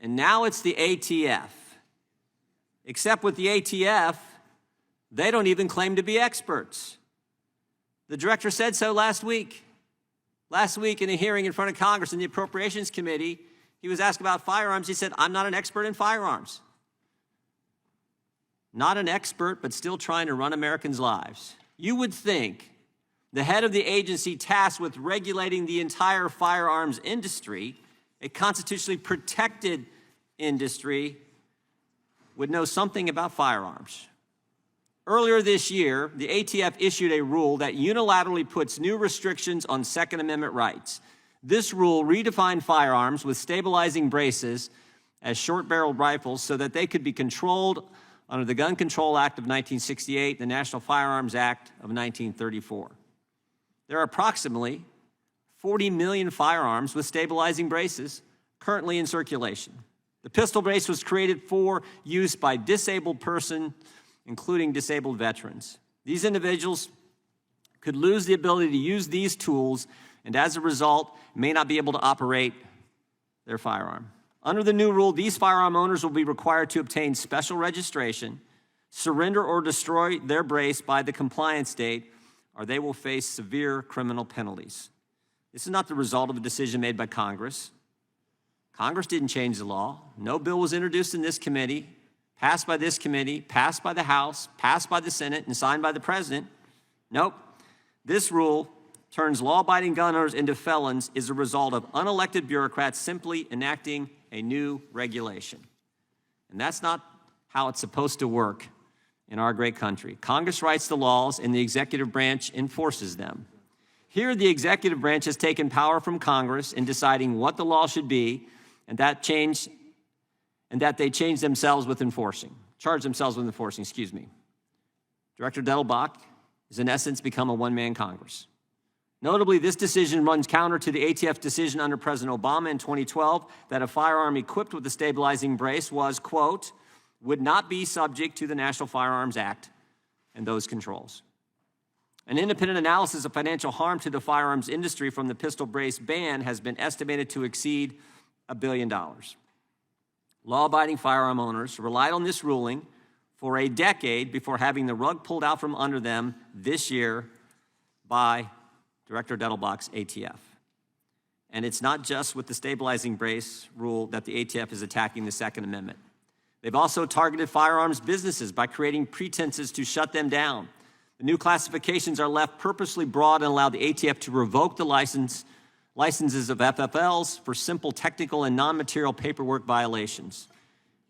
and now it's the ATF. Except with the ATF, they don't even claim to be experts. The director said so last week. Last week in a hearing in front of Congress in the Appropriations Committee, he was asked about firearms. He said, I'm not an expert in firearms. Not an expert, but still trying to run Americans' lives. You would think the head of the agency tasked with regulating the entire firearms industry, a constitutionally protected industry, would know something about firearms. Earlier this year, the ATF issued a rule that unilaterally puts new restrictions on Second Amendment rights. This rule redefined firearms with stabilizing braces as short-barreled rifles so that they could be controlled under the Gun Control Act of 1968, the National Firearms Act of 1934. There are approximately 40 million firearms with stabilizing braces currently in circulation. The pistol brace was created for use by disabled persons, including disabled veterans. These individuals could lose the ability to use these tools and as a result may not be able to operate their firearm. Under the new rule, these firearm owners will be required to obtain special registration, surrender or destroy their brace by the compliance date, or they will face severe criminal penalties. This is not the result of a decision made by Congress. Congress didn't change the law. No bill was introduced in this committee, passed by this committee, passed by the House, passed by the Senate, and signed by the President. Nope. This rule turns law-abiding gun owners into felons is a result of unelected bureaucrats simply enacting a new regulation. And that's not how it's supposed to work in our great country. Congress writes the laws and the executive branch enforces them. Here, the executive branch has taken power from Congress in deciding what the law should be, and that they charge themselves with enforcing, Director Dettelbach has in essence become a one-man Congress. Notably, this decision runs counter to the ATF decision under President Obama in 2012 that a firearm equipped with a stabilizing brace was, quote, would not be subject to the National Firearms Act and those controls. An independent analysis of financial harm to the firearms industry from the pistol brace ban has been estimated to exceed $1 billion. Law-abiding firearm owners relied on this ruling for a decade before having the rug pulled out from under them this year by Director Dettelbach's ATF. And it's not just with the stabilizing brace rule that the ATF is attacking the Second Amendment. They've also targeted firearms businesses by creating pretenses to shut them down. The new classifications are left purposely broad and allow the ATF to revoke the licenses of FFLs for simple technical and non-material paperwork violations.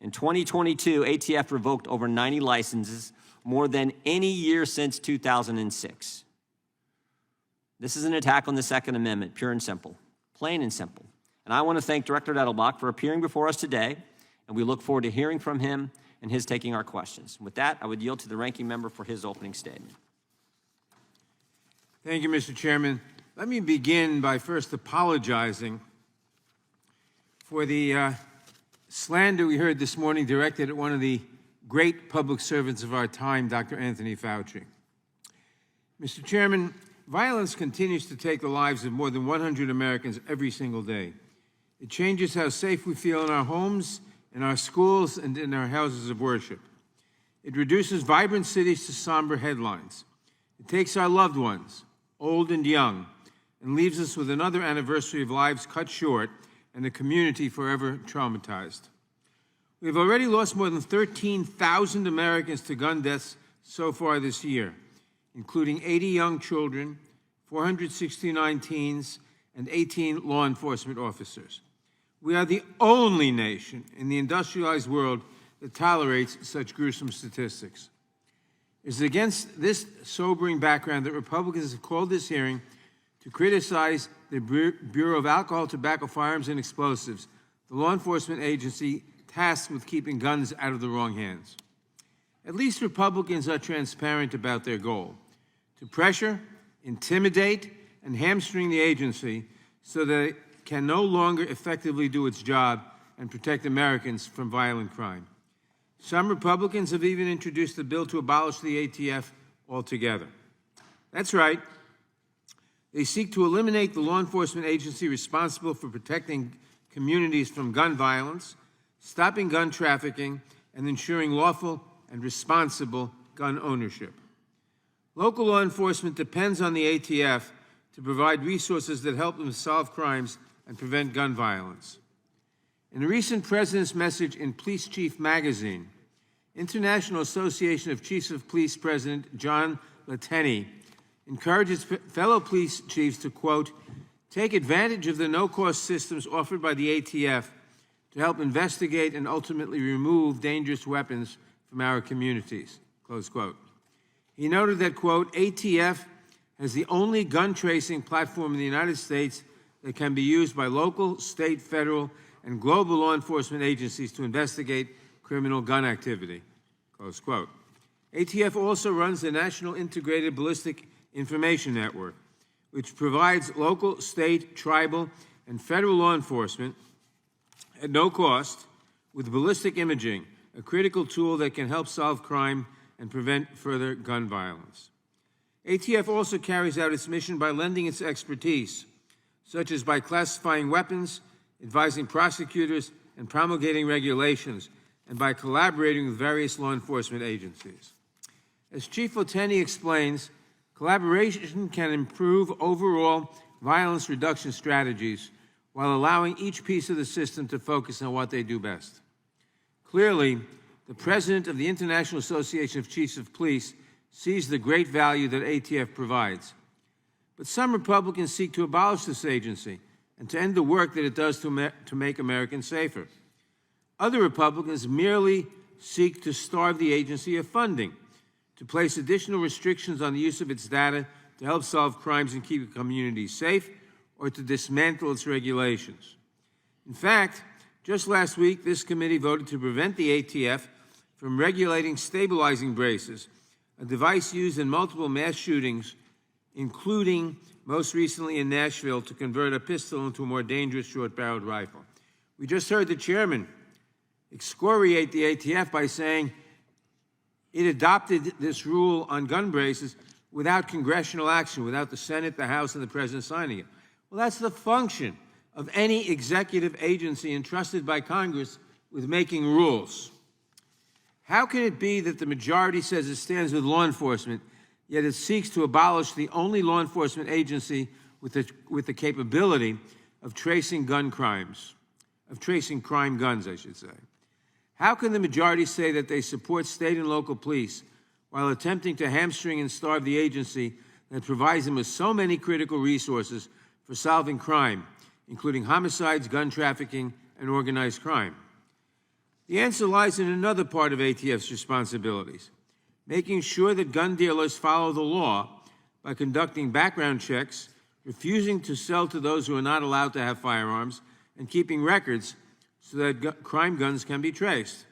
In 2022, ATF revoked over 90 licenses, more than any year since 2006. This is an attack on the Second Amendment, pure and simple, plain and simple. And I want to thank Director Dettelbach for appearing before us today, and we look forward to hearing from him and his taking our questions. With that, I would yield to the ranking member for his opening statement. Thank you, Mr. Chairman. Let me begin by first apologizing for the slander we heard this morning directed at one of the great public servants of our time, Dr. Anthony Fauci. Mr. Chairman, violence continues to take the lives of more than 100 Americans every single day. It changes how safe we feel in our homes, in our schools, and in our houses of worship. It reduces vibrant cities to somber headlines. It takes our loved ones, old and young, and leaves us with another anniversary of lives cut short and a community forever traumatized. We've already lost more than 13,000 Americans to gun deaths so far this year, including 80 young children, 469 teens, and 18 law enforcement officers. We are the only nation in the industrialized world that tolerates such gruesome statistics. It is against this sobering background that Republicans have called this hearing to criticize the Bureau of Alcohol, Tobacco, Firearms, and Explosives, the law enforcement agency tasked with keeping guns out of the wrong hands. At least Republicans are transparent about their goal: to pressure, intimidate, and hamstring the agency so that it can no longer effectively do its job and protect Americans from violent crime. Some Republicans have even introduced a bill to abolish the ATF altogether. That's right. They seek to eliminate the law enforcement agency responsible for protecting communities from gun violence, stopping gun trafficking, and ensuring lawful and responsible gun ownership. Local law enforcement depends on the ATF to provide resources that help them solve crimes and prevent gun violence. In a recent President's message in Police Chief magazine, International Association of Chiefs of Police President John Lateny encourages fellow police chiefs to, quote, take advantage of the no-cost systems offered by the ATF to help investigate and ultimately remove dangerous weapons from our communities, close quote. He noted that, quote, ATF has the only gun tracing platform in the United States that can be used by local, state, federal, and global law enforcement agencies to investigate criminal gun activity, close quote. ATF also runs the National Integrated Ballistic Information Network, which provides local, state, tribal, and federal law enforcement at no cost with ballistic imaging, a critical tool that can help solve crime and prevent further gun violence. ATF also carries out its mission by lending its expertise, such as by classifying weapons, advising prosecutors, and promulgating regulations, and by collaborating with various law enforcement agencies. As Chief Lateny explains, collaboration can improve overall violence reduction strategies while allowing each piece of the system to focus on what they do best. Clearly, the President of the International Association of Chiefs of Police sees the great value that ATF provides. But some Republicans seek to abolish this agency and to end the work that it does to make Americans safer. Other Republicans merely seek to starve the agency of funding, to place additional restrictions on the use of its data to help solve crimes and keep communities safe, or to dismantle its regulations. In fact, just last week, this committee voted to prevent the ATF from regulating stabilizing braces, a device used in multiple mass shootings, including most recently in Nashville, to convert a pistol into a more dangerous short-barreled rifle. We just heard the chairman excoriate the ATF by saying it adopted this rule on gun braces without congressional action, without the Senate, the House, and the President signing it. Well, that's the function of any executive agency entrusted by Congress with making rules. How can it be that the majority says it stands with law enforcement, yet it seeks to abolish the only law enforcement agency with the capability of tracing gun crimes, of tracing crime guns, I should say? How can the majority say that they support state and local police while attempting to hamstring and starve the agency that provides them with so many critical resources for solving crime, including homicides, gun trafficking, and organized crime? The answer lies in another part of ATF's responsibilities, making sure that gun dealers follow the law by conducting background checks, refusing to sell to those who are not allowed to have firearms, and keeping records so that crime guns can be traced.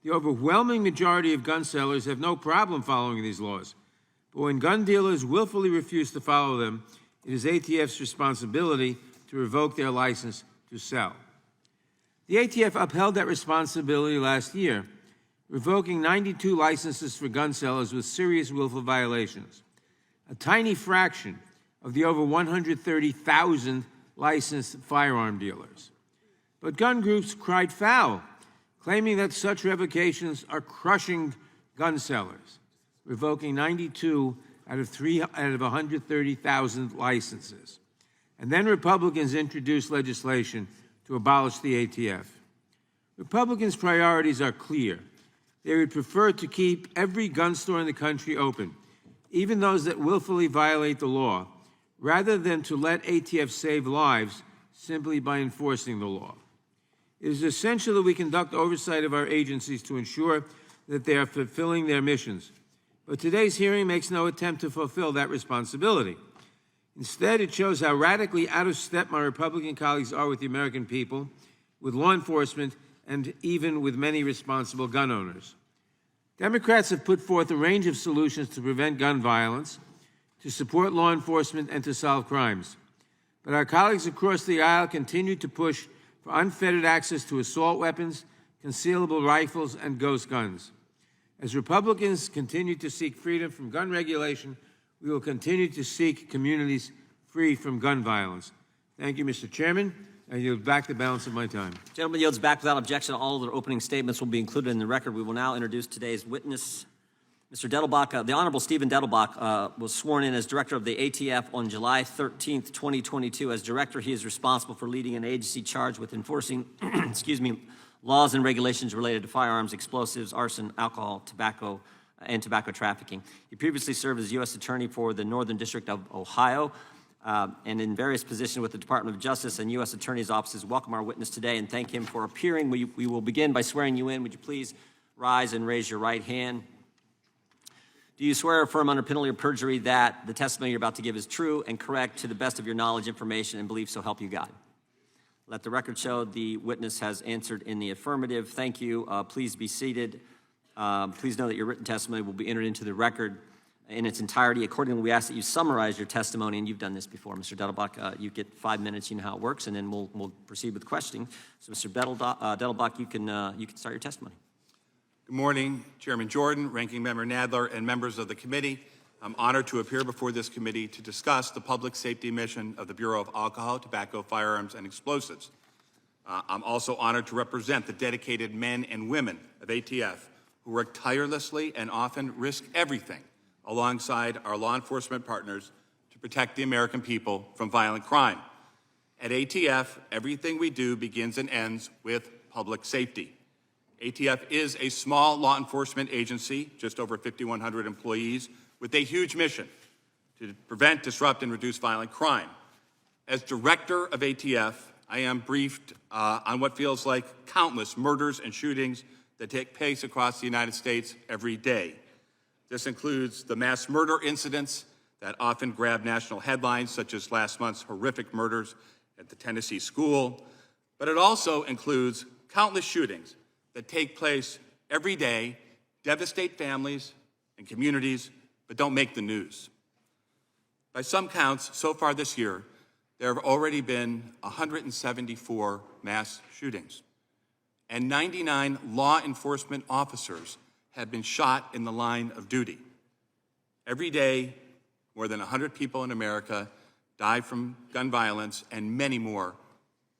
The overwhelming majority of gun sellers have no problem following these laws, but when gun dealers willfully refuse to follow them, it is ATF's responsibility to revoke their license to sell. The ATF upheld that responsibility last year, revoking 92 licenses for gun sellers with serious willful violations, a tiny fraction of the over 130,000 licensed firearm dealers. But gun groups cried foul, claiming that such revocations are crushing gun sellers, revoking 92 out of 130,000 licenses. And then Republicans introduced legislation to abolish the ATF. Republicans' priorities are clear. They would prefer to keep every gun store in the country open, even those that willfully violate the law, rather than to let ATF save lives simply by enforcing the law. It is essential that we conduct oversight of our agencies to ensure that they are fulfilling their missions. But today's hearing makes no attempt to fulfill that responsibility. Instead, it shows how radically out of step my Republican colleagues are with the American people, with law enforcement, and even with many responsible gun owners. Democrats have put forth a range of solutions to prevent gun violence, to support law enforcement, and to solve crimes. But our colleagues across the aisle continue to push for unfettered access to assault weapons, concealable rifles, and ghost guns. As Republicans continue to seek freedom from gun regulation, we will continue to seek communities free from gun violence. Thank you, Mr. Chairman. I yield back the balance of my time. Gentleman yields back without objection. All of their opening statements will be included in the record. We will now introduce today's witness, Mr. Dettelbach. The Honorable Stephen Dettelbach was sworn in as Director of the ATF on July 13th, 2022. As Director, he is responsible for leading an agency charged with enforcing, laws and regulations related to firearms, explosives, arson, alcohol, tobacco, and tobacco trafficking. He previously served as U.S. Attorney for the Northern District of Ohio, and in various positions with the Department of Justice and U.S. Attorney's offices. Welcome our witness today and thank him for appearing. We will begin by swearing you in. Would you please rise and raise your right hand? Do you swear or affirm under penalty of perjury that the testimony you're about to give is true and correct to the best of your knowledge, information, and belief, so help you God? Let the record show the witness has answered in the affirmative. Thank you. Please be seated. Please know that your written testimony will be entered into the record in its entirety. Accordingly, we ask that you summarize your testimony, and you've done this before, Mr. Dettelbach. You get 5 minutes. You know how it works, and then we'll proceed with questioning. So, Mr. Dettelbach, you can start your testimony. Good morning, Chairman Jordan, Ranking Member Nadler, and members of the committee. I'm honored to appear before this committee to discuss the public safety mission of the Bureau of Alcohol, Tobacco, Firearms, and Explosives. I'm also honored to represent the dedicated men and women of ATF who work tirelessly and often risk everything alongside our law enforcement partners to protect the American people from violent crime. At ATF, everything we do begins and ends with public safety. ATF is a small law enforcement agency, just over 5,100 employees, with a huge mission to prevent, disrupt, and reduce violent crime. As Director of ATF, I am briefed on what feels like countless murders and shootings that take place across the United States every day. This includes the mass murder incidents that often grab national headlines, such as last month's horrific murders at the Tennessee school, but it also includes countless shootings that take place every day, devastate families and communities, but don't make the news. By some counts, so far this year, there have already been 174 mass shootings, and 99 law enforcement officers have been shot in the line of duty. Every day, more than 100 people in America die from gun violence, and many more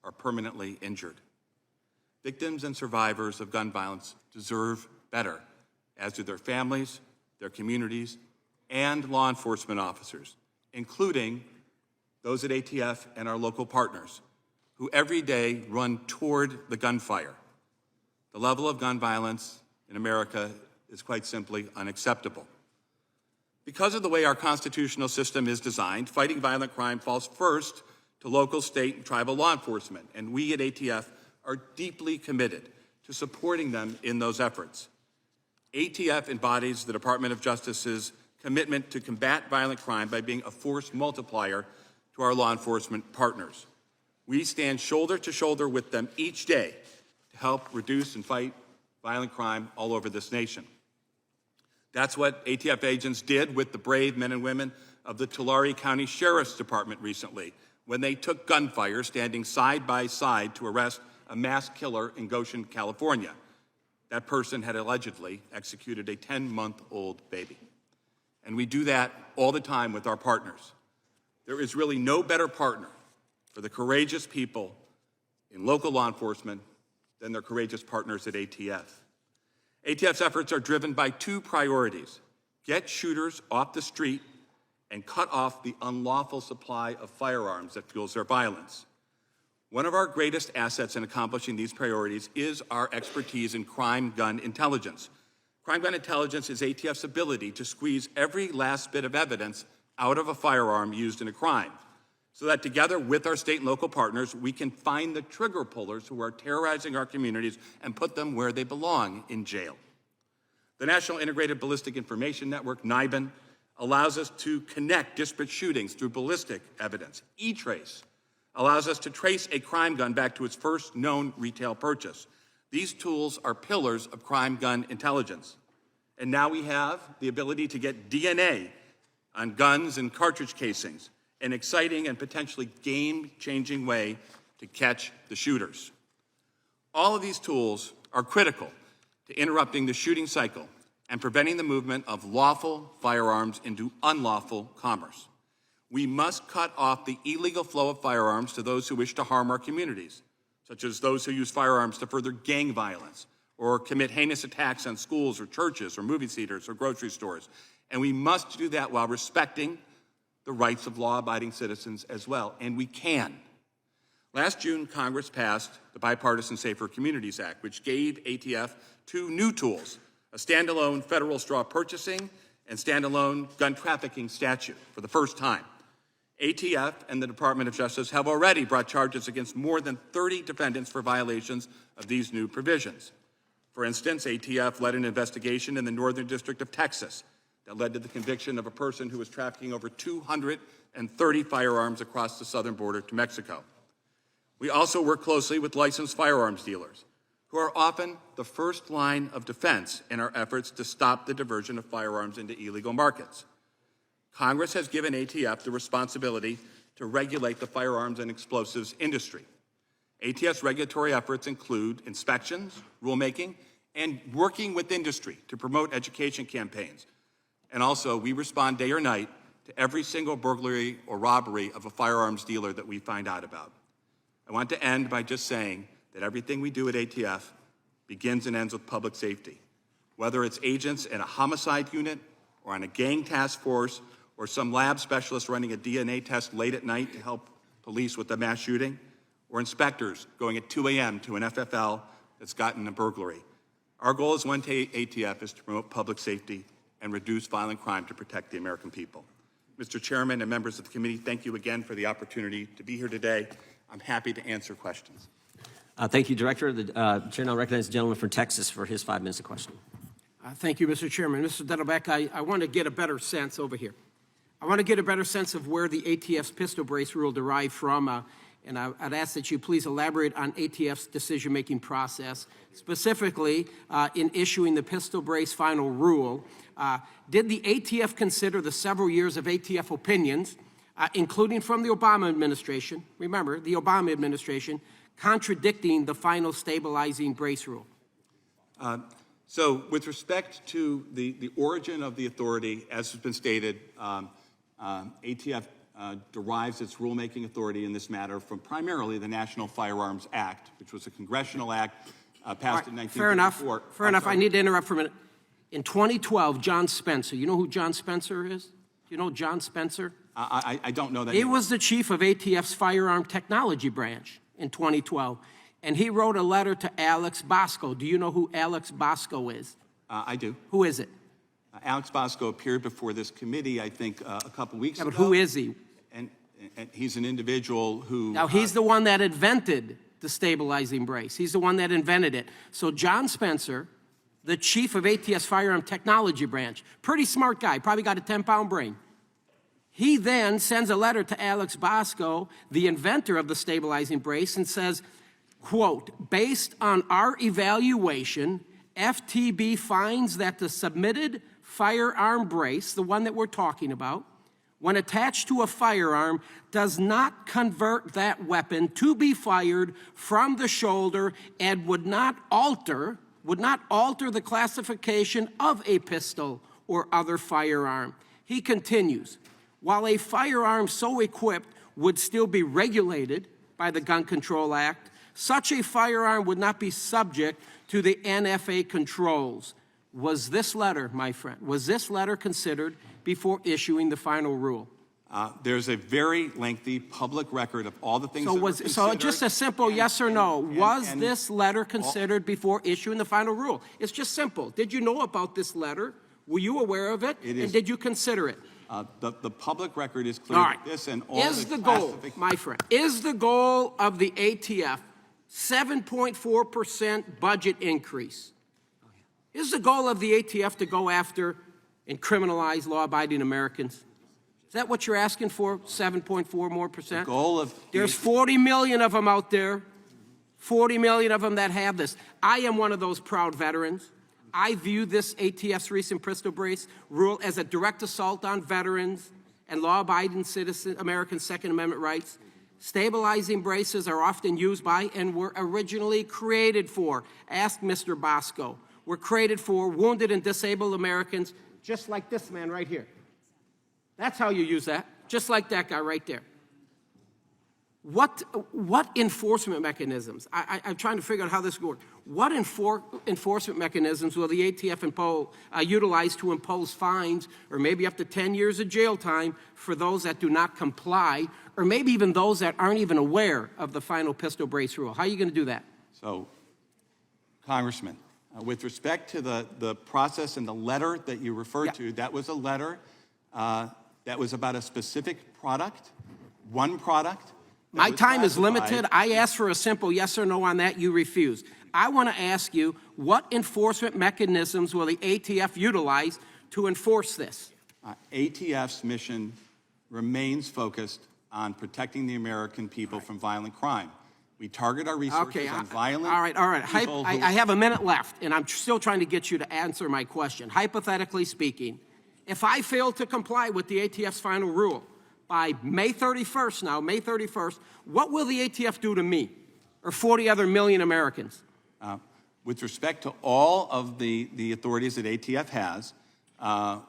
are permanently injured. Victims and survivors of gun violence deserve better, as do their families, their communities, and law enforcement officers, including those at ATF and our local partners, who every day run toward the gunfire. The level of gun violence in America is quite simply unacceptable. Because of the way our constitutional system is designed, fighting violent crime falls first to local, state, and tribal law enforcement, and we at ATF are deeply committed to supporting them in those efforts. ATF embodies the Department of Justice's commitment to combat violent crime by being a force multiplier to our law enforcement partners. We stand shoulder to shoulder with them each day to help reduce and fight violent crime all over this nation. That's what ATF agents did with the brave men and women of the Tulare County Sheriff's Department recently, when they took gunfire standing side by side to arrest a mass killer in Goshen, California. That person had allegedly executed a 10-month-old baby. And we do that all the time with our partners. There is really no better partner for the courageous people in local law enforcement than their courageous partners at ATF. ATF's efforts are driven by two priorities: get shooters off the street and cut off the unlawful supply of firearms that fuels their violence. One of our greatest assets in accomplishing these priorities is our expertise in crime gun intelligence. Crime gun intelligence is ATF's ability to squeeze every last bit of evidence out of a firearm used in a crime, so that together with our state and local partners, we can find the trigger pullers who are terrorizing our communities and put them where they belong, in jail. The National Integrated Ballistic Information Network, NIBIN, allows us to connect disparate shootings through ballistic evidence. E-Trace allows us to trace a crime gun back to its first known retail purchase. These tools are pillars of crime gun intelligence. And now we have the ability to get DNA on guns and cartridge casings, an exciting and potentially game-changing way to catch the shooters. All of these tools are critical to interrupting the shooting cycle and preventing the movement of lawful firearms into unlawful commerce. We must cut off the illegal flow of firearms to those who wish to harm our communities, such as those who use firearms to further gang violence or commit heinous attacks on schools or churches or movie theaters or grocery stores. And we must do that while respecting the rights of law-abiding citizens as well, and we can. Last June, Congress passed the Bipartisan Safer Communities Act, which gave ATF two new tools, a standalone federal straw purchasing and standalone gun trafficking statute for the first time. ATF and the Department of Justice have already brought charges against more than 30 defendants for violations of these new provisions. For instance, ATF led an investigation in the Northern District of Texas that led to the conviction of a person who was trafficking over 230 firearms across the southern border to Mexico. We also work closely with licensed firearms dealers, who are often the first line of defense in our efforts to stop the diversion of firearms into illegal markets. Congress has given ATF the responsibility to regulate the firearms and explosives industry. ATF's regulatory efforts include inspections, rulemaking, and working with industry to promote education campaigns. And also, we respond day or night to every single burglary or robbery of a firearms dealer that we find out about. I want to end by just saying that everything we do at ATF begins and ends with public safety. Whether it's agents in a homicide unit or on a gang task force or some lab specialist running a DNA test late at night to help police with a mass shooting, or inspectors going at 2 a.m. to an FFL that's gotten a burglary. Our goal as one ATF is to promote public safety and reduce violent crime to protect the American people. Mr. Chairman and members of the committee, thank you again for the opportunity to be here today. I'm happy to answer questions. Thank you, Director. The Chair now recognizes the gentleman from Texas for his 5 minutes of questioning. Thank you, Mr. Chairman. Mr. Dettelbach, I want to get a better sense over here. I want to get a better sense of where the ATF's pistol brace rule derived from, and I'd ask that you please elaborate on ATF's decision-making process, specifically in issuing the pistol brace final rule. Did the ATF consider the several years of ATF opinions, including from the Obama administration, remember, the Obama administration, contradicting the final stabilizing brace rule? So with respect to the origin of the authority, as has been stated, ATF derives its rulemaking authority in this matter from primarily the National Firearms Act, which was a congressional act passed in 1934. Fair enough. I need to interrupt for a minute. In 2012, John Spencer, you know who John Spencer is? Do you know John Spencer? I don't know that. He was the chief of ATF's firearm technology branch in 2012, and he wrote a letter to Alex Bosco. Do you know who Alex Bosco is? I do. Who is it? Alex Bosco appeared before this committee, I think, a couple weeks ago. But who is he? And he's an individual who... Now, he's the one that invented the stabilizing brace. He's the one that invented it. So John Spencer, the chief of ATF's firearm technology branch, pretty smart guy, probably got a 10-pound brain. He then sends a letter to Alex Bosco, the inventor of the stabilizing brace, and says, quote, based on our evaluation, FTB finds that the submitted firearm brace, the one that we're talking about, when attached to a firearm, does not convert that weapon to be fired from the shoulder and would not alter the classification of a pistol or other firearm. He continues, while a firearm so equipped would still be regulated by the Gun Control Act, such a firearm would not be subject to the NFA controls. Was this letter, my friend, was this letter considered before issuing the final rule? There's a very lengthy public record of all the things that were considered. So just a simple yes or no. Was this letter considered before issuing the final rule? It's just simple. Did you know about this letter? Were you aware of it? And did you consider it? The public record is clear. All right. This and all is the goal, my friend, is the goal of the ATF 7.4% budget increase? Is the goal of the ATF to go after and criminalize law-abiding Americans? Is that what you're asking for, 7.4 more percent? The goal of... There's 40 million of them out there, 40 million of them that have this. I am one of those proud veterans. I view this ATF's recent pistol brace rule as a direct assault on veterans and law-abiding citizens, American Second Amendment rights. Stabilizing braces are often used by and were originally created for, ask Mr. Bosco, were created for wounded and disabled Americans, just like this man right here. That's how you use that. just like that guy right there. What enforcement mechanisms? I'm trying to figure out how this works. What enforcement mechanisms will the ATF utilize to impose fines or maybe up to 10 years of jail time for those that do not comply, or maybe even those that aren't even aware of the final pistol brace rule? How are you going to do that? So, Congressman, with respect to the process and the letter that you referred to, that was a letter that was about a specific product, one product. My time is limited. I asked for a simple yes or no on that. You refused. I want to ask you, what enforcement mechanisms will the ATF utilize to enforce this? ATF's mission remains focused on protecting the American people from violent crime. We target our resources on violent all right. people I have a minute left, and I'm still trying to get you to answer my question. Hypothetically speaking, if I fail to comply with the ATF's final rule by May 31st now, May 31st, what will the ATF do to me or 40 other million Americans? With respect to all of the authorities that ATF has,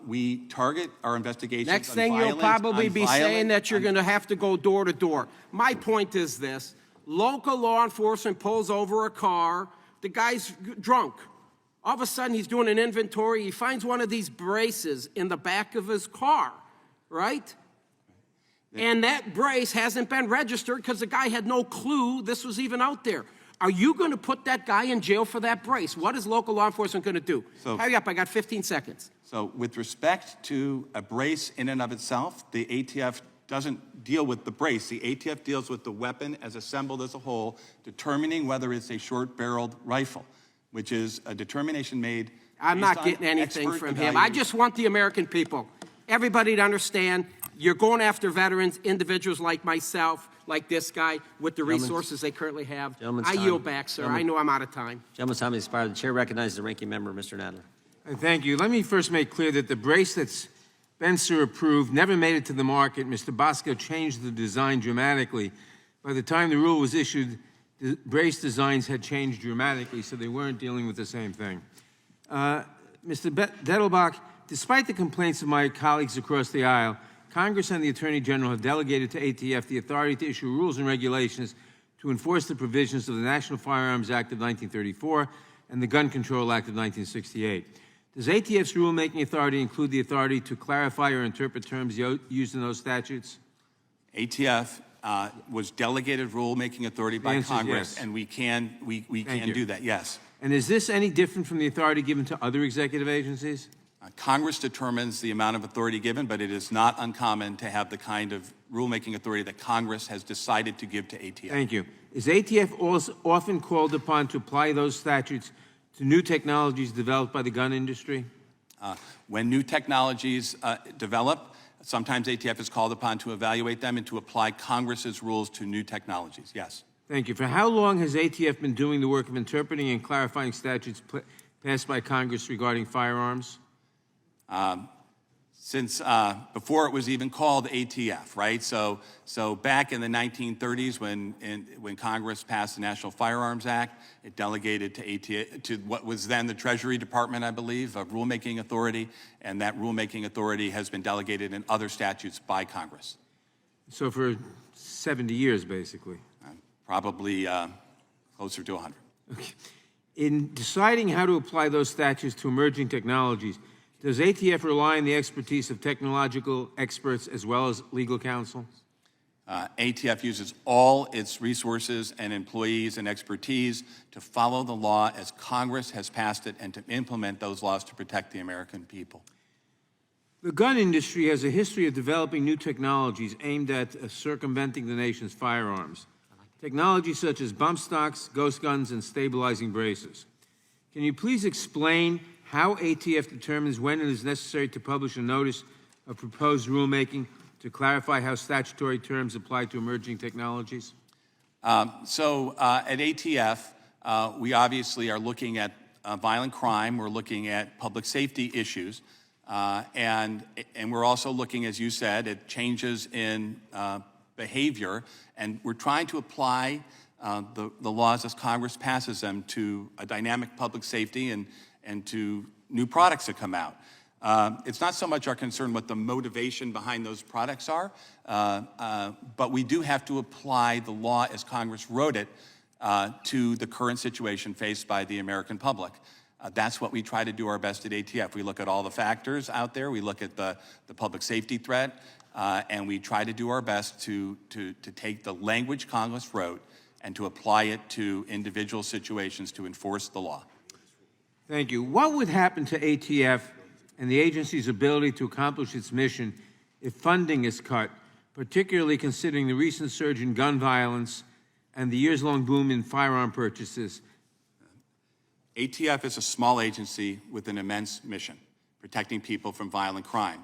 we target our investigations Next on thing you'll probably be saying that you're on- going to have to go door to door. My point is this. Local law enforcement pulls over a car. The guy's drunk. All of a sudden, he's doing an inventory. He finds one of these braces in the back of his car, right? And that brace hasn't been registered because the guy had no clue this was even out there. Are you going to put that guy in jail for that brace? What is local law enforcement going to do? Hurry up, I got 15 seconds. So with respect to a brace in and of itself, the ATF doesn't deal with the brace. The ATF deals with the weapon as assembled as a whole, determining whether it's a short-barreled rifle, which is a determination made. I'm not getting anything from him. I just want the American people, everybody to understand you're going after veterans, individuals like myself, like this guy, with the resources they currently have. I yield back, sir. I know I'm out of time. Gentleman's time has expired. The chair recognizes the ranking member, Mr. Nadler. Thank you. Let me first make clear that the brace that Spencer approved never made it to the market. Mr. Bosco changed the design dramatically. By the time the rule was issued, the brace designs had changed dramatically, so they weren't dealing with the same thing. Mr. Dettelbach, despite the complaints of my colleagues across the aisle, Congress and the Attorney General have delegated to ATF the authority to issue rules and regulations to enforce the provisions of the National Firearms Act of 1934 and the Gun Control Act of 1968. Does ATF's rulemaking authority include the authority to clarify or interpret terms used in those statutes? ATF was delegated rulemaking authority by Congress, yes. and we can do that, yes. And is this any different from the authority given to other executive agencies? Congress determines the amount of authority given, but it is not uncommon to have the kind of rulemaking authority that Congress has decided to give to ATF. Thank you. Is ATF also often called upon to apply those statutes to new technologies developed by the gun industry? When new technologies develop, sometimes ATF is called upon to evaluate them and to apply Congress's rules to new technologies, yes. Thank you. For how long has ATF been doing the work of interpreting and clarifying statutes passed by Congress regarding firearms? Since before it was even called ATF, right? So back in the 1930s, when Congress passed the National Firearms Act, it delegated to ATF, to what was then the Treasury Department, I believe, a rulemaking authority, and that rulemaking authority has been delegated in other statutes by Congress. So for 70 years, basically. Probably closer to 100. Okay. In deciding how to apply those statutes to emerging technologies, does ATF rely on the expertise of technological experts as well as legal counsel? ATF uses all its resources and employees and expertise to follow the law as Congress has passed it and to implement those laws to protect the American people. The gun industry has a history of developing new technologies aimed at circumventing the nation's firearms. Technologies such as bump stocks, ghost guns, and stabilizing braces. Can you please explain how ATF determines when it is necessary to publish a notice of proposed rulemaking to clarify how statutory terms apply to emerging technologies? At ATF, we obviously are looking at violent crime. We're looking at public safety issues. And we're also looking, as you said, at changes in behavior. And we're trying to apply the laws as Congress passes them to a dynamic public safety and to new products that come out. It's not so much our concern what the motivation behind those products are, but we do have to apply the law as Congress wrote it to the current situation faced by the American public. That's what we try to do our best at ATF. We look at all the factors out there. We look at the public safety threat, and we try to do our best to take the language Congress wrote and to apply it to individual situations to enforce the law. Thank you. What would happen to ATF and the agency's ability to accomplish its mission if funding is cut, particularly considering the recent surge in gun violence and the years-long boom in firearm purchases? ATF is a small agency with an immense mission, protecting people from violent crime.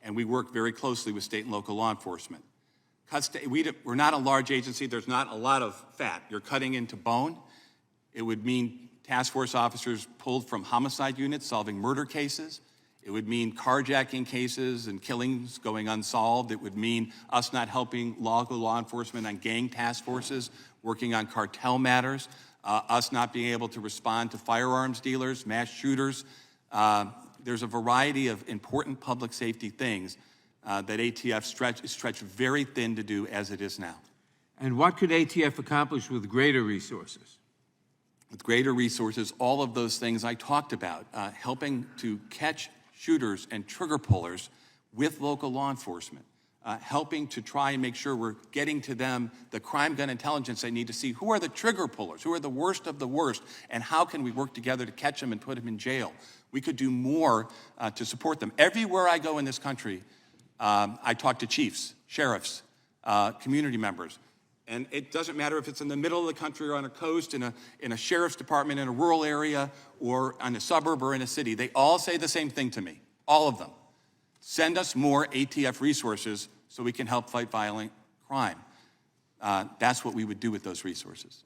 And we work very closely with state and local law enforcement. We're not a large agency. There's not a lot of fat. You're cutting into bone. It would mean task force officers pulled from homicide units solving murder cases. It would mean carjacking cases and killings going unsolved. It would mean us not helping local law enforcement on gang task forces, working on cartel matters, us not being able to respond to firearms dealers, mass shooters. There's a variety of important public safety things that ATF stretched very thin to do as it is now. And what could ATF accomplish with greater resources? With greater resources, all of those things I talked about, helping to catch shooters and trigger pullers with local law enforcement, helping to try and make sure we're getting to them the crime gun intelligence they need to see who are the trigger pullers, who are the worst of the worst, and how can we work together to catch them and put them in jail. We could do more to support them. Everywhere I go in this country, I talk to chiefs, sheriffs, community members. And it doesn't matter if it's in the middle of the country or on a coast, in a sheriff's department, in a rural area, or on a suburb or in a city. They all say the same thing to me, all of them. Send us more ATF resources so we can help fight violent crime. That's what we would do with those resources.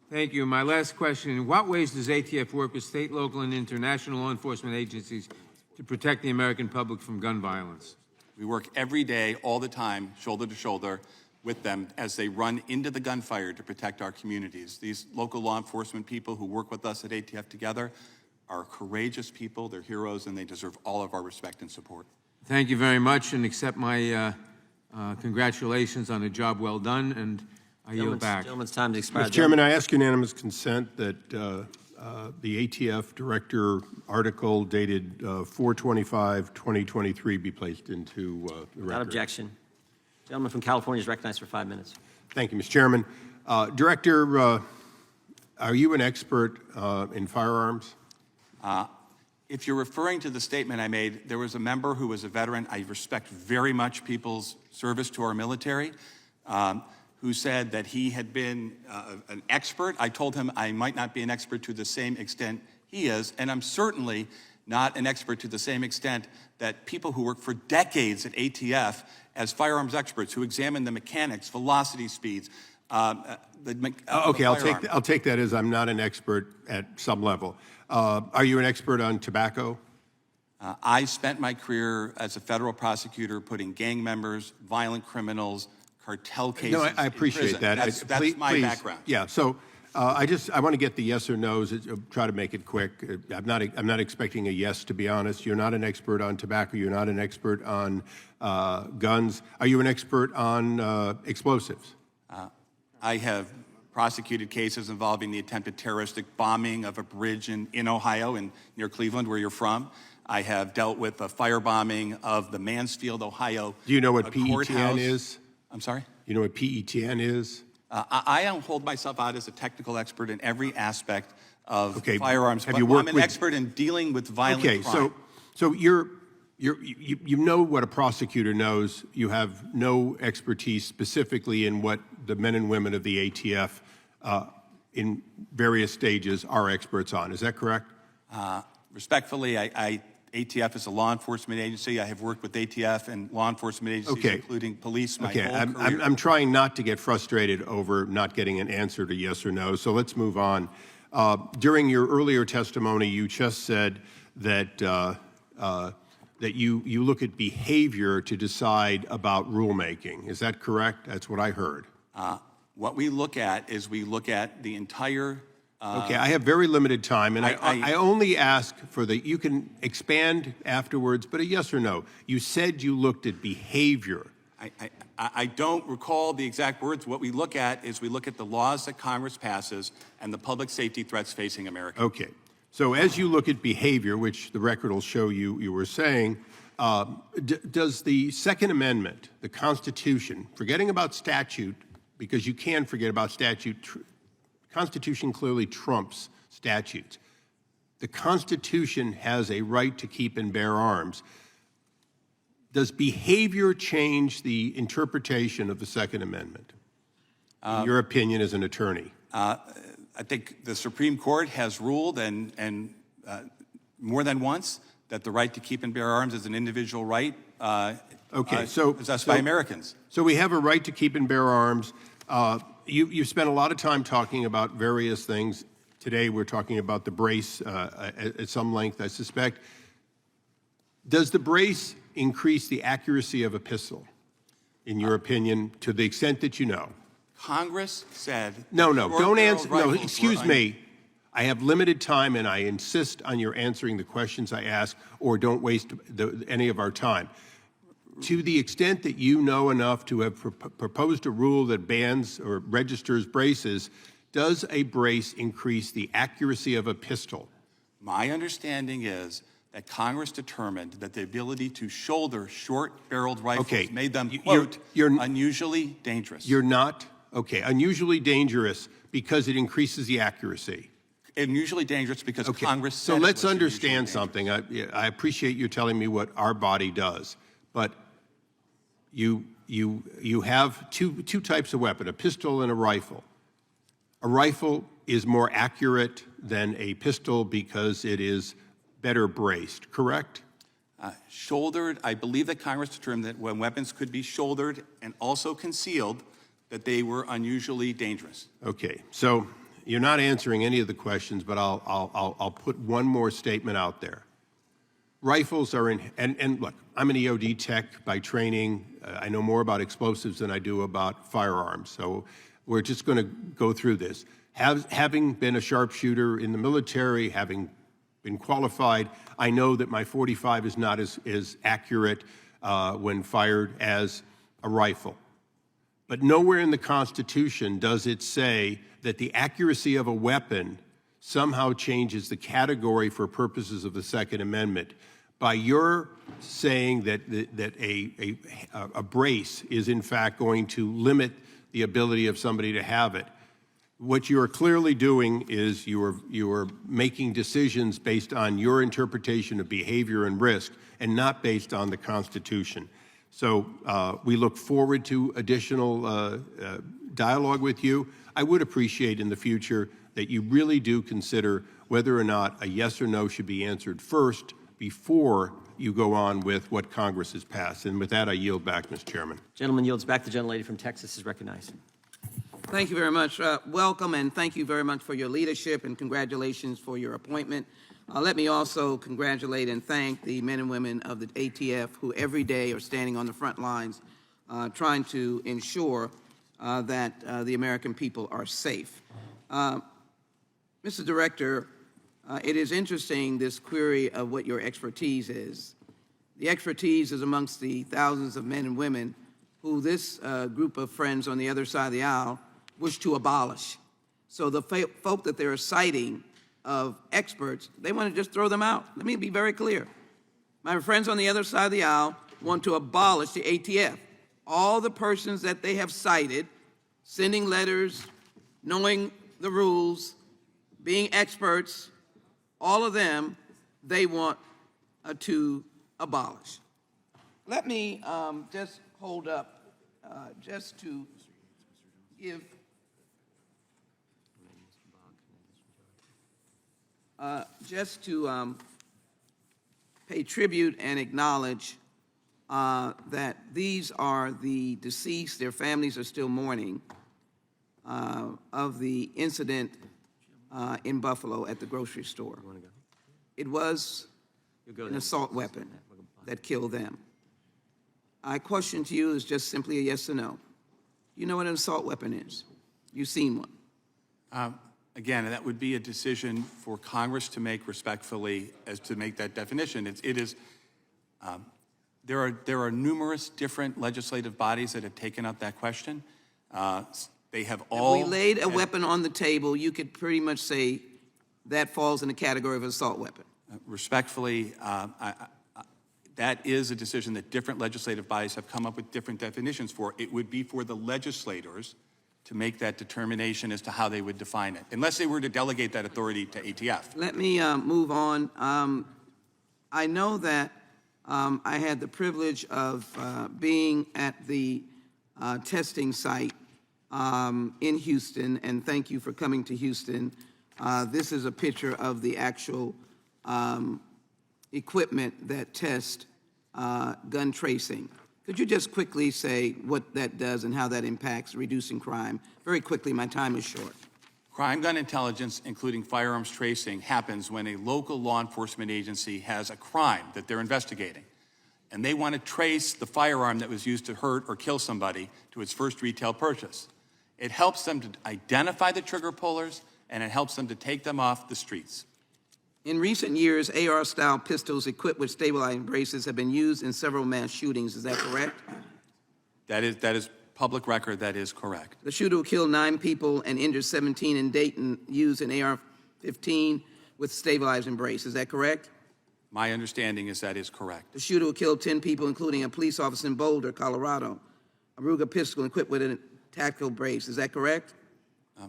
Thank you. My last question, in what ways does ATF work with state, local, and international law enforcement agencies to protect the American public from gun violence? We work every day, all the time, shoulder to shoulder with them as they run into the gunfire to protect our communities. These local law enforcement people who work with us at ATF together are courageous people, they're heroes, and they deserve all of our respect and support. Thank you very much, and accept my congratulations on a job well done, and I yield back. Gentleman's time to expire. Mr. Chairman, I ask unanimous consent that the ATF Director article dated 4/25/2023 be placed into the record. Without objection. Gentleman from California is recognized for 5 minutes. Thank you, Mr. Chairman. Director, are you an expert in firearms? If you're referring to the statement I made, there was a member who was a veteran. I respect very much people's service to our military, who said that he had been an expert. I told him I might not be an expert to the same extent he is, and I'm certainly not an expert to the same extent that people who work for decades at ATF as firearms experts, who examine the mechanics, velocity speeds, Okay, I'll take that as I'm not an expert at some level. Are you an expert on tobacco? I spent my career as a federal prosecutor putting gang members, violent criminals, cartel cases. No, I appreciate that. That's my background. Yeah. So I want to get the yes or no's. Try to make it quick. I'm not expecting a yes, to be honest. You're not an expert on tobacco. You're not an expert on guns. Are you an expert on explosives? I have prosecuted cases involving the attempted terroristic bombing of a bridge in Ohio, near Cleveland, where you're from. I have dealt with the firebombing of the Mansfield, Ohio. Do you know what courthouse. PETN is? I'm sorry? You know what PETN is? I don't hold myself out as a technical expert in every aspect of firearms, have but you worked I'm an expert in dealing with violent crime. So you know what a prosecutor knows. You have no expertise specifically in what the men and women of the ATF in various stages are experts on. Is that correct? Respectfully, ATF is a law enforcement agency. I have worked with ATF and law enforcement agencies, including police, my whole career. I'm trying not to get frustrated over not getting an answer to yes or no, so let's move on. During your earlier testimony, you just said that that you look at behavior to decide about rulemaking. Is that correct? That's what I heard. What we look at is we look at the entire Okay, I have very limited time, and I I only ask for you can expand afterwards, but a yes or no. You said you looked at behavior. I don't recall the exact words. What we look at is we look at the laws that Congress passes and the public safety threats facing America. Okay, so as you look at behavior, which the record will show you were saying, does the Second Amendment, the Constitution, forgetting about statute, because you can forget about statute, Constitution clearly trumps statutes. The Constitution has a right to keep and bear arms. Does behavior change the interpretation of the Second Amendment, in your opinion as an attorney? I think the Supreme Court has ruled, and more than once, that the right to keep and bear arms is an individual right possessed by Americans. So we have a right to keep and bear arms. You spent a lot of time talking about various things. Today we're talking about the brace at some length, I suspect. Does the brace increase the accuracy of a pistol, in your opinion, to the extent that you know? Congress said... No, don't answer. No, rifles excuse me. I have limited time, and I insist on your answering the questions I ask, or don't waste any of our time. To the extent that you know enough to have proposed a rule that bans or registers braces, does a brace increase the accuracy of a pistol? My understanding is that Congress determined that the ability to shoulder short-barreled rifles made them, quote, unusually dangerous. You're not? Okay, unusually dangerous because it increases the accuracy. Unusually dangerous because Congress said so let's it was understand something. I appreciate you telling me what our body does, but you have two types of weapon, a pistol and a rifle. A rifle is more accurate than a pistol because it is better braced, correct? Shouldered, I believe that Congress determined that when weapons could be shouldered and also concealed, that they were unusually dangerous. Okay, so you're not answering any of the questions, but I'll put one more statement out there. Rifles are in, and look, I'm an EOD tech by training. I know more about explosives than I do about firearms, so we're just going to go through this. Having been a sharpshooter in the military, having been qualified, I know that my .45 is not as accurate when fired as a rifle. But nowhere in the Constitution does it say that the accuracy of a weapon somehow changes the category for purposes of the Second Amendment. By your saying that a brace is in fact going to limit the ability of somebody to have it, what you are clearly doing is you are making decisions based on your interpretation of behavior and risk and not based on the Constitution. So we look forward to additional dialogue with you. I would appreciate in the future that you really do consider whether or not a yes or no should be answered first before you go on with what Congress has passed. And with that, I yield back, Mr. Chairman. Gentleman yields back. The gentlelady from Texas is recognized. Thank you very much. Welcome, and thank you very much for your leadership, and congratulations for your appointment. Let me also congratulate and thank the men and women of the ATF who every day are standing on the front lines trying to ensure that the American people are safe. Mr. Director, it is interesting, this query of what your expertise is. The expertise is amongst the thousands of men and women who this group of friends on the other side of the aisle wish to abolish. So the folk that they're citing of experts, they want to just throw them out. Let me be very clear. My friends on the other side of the aisle want to abolish the ATF. All the persons that they have cited, sending letters, knowing the rules, being experts, all of them, they want to abolish. Let me just hold up, just to give, pay tribute and acknowledge that these are the deceased. Their families are still mourning of the incident in Buffalo at the grocery store. It was an assault weapon that killed them. My question to you is just simply a yes or no. You know what an assault weapon is? You've seen one. Again, that would be a decision for Congress to make respectfully as to make that definition. There are numerous different legislative bodies that have taken up that question. They have all. If we laid a weapon on the table, you could pretty much say that falls in the category of assault weapon. Respectfully, that is a decision that different legislative bodies have come up with different definitions for. It would be for the legislators to make that determination as to how they would define it, unless they were to delegate that authority to ATF. Let me move on. I know that I had the privilege of being at the testing site in Houston, and thank you for coming to Houston. This is a picture of the actual equipment that tests gun tracing. Could you just quickly say what that does and how that impacts reducing crime? Very quickly, my time is short. Crime gun intelligence, including firearms tracing, happens when a local law enforcement agency has a crime that they're investigating, and they want to trace the firearm that was used to hurt or kill somebody to its first retail purchase. It helps them to identify the trigger pullers, and it helps them to take them off the streets. In recent years, AR-style pistols equipped with stabilizing braces have been used in several mass shootings. Is that correct? That is public record. That is correct. The shooter who killed 9 people and injured 17 in Dayton used an AR-15 with stabilizing brace. Is that correct? My understanding is that is correct. The shooter who killed 10 people, including a police officer in Boulder, Colorado, a Ruger pistol equipped with a tactical brace. Is that correct?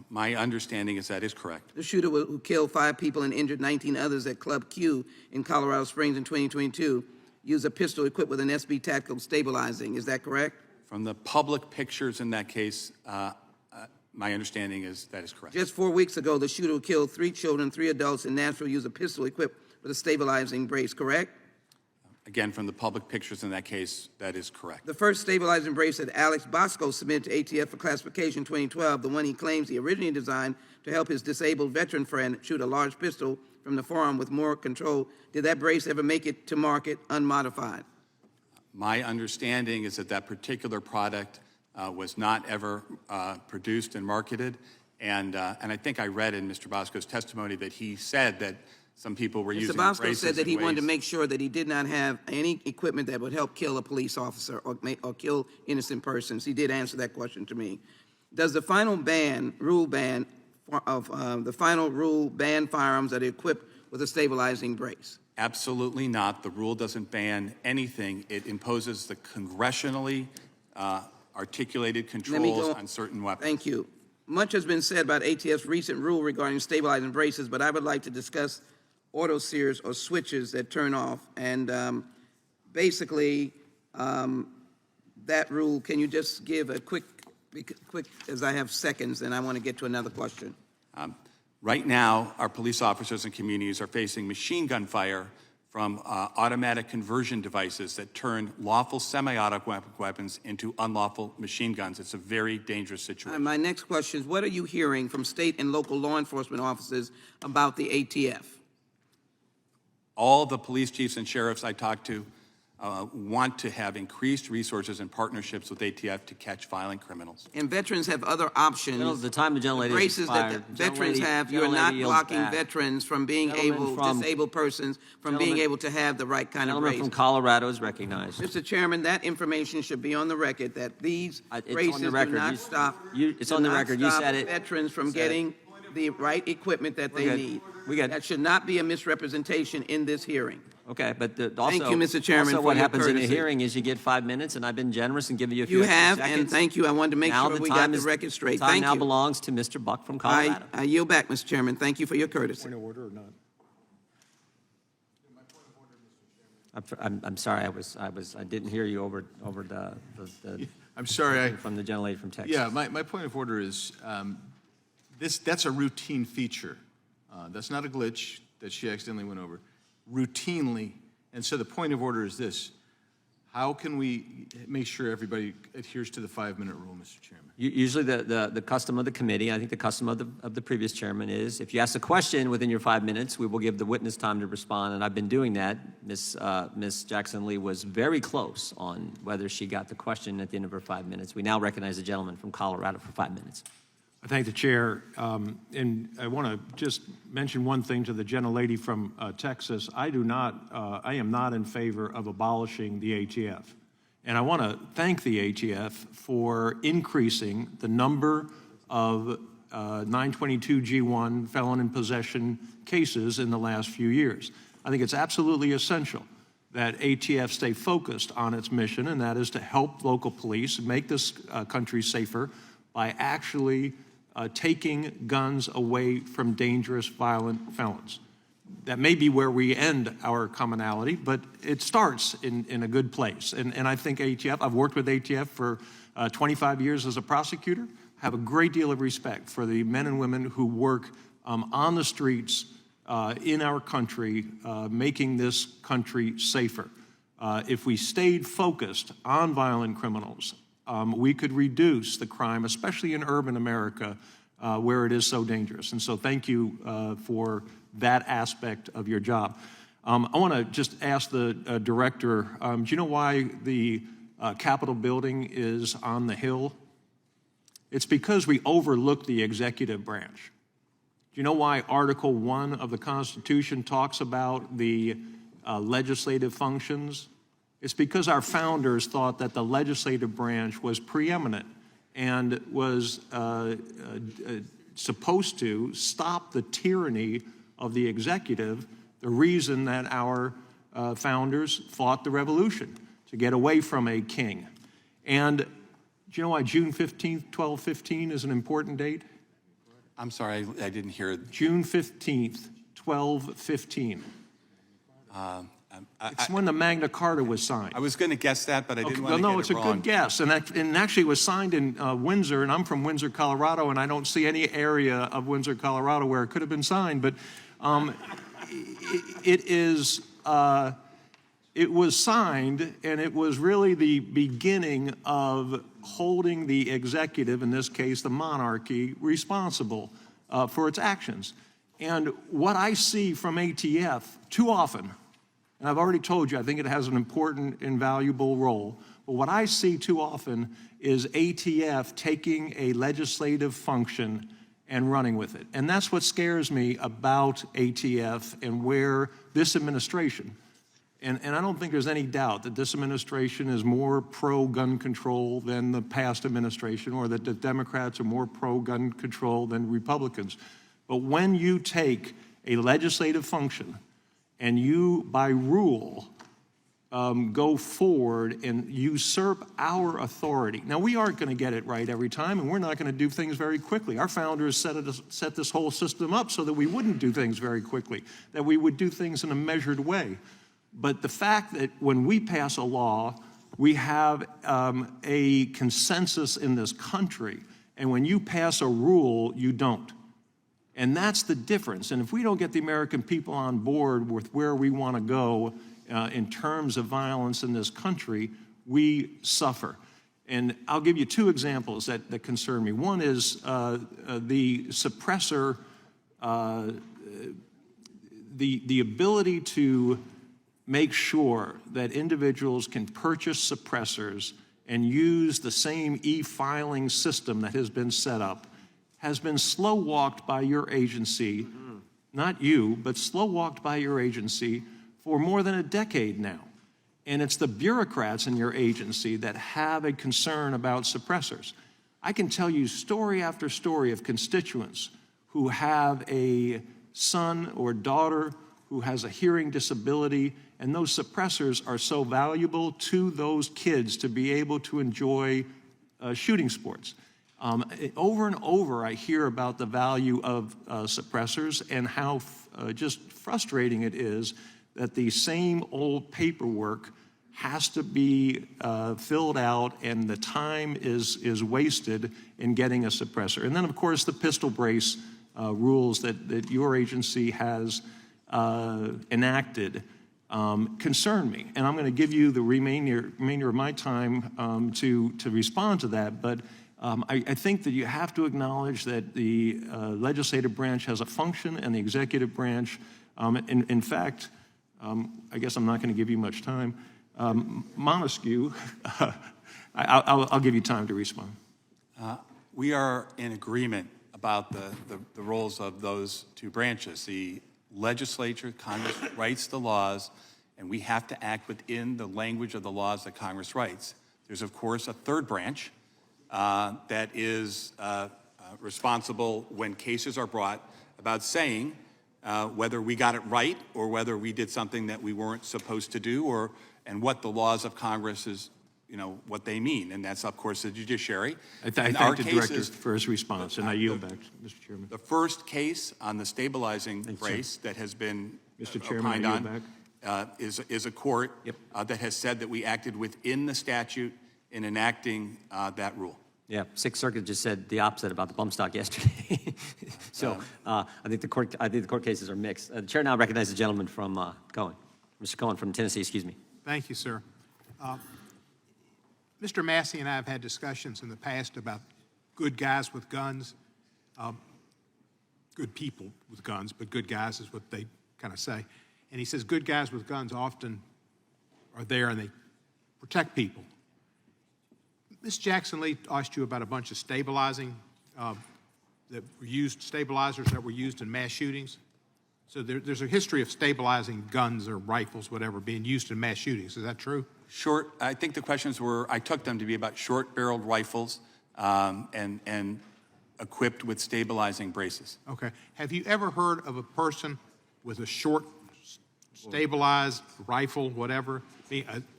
My understanding is that is correct. The shooter who killed 5 people and injured 19 others at Club Q in Colorado Springs in 2022 used a pistol equipped with an SB tactical stabilizing. Is that correct? From the public pictures in that case, my understanding is that is correct. Just 4 weeks ago, the shooter who killed 3 children, 3 adults in Nashville used a pistol equipped with a stabilizing brace, correct? Again, from the public pictures in that case, that is correct. The first stabilizing brace that Alex Bosco submitted to ATF for classification in 2012, the one he claims he originally designed to help his disabled veteran friend shoot a large pistol from the forearm with more control, did that brace ever make it to market unmodified? My understanding is that that particular product was not ever produced and marketed, and I think I read in Mr. Bosco's testimony that he said that some people were using Mr. Bosco braces said that he in wanted to ways- make sure that he did not have any equipment that would help kill a police officer or kill innocent persons. He did answer that question to me. Does the final rule ban firearms that are equipped with a stabilizing brace? Absolutely not. The rule doesn't ban anything. It imposes the congressionally articulated controls on certain weapons. Thank you. Much has been said about ATF's recent rule regarding stabilizing braces, but I would like to discuss auto sears or switches that turn off. And basically, that rule, can you just give a quick, as I have seconds, and I want to get to another question. Right now, our police officers and communities are facing machine gun fire from automatic conversion devices that turn lawful semi-automatic weapons into unlawful machine guns. It's a very dangerous situation. My next question is, what are you hearing from state and local law enforcement officers about the ATF? All the police chiefs and sheriffs I talk to want to have increased resources and partnerships with ATF to catch violent criminals. And veterans have other options. The time the gentlelady has Braces that the expired. veterans have, you're Gentlelady not yields blocking back. veterans from being Gentleman disabled persons from being able to have the right kind of Gentleman brace. from Colorado is recognized. Mr. Chairman, that information should be on the record, that these It's on braces the do record. not stop. It's on the record. You said it. Veterans from Said it. getting the right equipment that they good. need. We good. That should not be a misrepresentation in this hearing. Okay, but also, Thank you, Mr. Chairman, also for what your happens in a courtesy. hearing is you get 5 minutes, and I've been generous and given you a few You extra have, seconds. and thank you. I wanted to make Now sure the we time got the is- record straight. Time Thank now you. belongs to Mr. Buck from Colorado. I yield back, Mr. Chairman. Thank you for your courtesy. I'm sorry, I didn't hear you over the I'm sorry, from the gentlelady from Texas. yeah, my point of order is, that's a routine feature. That's not a glitch that she accidentally went over. Routinely, and so the point of order is this: how can we make sure everybody adheres to the 5-minute rule, Mr. Chairman? Usually the custom of the committee, I think the custom of the previous chairman is, if you ask a question within your 5 minutes, we will give the witness time to respond, and I've been doing that. Ms. Jackson Lee was very close on whether she got the question at the end of her 5 minutes. We now recognize the gentleman from Colorado for 5 minutes. I thank the chair, and I want to just mention one thing to the gentlelady from Texas. I am not in favor of abolishing the ATF. And I want to thank the ATF for increasing the number of 922G1 felon in possession cases in the last few years. I think it's absolutely essential that ATF stay focused on its mission, and that is to help local police make this country safer by actually taking guns away from dangerous, violent felons. That may be where we end our commonality, but it starts in a good place. And I think ATF, I've worked with ATF for 25 years as a prosecutor, have a great deal of respect for the men and women who work on the streets in our country, making this country safer. If we stayed focused on violent criminals, we could reduce the crime, especially in urban America, where it is so dangerous. And so thank you for that aspect of your job. I want to just ask the director, do you know why the Capitol building is on the Hill? It's because we overlook the executive branch. Do you know why Article 1 of the Constitution talks about the legislative functions? It's because our founders thought that the legislative branch was preeminent and was supposed to stop the tyranny of the executive, the reason that our founders fought the revolution, to get away from a king. And do you know why June 15th, 1215 is an important date? I'm sorry, I didn't hear. June 15th, 1215. It's when the Magna Carta was signed. I was going to guess that, but I didn't want to no, get it's it a wrong. good guess. And actually it was signed in Windsor, and I'm from Windsor, Colorado, and I don't see any area of Windsor, Colorado where it could have been signed. But it was signed, and it was really the beginning of holding the executive, in this case the monarchy, responsible for its actions. And what I see from ATF too often, and I've already told you, I think it has an important and valuable role, but what I see too often is ATF taking a legislative function and running with it. And that's what scares me about ATF and where this administration, and I don't think there's any doubt that this administration is more pro-gun control than the past administration, or that the Democrats are more pro-gun control than Republicans. But when you take a legislative function and you, by rule, go forward and usurp our authority. Now, we aren't going to get it right every time, and we're not going to do things very quickly. Our founders set this whole system up so that we wouldn't do things very quickly, that we would do things in a measured way. But the fact that when we pass a law, we have a consensus in this country, and when you pass a rule, you don't. And that's the difference. And if we don't get the American people on board with where we want to go in terms of violence in this country, we suffer. And I'll give you two examples that concern me. One is the suppressor, the ability to make sure that individuals can purchase suppressors and use the same e-filing system that has been set up has been slow-walked by your agency, not you, but slow-walked by your agency for more than a decade now. And it's the bureaucrats in your agency that have a concern about suppressors. I can tell you story after story of constituents who have a son or daughter who has a hearing disability, and those suppressors are so valuable to those kids to be able to enjoy shooting sports. Over and over, I hear about the value of suppressors and how just frustrating it is that the same old paperwork has to be filled out, and the time is wasted in getting a suppressor. And then, of course, the pistol brace rules that your agency has enacted concern me. And I'm going to give you the remainder of my time to respond to that. But I think that you have to acknowledge that the legislative branch has a function and the executive branch, in fact, I guess I'm not going to give you much time. Montesquieu, I'll give you time to respond. We are in agreement about the roles of those two branches. The legislature, Congress writes the laws, and we have to act within the language of the laws that Congress writes. There's, of course, a third branch that is responsible when cases are brought about saying whether we got it right or whether we did something that we weren't supposed to do, and what the laws of Congress is, what they mean. And that's, of course, the judiciary. I thank the director for his response, and I yield back, Mr. Chairman. The first case on the stabilizing brace that has been Mr. Chairman, I yield back. Is a court that has said that we acted within the statute in enacting that rule. Yeah, Sixth Circuit just said the opposite about the bump stock yesterday. So I think the court cases are mixed. The chair now recognizes the gentleman from Cohen, Mr. Cohen from Tennessee. Excuse me. Thank you, sir. Mr. Massey and I have had discussions in the past about good guys with guns, good people with guns, but good guys is what they kind of say. And he says good guys with guns often are there and they protect people. Ms. Jackson Lee asked you about a bunch of stabilizers that were used in mass shootings. So there's a history of stabilizing guns or rifles, whatever, being used in mass shootings. Is that true? I think the questions were, I took them to be about short-barreled rifles and equipped with stabilizing braces. Okay. Have you ever heard of a person with a short, stabilized rifle, whatever,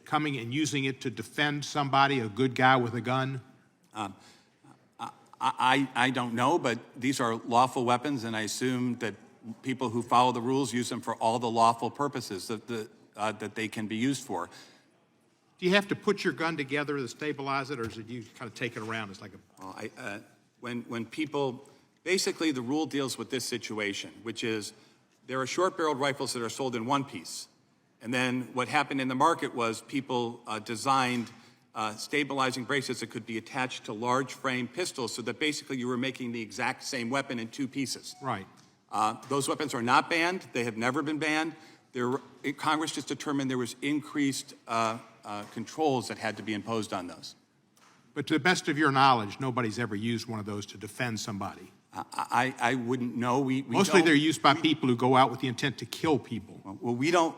coming and using it to defend somebody, a good guy with a gun? I don't know, but these are lawful weapons, and I assume that people who follow the rules use them for all the lawful purposes that they can be used for. Do you have to put your gun together to stabilize it, or is it you kind of take it around? It's like a... When people, basically the rule deals with this situation, which is there are short-barreled rifles that are sold in one piece. And then what happened in the market was people designed stabilizing braces that could be attached to large frame pistols so that basically you were making the exact same weapon in two pieces. Right. Those weapons are not banned. They have never been banned. Congress just determined there was increased controls that had to be imposed on those. But to the best of your knowledge, nobody's ever used one of those to defend somebody. I wouldn't know. Mostly they're used by people who go out with the intent to kill people. Well, we don't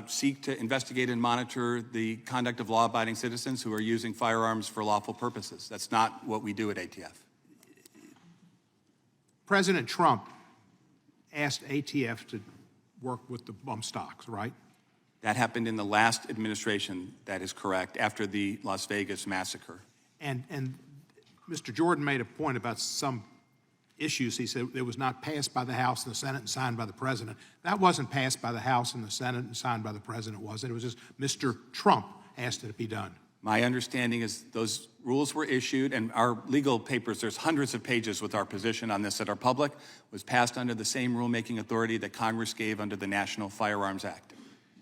seek to investigate and monitor the conduct of law-abiding citizens who are using firearms for lawful purposes. That's not what we do at ATF. President Trump asked ATF to work with the bump stocks, right? That happened in the last administration, that is correct, after the Las Vegas massacre. And Mr. Jordan made a point about some issues. He said it was not passed by the House and the Senate and signed by the President. That wasn't passed by the House and the Senate and signed by the President, was it? It was just Mr. Trump asked it to be done. My understanding is those rules were issued, and our legal papers, there's hundreds of pages with our position on this that are public, was passed under the same rulemaking authority that Congress gave under the National Firearms Act.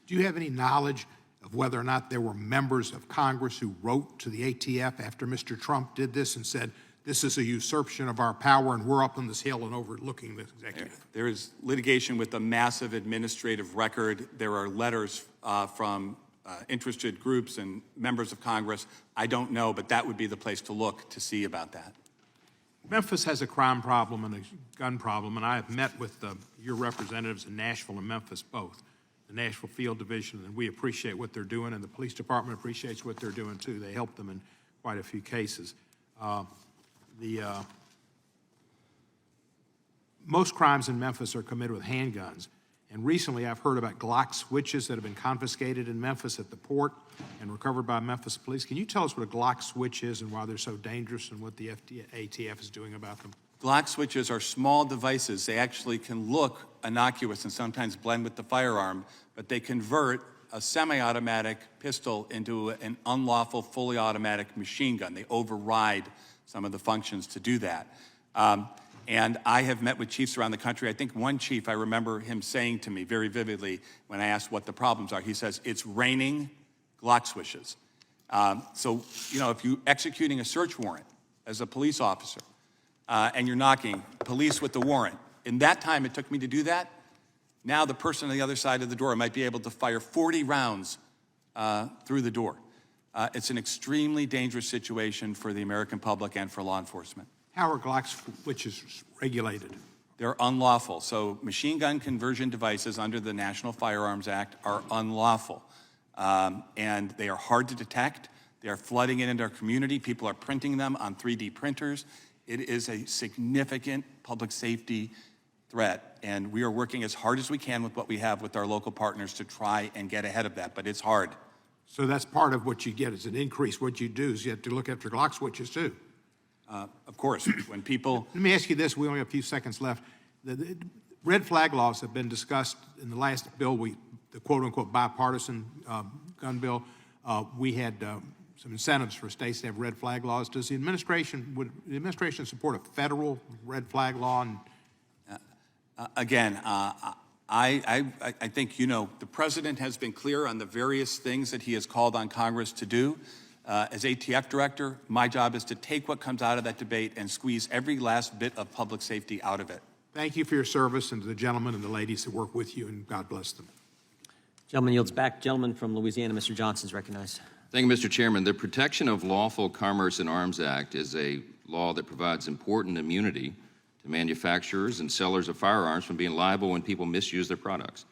Do you have any knowledge of whether or not there were members of Congress who wrote to the ATF after Mr. Trump did this and said, this is a usurpation of our power and we're up on this hill and overlooking the executive? There is litigation with a massive administrative record. There are letters from interested groups and members of Congress. I don't know, but that would be the place to look to see about that. Memphis has a crime problem and a gun problem, and I have met with your representatives in Nashville and Memphis both, the Nashville Field Division, and we appreciate what they're doing, and the police department appreciates what they're doing too. They help them in quite a few cases. Most crimes in Memphis are committed with handguns. And recently I've heard about Glock switches that have been confiscated in Memphis at the port and recovered by Memphis police. Can you tell us what a Glock switch is and why they're so dangerous and what the ATF is doing about them? Glock switches are small devices. They actually can look innocuous and sometimes blend with the firearm, but they convert a semi-automatic pistol into an unlawful, fully automatic machine gun. They override some of the functions to do that. And I have met with chiefs around the country. I think one chief, I remember him saying to me very vividly when I asked what the problems are, he says, it's raining Glock switches. So, you know, if you're executing a search warrant as a police officer and you're knocking, police with the warrant, in that time it took me to do that, now the person on the other side of the door might be able to fire 40 rounds through the door. It's an extremely dangerous situation for the American public and for law enforcement. How are Glock switches regulated? They're unlawful. So machine gun conversion devices under the National Firearms Act are unlawful. And they are hard to detect. They are flooding it into our community. People are printing them on 3D printers. It is a significant public safety threat, and we are working as hard as we can with what we have with our local partners to try and get ahead of that, but it's hard. So that's part of what you get is an increase. What you do is you have to look after Glock switches too. Of course, when people... Let me ask you this. We only have a few seconds left. The red flag laws have been discussed in the last bill, the quote-unquote bipartisan gun bill. We had some incentives for states to have red flag laws. Would the administration support a federal red flag law? And Again, I think, you know, the president has been clear on the various things that he has called on Congress to do. As ATF director, my job is to take what comes out of that debate and squeeze every last bit of public safety out of it. thank you for your service, and to the gentlemen and the ladies that work with you, and God bless them. Gentleman yields back. Gentleman from Louisiana, Mr. Johnson, is recognized. Thank you, Mr. Chairman. The Protection of Lawful Commerce in Arms Act is a law that provides important immunity to manufacturers and sellers of firearms from being liable when people misuse their products.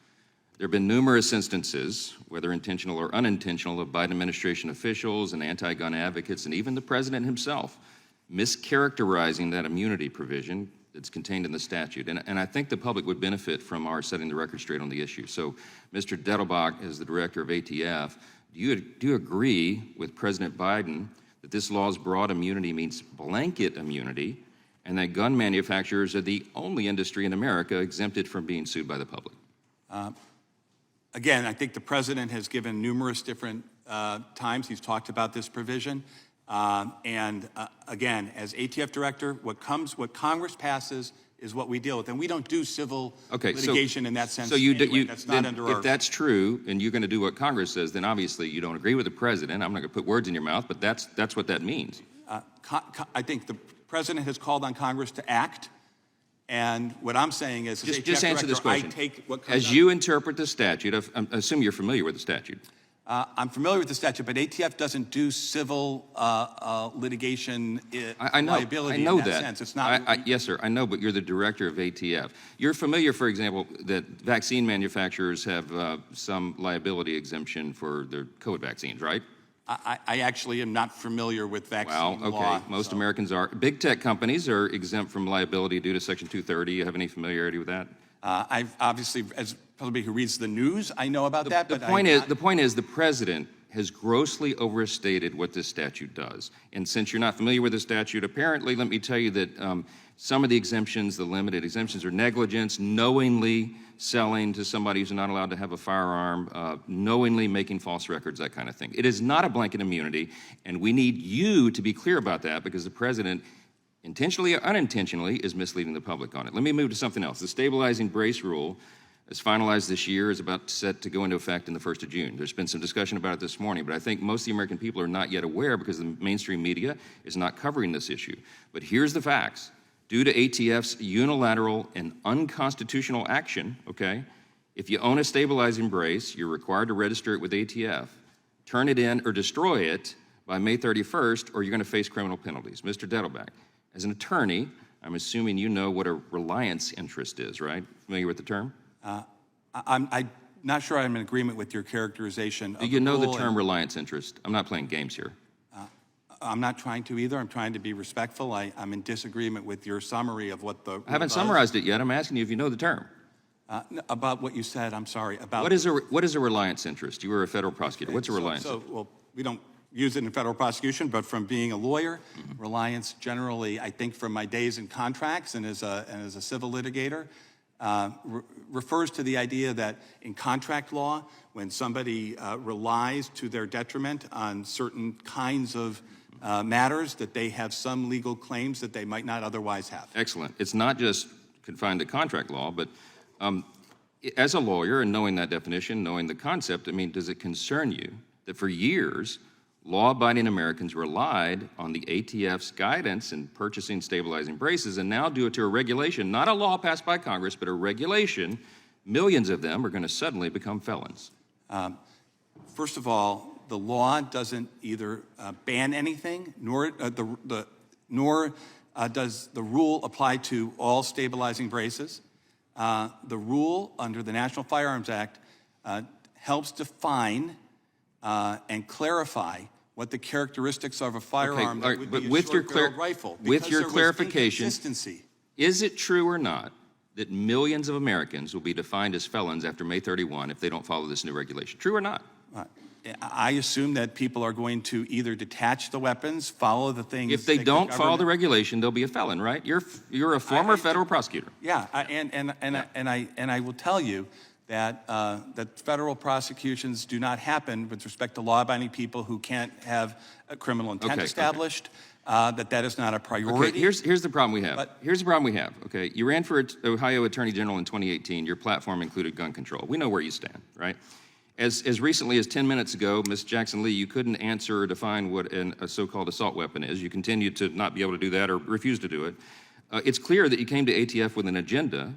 There have been numerous instances, whether intentional or unintentional, of Biden administration officials and anti-gun advocates, and even the president himself, mischaracterizing that immunity provision that's contained in the statute. And I think the public would benefit from our setting the record straight on the issue. So, Mr. Dettelbach, as the director of ATF, do you agree with President Biden that this law's broad immunity means blanket immunity, and that gun manufacturers are the only industry in America exempted from being sued by the public? Again, I think the president has given numerous different times he's talked about this provision. Again, as ATF director, what Congress passes is what we deal with, and we don't do civil litigation in that sense. So that's not under our. If that's true, and you're going to do what Congress says, then obviously you don't agree with the president. I'm not going to put words in your mouth, but that's what that means. I think the president has called on Congress to act. And what I'm saying is, as Just answer this question. I take what comes As you interpret the statute, I assume you're familiar with the statute. I'm familiar with the statute, but ATF doesn't do civil litigation liability I know in that sense. It's not. Yes, sir, I know, but you're the director of ATF. You're familiar, for example, that vaccine manufacturers have some liability exemption for their COVID vaccines, right? I actually am not familiar with vaccine law. Well, okay, most Americans are. Big tech companies are exempt from liability due to Section 230. You have any familiarity with that? I've obviously, as somebody who reads the news, I know about that. The point is the president has grossly overstated what this statute does. And since you're not familiar with the statute, apparently, let me tell you that some of the exemptions, the limited exemptions, are negligence, knowingly selling to somebody who's not allowed to have a firearm, knowingly making false records, that kind of thing. It is not a blanket immunity, and we need you to be clear about that, because the president, intentionally or unintentionally, is misleading the public on it. Let me move to something else. The stabilizing brace rule, as finalized this year, is about set to go into effect in the 1st of June. There's been some discussion about it this morning, but I think most of the American people are not yet aware because the mainstream media is not covering this issue. But here's the facts. Due to ATF's unilateral and unconstitutional action, okay, if you own a stabilizing brace, you're required to register it with ATF, turn it in or destroy it by May 31st, or you're going to face criminal penalties. Mr. Dettelbach, as an attorney, I'm assuming you know what a reliance interest is, right? Familiar with the term? I'm not sure I'm in agreement with your characterization of Do you know the term reliance interest? I'm not playing games here. I'm not trying to either. I'm trying to be respectful. I'm in disagreement with your summary of what the. I haven't summarized it yet. I'm asking you if you know the term. About what you said, I'm sorry. About what is a reliance interest? You were a federal prosecutor. What's a reliance interest? Well, we don't use it in federal prosecution, but from being a lawyer, reliance generally, I think from my days in contracts and as a civil litigator, refers to the idea that in contract law, when somebody relies to their detriment on certain kinds of matters, that they have some legal claims that they might not otherwise have. Excellent. It's not just confined to contract law, but as a lawyer and knowing that definition, knowing the concept, I mean, does it concern you that for years, law-abiding Americans relied on the ATF's guidance in purchasing stabilizing braces, and now due to a regulation, not a law passed by Congress, but a regulation, millions of them are going to suddenly become felons? First of all, the law doesn't either ban anything nor does the rule apply to all stabilizing braces. The rule under the National Firearms Act helps define and clarify what the characteristics of a firearm all right, that would but be a with your short-barreled rifle. with because your there was clarification, inconsistency. Is it true or not that millions of Americans will be defined as felons after May 31 if they don't follow this new regulation? True or not? I assume that people are going to either detach the weapons, follow the things. If they that don't follow the government- regulation, they'll be a felon, right? You're a former federal prosecutor. Yeah, and I will tell you that that federal prosecutions do not happen with respect to law-abiding people who can't have a criminal intent Okay, established. That is not a priority. Okay, here's the problem we have. But- Here's the problem we have. Okay, you ran for Ohio Attorney General in 2018. Your platform included gun control. We know where you stand, right? As recently as 10 minutes ago, Ms. Jackson-Lee, you couldn't answer or define what a so-called assault weapon is. You continue to not be able to do that or refuse to do it. It's clear that you came to ATF with an agenda,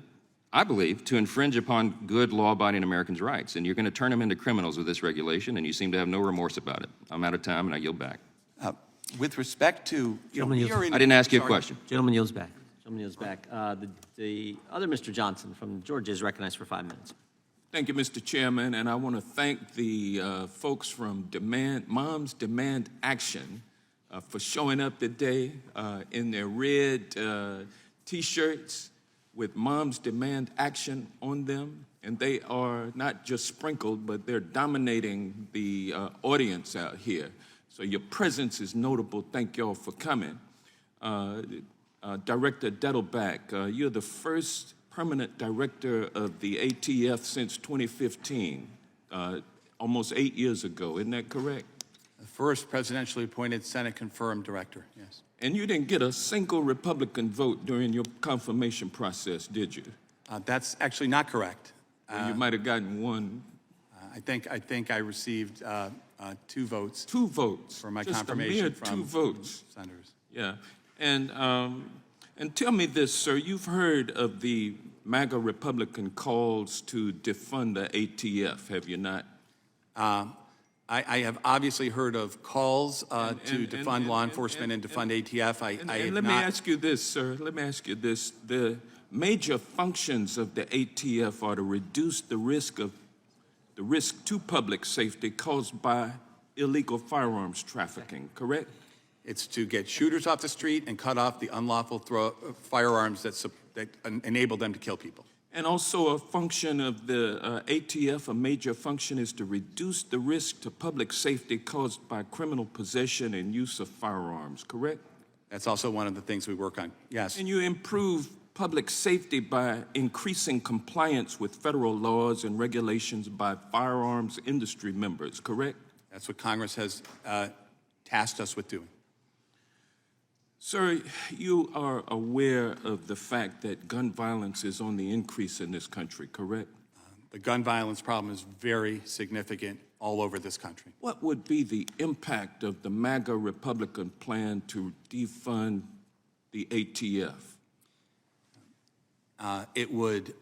I believe, to infringe upon good law-abiding Americans' rights, and you're going to turn them into criminals with this regulation, and you seem to have no remorse about it. I'm out of time, and I yield back. With respect to, we are in, I didn't ask you a sorry. question. Gentleman yields back. Gentleman yields back. The other Mr. Johnson from Georgia is recognized for 5 minutes. Thank you, Mr. Chairman, and I want to thank the folks from Moms Demand Action for showing up today in their red T-shirts with Moms Demand Action on them, and they are not just sprinkled, but they're dominating the audience out here. So your presence is notable. Thank y'all for coming. Director Dettelbach, you're the first permanent director of the ATF since 2015, almost 8 years ago. Isn't that correct? The first presidentially appointed Senate-confirmed director, yes. And you didn't get a single Republican vote during your confirmation process, did you? That's actually not correct. You might have gotten one. I think I received 2 votes. 2 votes. For my Just confirmation a mere from 2 votes. senators. Yeah. And tell me this, sir. You've heard of the MAGA Republican calls to defund the ATF, have you not? I have obviously heard of calls to defund law enforcement and defund ATF. I have Let me not. ask you this, sir. Let me ask you this. The major functions of the ATF are to reduce the risk to public safety caused by illegal firearms trafficking, correct? It's to get shooters off the street and cut off the unlawful firearms that enable them to kill people. And also a function of the ATF, a major function, is to reduce the risk to public safety caused by criminal possession and use of firearms, correct? That's also one of the things we work on, yes. And you improve public safety by increasing compliance with federal laws and regulations by firearms industry members, correct? That's what Congress has tasked us with doing. Sir, you are aware of the fact that gun violence is on the increase in this country, correct? The gun violence problem is very significant all over this country. What would be the impact of the MAGA Republican plan to defund the ATF? It would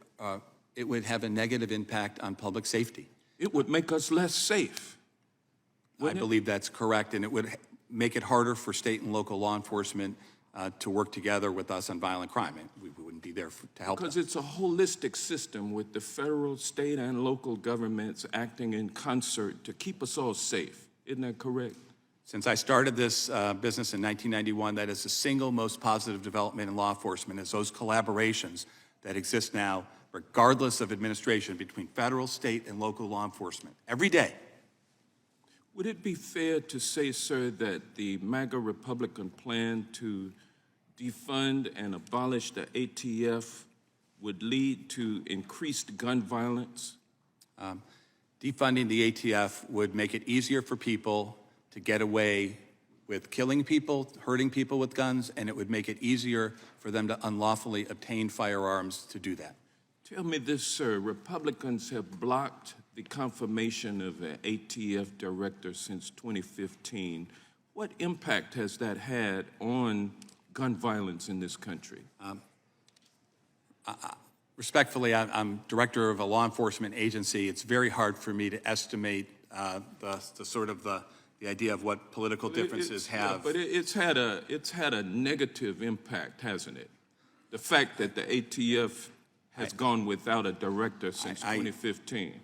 have a negative impact on public safety. It would make us less safe. I believe that's correct, and it would make it harder for state and local law enforcement to work together with us on violent crime. We wouldn't be there to help them. Because it's a holistic system with the federal, state, and local governments acting in concert to keep us all safe. Isn't that correct? Since I started this business in 1991, that is the single most positive development in law enforcement, is those collaborations that exist now, regardless of administration, between federal, state, and local law enforcement, every day. Would it be fair to say, sir, that the MAGA Republican plan to defund and abolish the ATF would lead to increased gun violence? Defunding the ATF would make it easier for people to get away with killing people, hurting people with guns, and it would make it easier for them to unlawfully obtain firearms to do that. Tell me this, sir. Republicans have blocked the confirmation of an ATF director since 2015. What impact has that had on gun violence in this country? Respectfully, I'm director of a law enforcement agency. It's very hard for me to estimate the the idea of what political differences have. But it's had a negative impact, hasn't it? The fact that the ATF has gone without a director since 2015.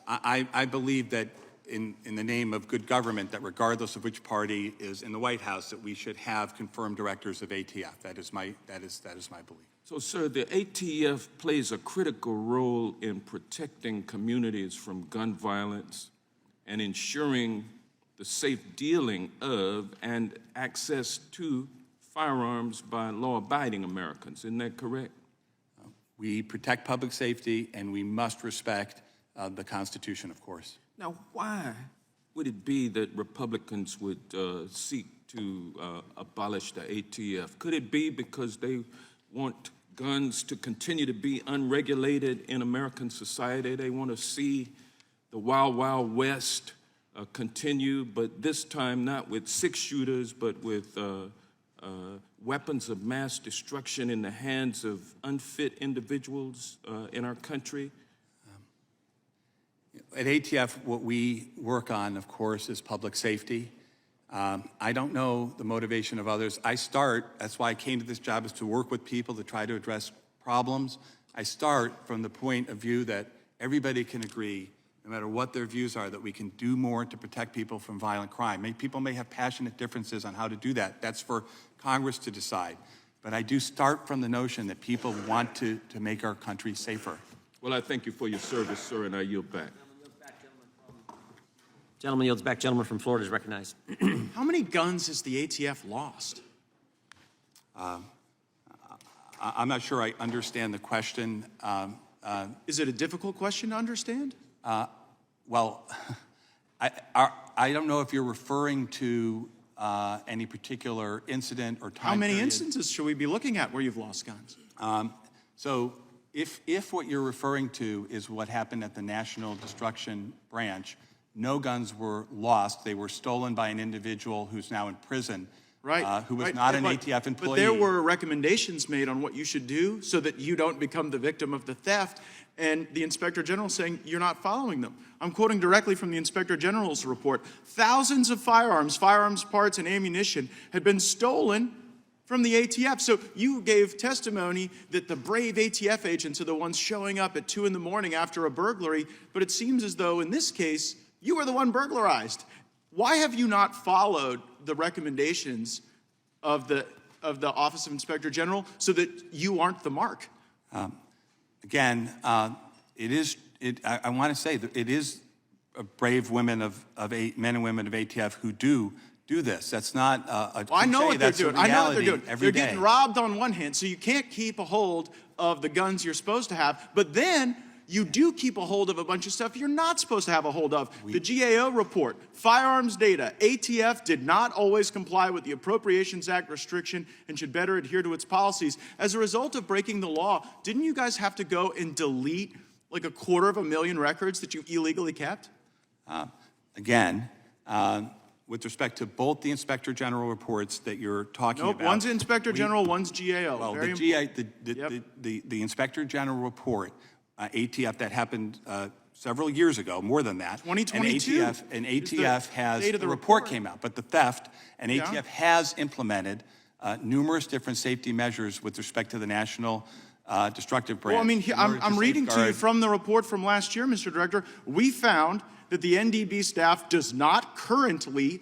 I believe that in the name of good government, that regardless of which party is in the White House, that we should have confirmed directors of ATF. That is my belief. So, sir, the ATF plays a critical role in protecting communities from gun violence and ensuring the safe dealing of and access to firearms by law-abiding Americans. Isn't that correct? We protect public safety, and we must respect the Constitution, of course. Now, why would it be that Republicans would seek to abolish the ATF? Could it be because they want guns to continue to be unregulated in American society? They want to see the Wild Wild West continue, but this time not with six-shooters, but with weapons of mass destruction in the hands of unfit individuals in our country? At ATF, what we work on, of course, is public safety. I don't know the motivation of others. That's why I came to this job, is to work with people to try to address problems. I start from the point of view that everybody can agree, no matter what their views are, that we can do more to protect people from violent crime. People may have passionate differences on how to do that. That's for Congress to decide. But I do start from the notion that people want to make our country safer. Well, I thank you for your service, sir, and I yield back. Gentleman yields back. Gentleman from Florida is recognized. How many guns has the ATF lost? I'm not sure I understand the question. Is it a difficult question to understand? Well, I don't know if you're referring to any particular incident or time How many period. instances should we be looking at where you've lost guns? So if what you're referring to is what happened at the National Destruction Branch, no guns were lost. They were stolen by an individual who's now in prison, Right. who was right. not an But- ATF employee. But there were recommendations made on what you should do so that you don't become the victim of the theft, and the Inspector General saying you're not following them. I'm quoting directly from the Inspector General's report. Thousands of firearms parts, and ammunition had been stolen from the ATF. So you gave testimony that the brave ATF agents are the ones showing up at 2 in the morning after a burglary, but it seems as though in this case, you were the one burglarized. Why have you not followed the recommendations of the Office of Inspector General so that you aren't the mark? Again, I want to say that it is brave women men and women of ATF who do this. That's not a Well, I know cliche, what they're that's a doing. I know what they're reality doing. every They're day. getting robbed on one hand, so you can't keep a hold of the guns you're supposed to have. But then you do keep a hold of a bunch of stuff you're not supposed to have a hold of. The GAO report, firearms data, ATF did not always comply with the Appropriations Act restriction and should better adhere to its policies. As a result of breaking the law, didn't you guys have to go and delete like 250,000 records that you illegally kept? Again, with respect to both the Inspector General reports that you're talking Nope, about. one's Inspector General, one's GAO. Well, Very the Inspector General report, ATF, that happened several years ago, more than that. 2022 And is the ATF has, date of the the report report. came out, but the theft, and Yeah. ATF has implemented numerous different safety measures with respect to the National Destructive Branch. Well, I mean, in order I'm reading to you safeguard- from the report from last year, Mr. Director. We found that the NDB staff does not currently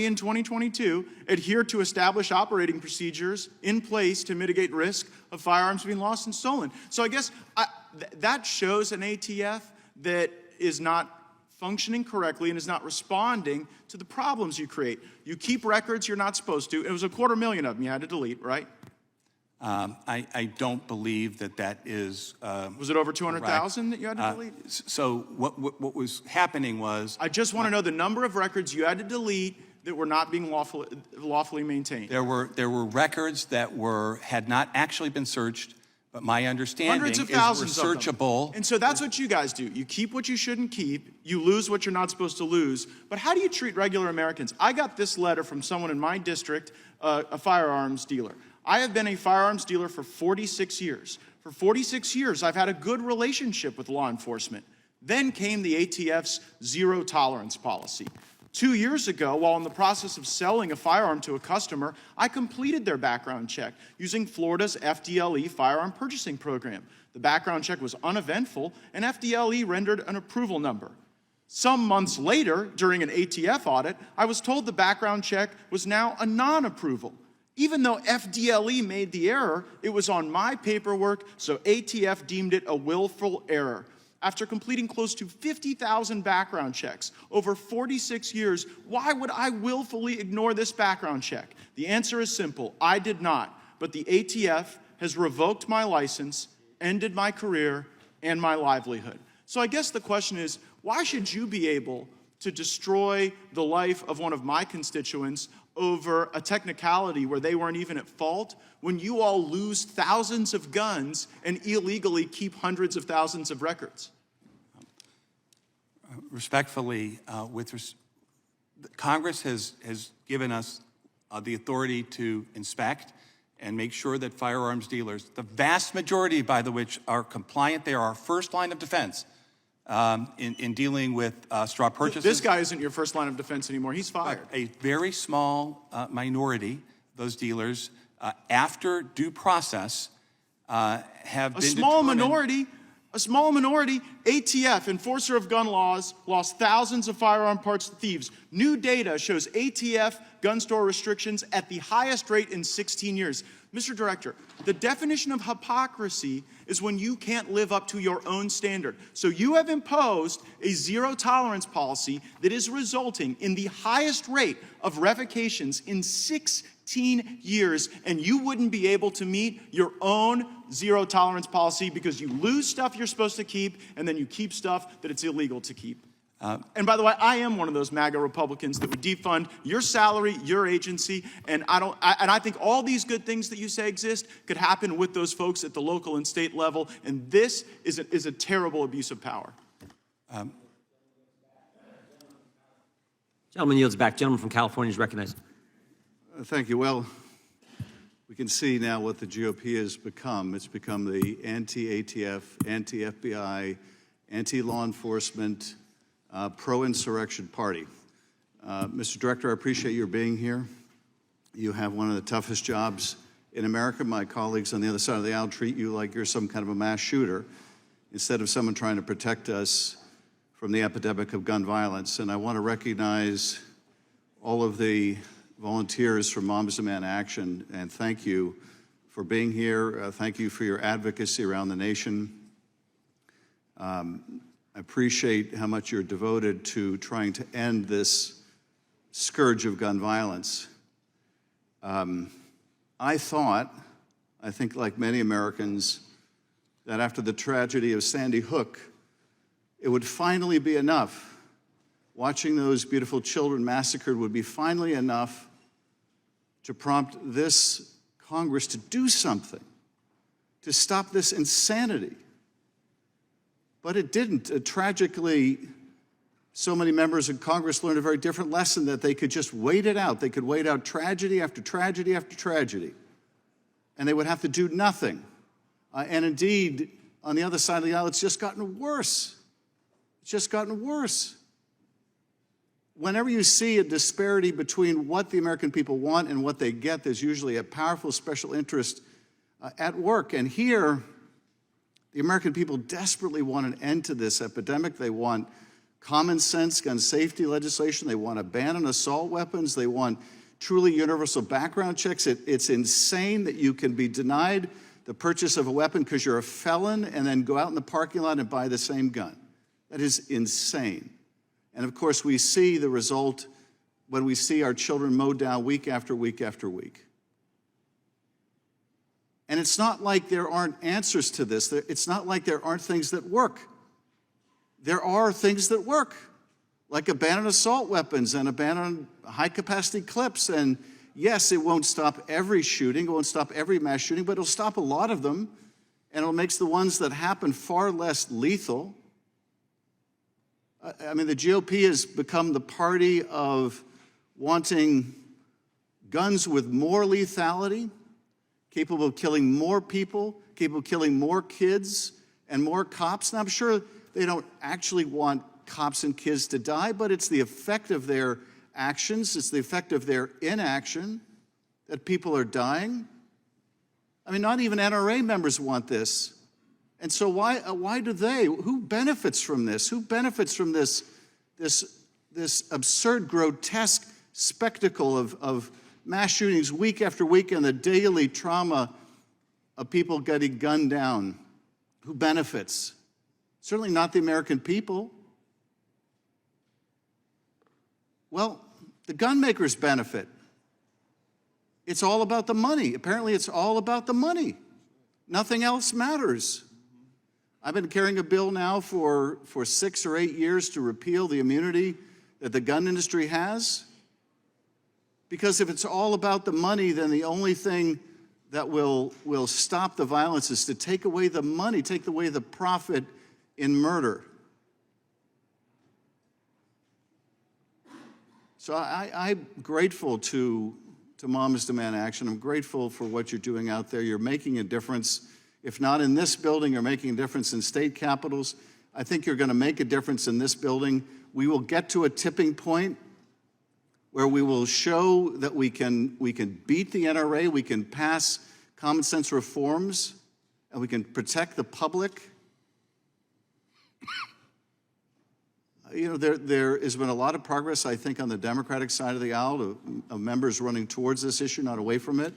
in 2022, adhere to established operating procedures in place to mitigate risk of firearms being lost and stolen. So I guess that shows an ATF that is not functioning correctly and is not responding to the problems you create. You keep records you're not supposed to. It was 250,000 of them you had to delete, right? I don't believe that is. Was it over 200,000 that you had to delete? So what was happening was. I just want to know the number of records you had to delete that were not being lawfully maintained. There were records that had not actually been searched, but my understanding Hundreds of is thousands were of them. searchable. And so that's what you guys do. You keep what you shouldn't keep. You lose what you're not supposed to lose. But how do you treat regular Americans? I got this letter from someone in my district, a firearms dealer. I have been a firearms dealer for 46 years. For 46 years, I've had a good relationship with law enforcement. Then came the ATF's zero tolerance policy. 2 years ago, while in the process of selling a firearm to a customer, I completed their background check using Florida's FDLE firearm purchasing program. The background check was uneventful, and FDLE rendered an approval number. Some months later, during an ATF audit, I was told the background check was now a non-approval. Even though FDLE made the error, it was on my paperwork, so ATF deemed it a willful error. After completing close to 50,000 background checks over 46 years, why would I willfully ignore this background check? The answer is simple. I did not, but the ATF has revoked my license, ended my career, and my livelihood. So I guess the question is, why should you be able to destroy the life of one of my constituents over a technicality where they weren't even at fault, when you all lose thousands of guns and illegally keep hundreds of thousands of records? Respectfully, Congress has given us the authority to inspect and make sure that firearms dealers, the vast majority by the which are compliant, they are our first line of defense in dealing with straw purchases. This guy isn't your first line of defense anymore. He's fired. A very small minority, those dealers, after due process, have been determined. A small minority, ATF, enforcer of gun laws, lost thousands of firearm parts to thieves. New data shows ATF gun store restrictions at the highest rate in 16 years. Mr. Director, the definition of hypocrisy is when you can't live up to your own standard. So you have imposed a zero tolerance policy that is resulting in the highest rate of revocations in 16 years, and you wouldn't be able to meet your own zero tolerance policy because you lose stuff you're supposed to keep, and then you keep stuff that it's illegal to keep. And by the way, I am one of those MAGA Republicans that would defund your salary, your agency, and I think all these good things that you say exist could happen with those folks at the local and state level, and this is a terrible abuse of power. Gentleman yields back. Gentleman from California is recognized. Thank you. Well, we can see now what the GOP has become. It's become the anti-ATF, anti-FBI, anti-law enforcement, pro-insurrection party. Mr. Director, I appreciate your being here. You have one of the toughest jobs in America. My colleagues on the other side of the aisle treat you like you're some kind of a mass shooter instead of someone trying to protect us from the epidemic of gun violence. And I want to recognize all of the volunteers from Moms Demand Action, and thank you for being here. Thank you for your advocacy around the nation. I appreciate how much you're devoted to trying to end this scourge of gun violence. I think like many Americans, that after the tragedy of Sandy Hook, it would finally be enough. Watching those beautiful children massacred would be finally enough to prompt this Congress to do something, to stop this insanity. But it didn't. Tragically, so many members of Congress learned a very different lesson, that they could just wait it out. They could wait out tragedy after tragedy after tragedy, and they would have to do nothing. And indeed, on the other side of the aisle, it's just gotten worse. It's just gotten worse. Whenever you see a disparity between what the American people want and what they get, there's usually a powerful special interest at work. And here, the American people desperately want an end to this epidemic. They want common sense gun safety legislation. They want a ban on assault weapons. They want truly universal background checks. It's insane that you can be denied the purchase of a weapon because you're a felon and then go out in the parking lot and buy the same gun. That is insane. And of course, we see the result when we see our children mowed down week after week after week. And it's not like there aren't answers to this. It's not like there aren't things that work. There are things that work, like a ban on assault weapons and a ban on high-capacity clips. And yes, it won't stop every shooting, it won't stop every mass shooting, but it'll stop a lot of them, and it'll make the ones that happen far less lethal. I mean, the GOP has become the party of wanting guns with more lethality, capable of killing more people, capable of killing more kids and more cops. And I'm sure they don't actually want cops and kids to die, but it's the effect of their actions, it's the effect of their inaction that people are dying. I mean, not even NRA members want this. And so why do they? Who benefits from this? Who benefits from this absurd, grotesque spectacle of mass shootings week after week and the daily trauma of people getting gunned down? Who benefits? Certainly not the American people. Well, the gun makers benefit. It's all about the money. Apparently, it's all about the money. Nothing else matters. I've been carrying a bill now for 6 or 8 years to repeal the immunity that the gun industry has. Because if it's all about the money, then the only thing that will stop the violence is to take away the money, take away the profit in murder. So I'm grateful to Moms Demand Action. I'm grateful for what you're doing out there. You're making a difference. If not in this building, you're making a difference in state capitals. I think you're going to make a difference in this building. We will get to a tipping point where we will show that we can beat the NRA, we can pass common sense reforms, and we can protect the public. You know, there has been a lot of progress, I think, on the Democratic side of the aisle of members running towards this issue, not away from it.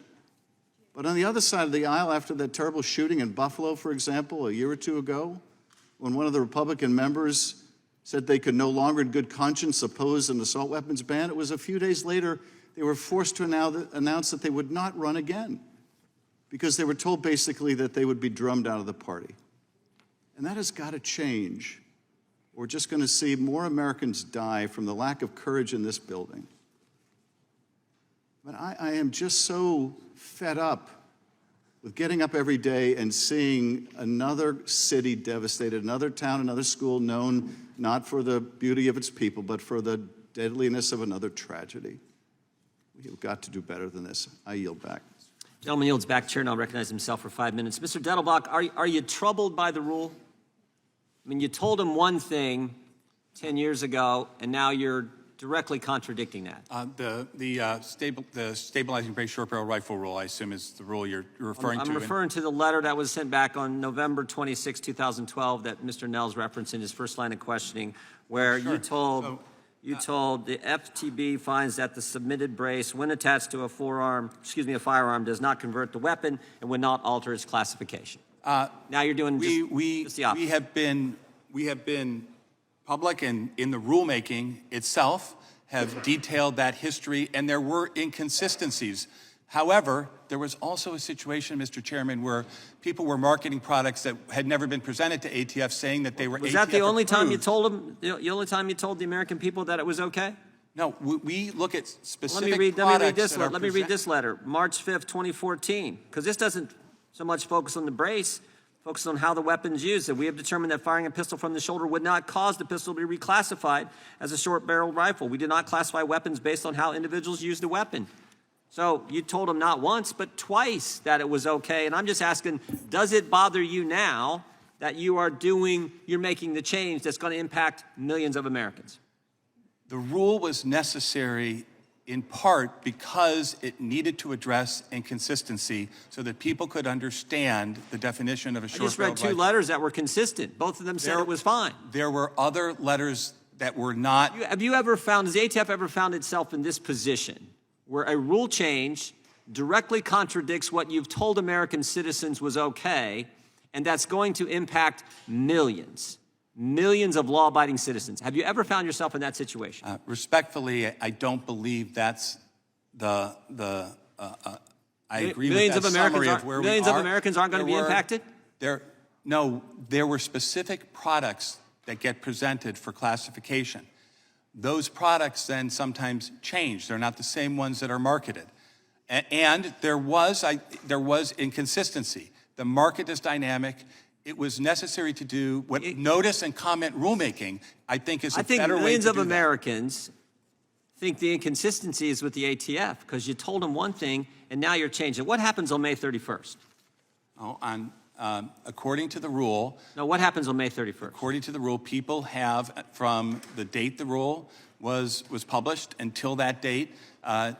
But on the other side of the aisle, after that terrible shooting in Buffalo, for example, a year or two ago, when one of the Republican members said they could no longer in good conscience oppose an assault weapons ban, it was a few days later they were forced to announce that they would not run again because they were told basically that they would be drummed out of the party. And that has got to change. We're just going to see more Americans die from the lack of courage in this building. But I am just so fed up with getting up every day and seeing another city devastated, another town, another school known not for the beauty of its people, but for the deadliness of another tragedy. We've got to do better than this. I yield back. Gentleman yields back, Chair, and I'll recognize himself for 5 minutes. Mr. Dettelbach, are you troubled by the rule? I mean, you told him one thing 10 years ago, and now you're directly contradicting that. The stabilizing brace short barrel rifle rule, I assume, is the rule you're referring to. I'm referring to the letter that was sent back on November 26, 2012, that Mr. Nell's referenced in his first line of questioning, where you told the FTB finds that the submitted brace, when attached to a firearm, does not convert the weapon and would not alter its classification. Now you're doing just the opposite. We have been public and in the rulemaking itself have detailed that history, and there were inconsistencies. However, there was also a situation, Mr. Chairman, where people were marketing products that had never been presented to ATF, saying that they were ATF Was that the only time you approved. told them? The only time you told the American people that it was okay? No, we look at specific Let me read products this letter, March 5th, 2014, because this doesn't so much focus on the brace, focus on how the weapon's used. And we have determined that firing a pistol from the shoulder would not cause the pistol to be reclassified as a short-barreled rifle. We did not classify weapons based on how individuals use the weapon. So you told them not once, but twice that it was okay. And I'm just asking, does it bother you now that you're making the change that's going to impact millions of Americans? The rule was necessary in part because it needed to address inconsistency so that people could understand the definition of a short barrel rifle. I just read 2 letters that were consistent. Both of them said it was fine. There were other letters that were not. Has the ATF ever found itself in this position where a rule change directly contradicts what you've told American citizens was okay, and that's going to impact millions of law-abiding citizens? Have you ever found yourself in that situation? Respectfully, I don't believe that's I agree millions with that of Americans summary of where we are. Millions of Americans aren't going to be impacted? There were specific products that get presented for classification. Those products then sometimes change. They're not the same ones that are marketed. And there was inconsistency. The market is dynamic. It was necessary to do what notice and comment rulemaking, I think, is a better way to do that. I think millions of Americans think the inconsistency is with the ATF because you told them one thing and now you're changing. What happens on May 31st? according to the rule, No, what happens on May 31st? according to the rule, people have from the date the rule was published until that date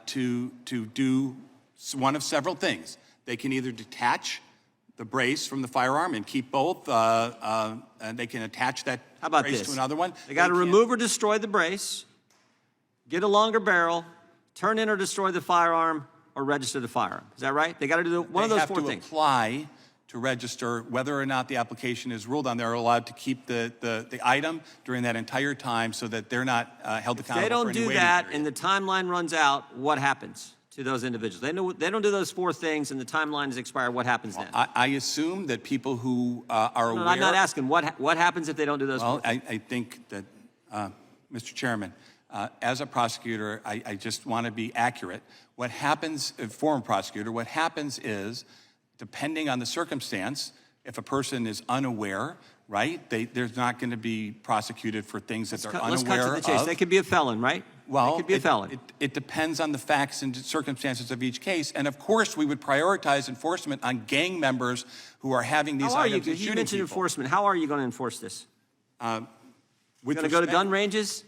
to do one of several things. They can either detach the brace from the firearm and keep both, and they can attach that How about brace this? to another one. They got to can't- remove or destroy the brace, get a longer barrel, turn in or destroy the firearm, or register the firearm. Is that right? They got to do one of those four They things. have to apply to register whether or not the application is ruled on. They're allowed to keep the item during that entire time so that they're not held accountable They don't for any do waiting that period. and the timeline runs out, what happens to those individuals? They don't do those four things and the timeline is expired, what happens then? I assume that people who are No, aware... I'm not asking. What happens if they don't do those four Well, I think that, Mr. Chairman, as a prosecutor, I just want to be accurate. What happens, former prosecutor, what happens is, depending on the circumstance, if a person is unaware, right, they're not going to be prosecuted for things that they're unaware Let's cut to the chase. of. They could be a felon, right? Well, they could be a felon. It depends on the facts and circumstances of each case. And of course, we would prioritize enforcement on gang members who are having these How are you? items and You shooting mentioned people. enforcement. How are you going to enforce this? With You're going to go to respect- gun ranges?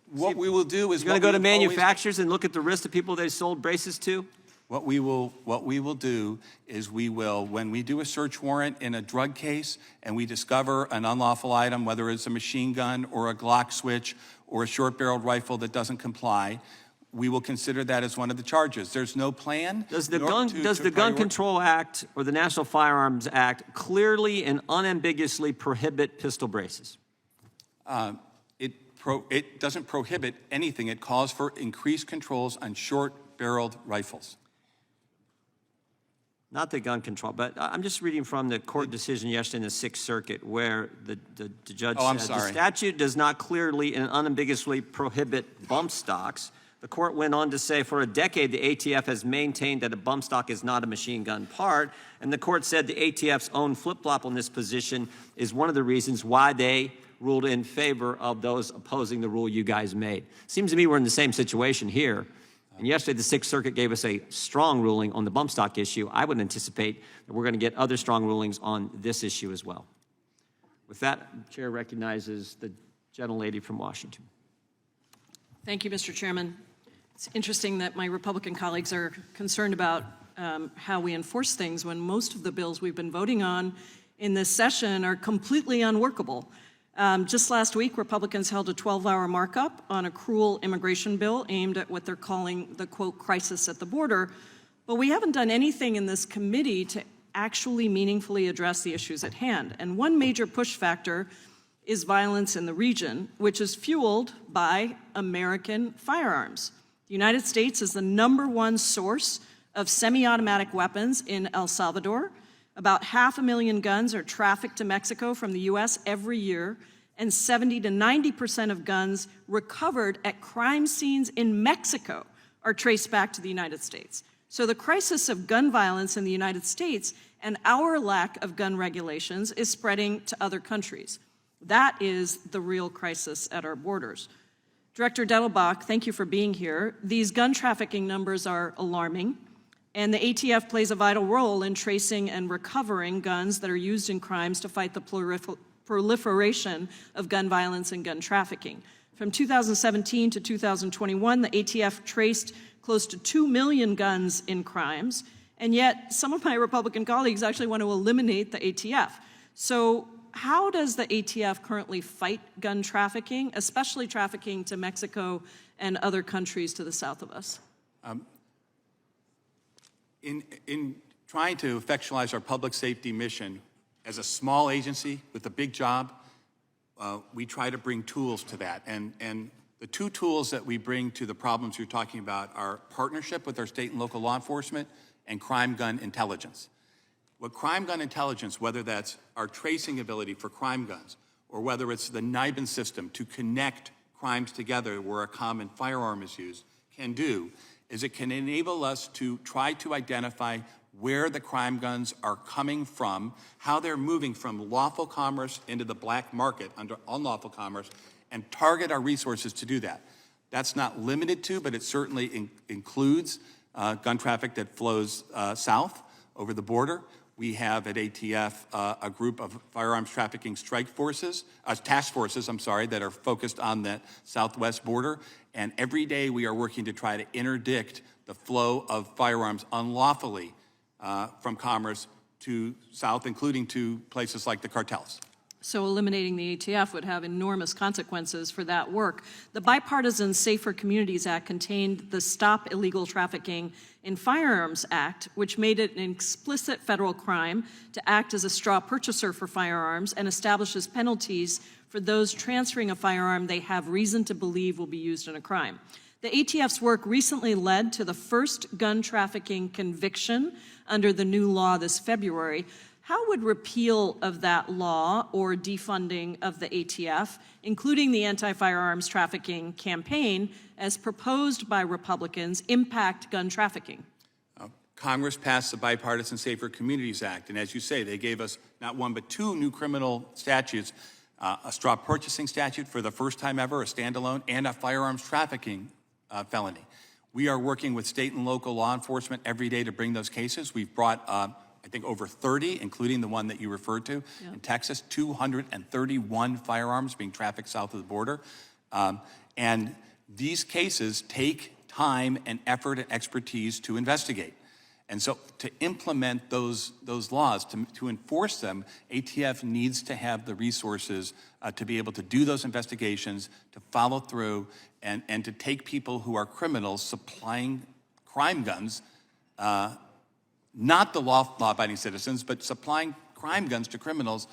What we will do is You're going to what go to we have always- manufacturers and look at the risk of people they sold braces to? What we will do is we will, when we do a search warrant in a drug case and we discover an unlawful item, whether it's a machine gun or a Glock switch or a short-barreled rifle that doesn't comply, we will consider that as one of the charges. There's no plan. Does the nor Gun Control Act or the National Firearms Act clearly and unambiguously prohibit pistol braces? It doesn't prohibit anything. It calls for increased controls on short-barreled rifles. Not the gun control, but I'm just reading from the court decision yesterday in the Sixth Circuit where the judge Oh, I'm said the sorry. statute does not clearly and unambiguously prohibit bump stocks. The court went on to say for a decade the ATF has maintained that a bump stock is not a machine gun part, and the court said the ATF's own flip-flop on this position is one of the reasons why they ruled in favor of those opposing the rule you guys made. Seems to me we're in the same situation here. And yesterday, the Sixth Circuit gave us a strong ruling on the bump stock issue. I would anticipate that we're going to get other strong rulings on this issue as well. With that, the Chair recognizes the gentlelady from Washington. Thank you, Mr. Chairman. It's interesting that my Republican colleagues are concerned about how we enforce things when most of the bills we've been voting on in this session are completely unworkable. Just last week, Republicans held a 12-hour markup on a cruel immigration bill aimed at what they're calling the, quote, crisis at the border. But we haven't done anything in this committee to actually meaningfully address the issues at hand. And one major push factor is violence in the region, which is fueled by American firearms. The United States is the #1 source of semi-automatic weapons in El Salvador. About 500,000 guns are trafficked to Mexico from the U.S. every year, and 70 to 90% of guns recovered at crime scenes in Mexico are traced back to the United States. So the crisis of gun violence in the United States and our lack of gun regulations is spreading to other countries. That is the real crisis at our borders. Director Dettelbach, thank you for being here. These gun trafficking numbers are alarming. And the ATF plays a vital role in tracing and recovering guns that are used in crimes to fight the proliferation of gun violence and gun trafficking. From 2017 to 2021, the ATF traced close to 2 million guns in crimes, and yet some of my Republican colleagues actually want to eliminate the ATF. So how does the ATF currently fight gun trafficking, especially trafficking to Mexico and other countries to the south of us? In trying to effectualize our public safety mission, as a small agency with a big job, we try to bring tools to that. And the two tools that we bring to the problems you're talking about are partnership with our state and local law enforcement and crime gun intelligence. What crime gun intelligence, whether that's our tracing ability for crime guns, or whether it's the NIBIN system to connect crimes together where a common firearm is used, can do, is it can enable us to try to identify where the crime guns are coming from, how they're moving from lawful commerce into the black market under unlawful commerce, and target our resources to do that. That's not limited to, but it certainly includes gun traffic that flows south over the border. we have at ATF a group of firearms trafficking task forces, that are focused on the southwest border. And every day we are working to try to interdict the flow of firearms unlawfully from commerce to south, including to places like the cartels. So eliminating the ATF would have enormous consequences for that work. The Bipartisan Safer Communities Act contained the Stop Illegal Trafficking in Firearms Act, which made it an explicit federal crime to act as a straw purchaser for firearms and establishes penalties for those transferring a firearm they have reason to believe will be used in a crime. The ATF's work recently led to the first gun trafficking conviction under the new law this February. How would repeal of that law or defunding of the ATF, including the anti-firearms trafficking campaign, as proposed by Republicans, impact gun trafficking? Congress passed the Bipartisan Safer Communities Act, and as you say, they gave us not one but two new criminal statutes, a straw purchasing statute for the first time ever, a standalone, and a firearms trafficking felony. We are working with state and local law enforcement every day to bring those cases. We've brought I think over 30, including the one that you referred to in Texas, 231 firearms being trafficked south of the border. And these cases take time and effort and expertise to investigate. And so to implement those laws, to enforce them, ATF needs to have the resources to be able to do those investigations, to follow through, and to take people who are criminals supplying crime guns, not the law-abiding citizens, but supplying crime guns to criminals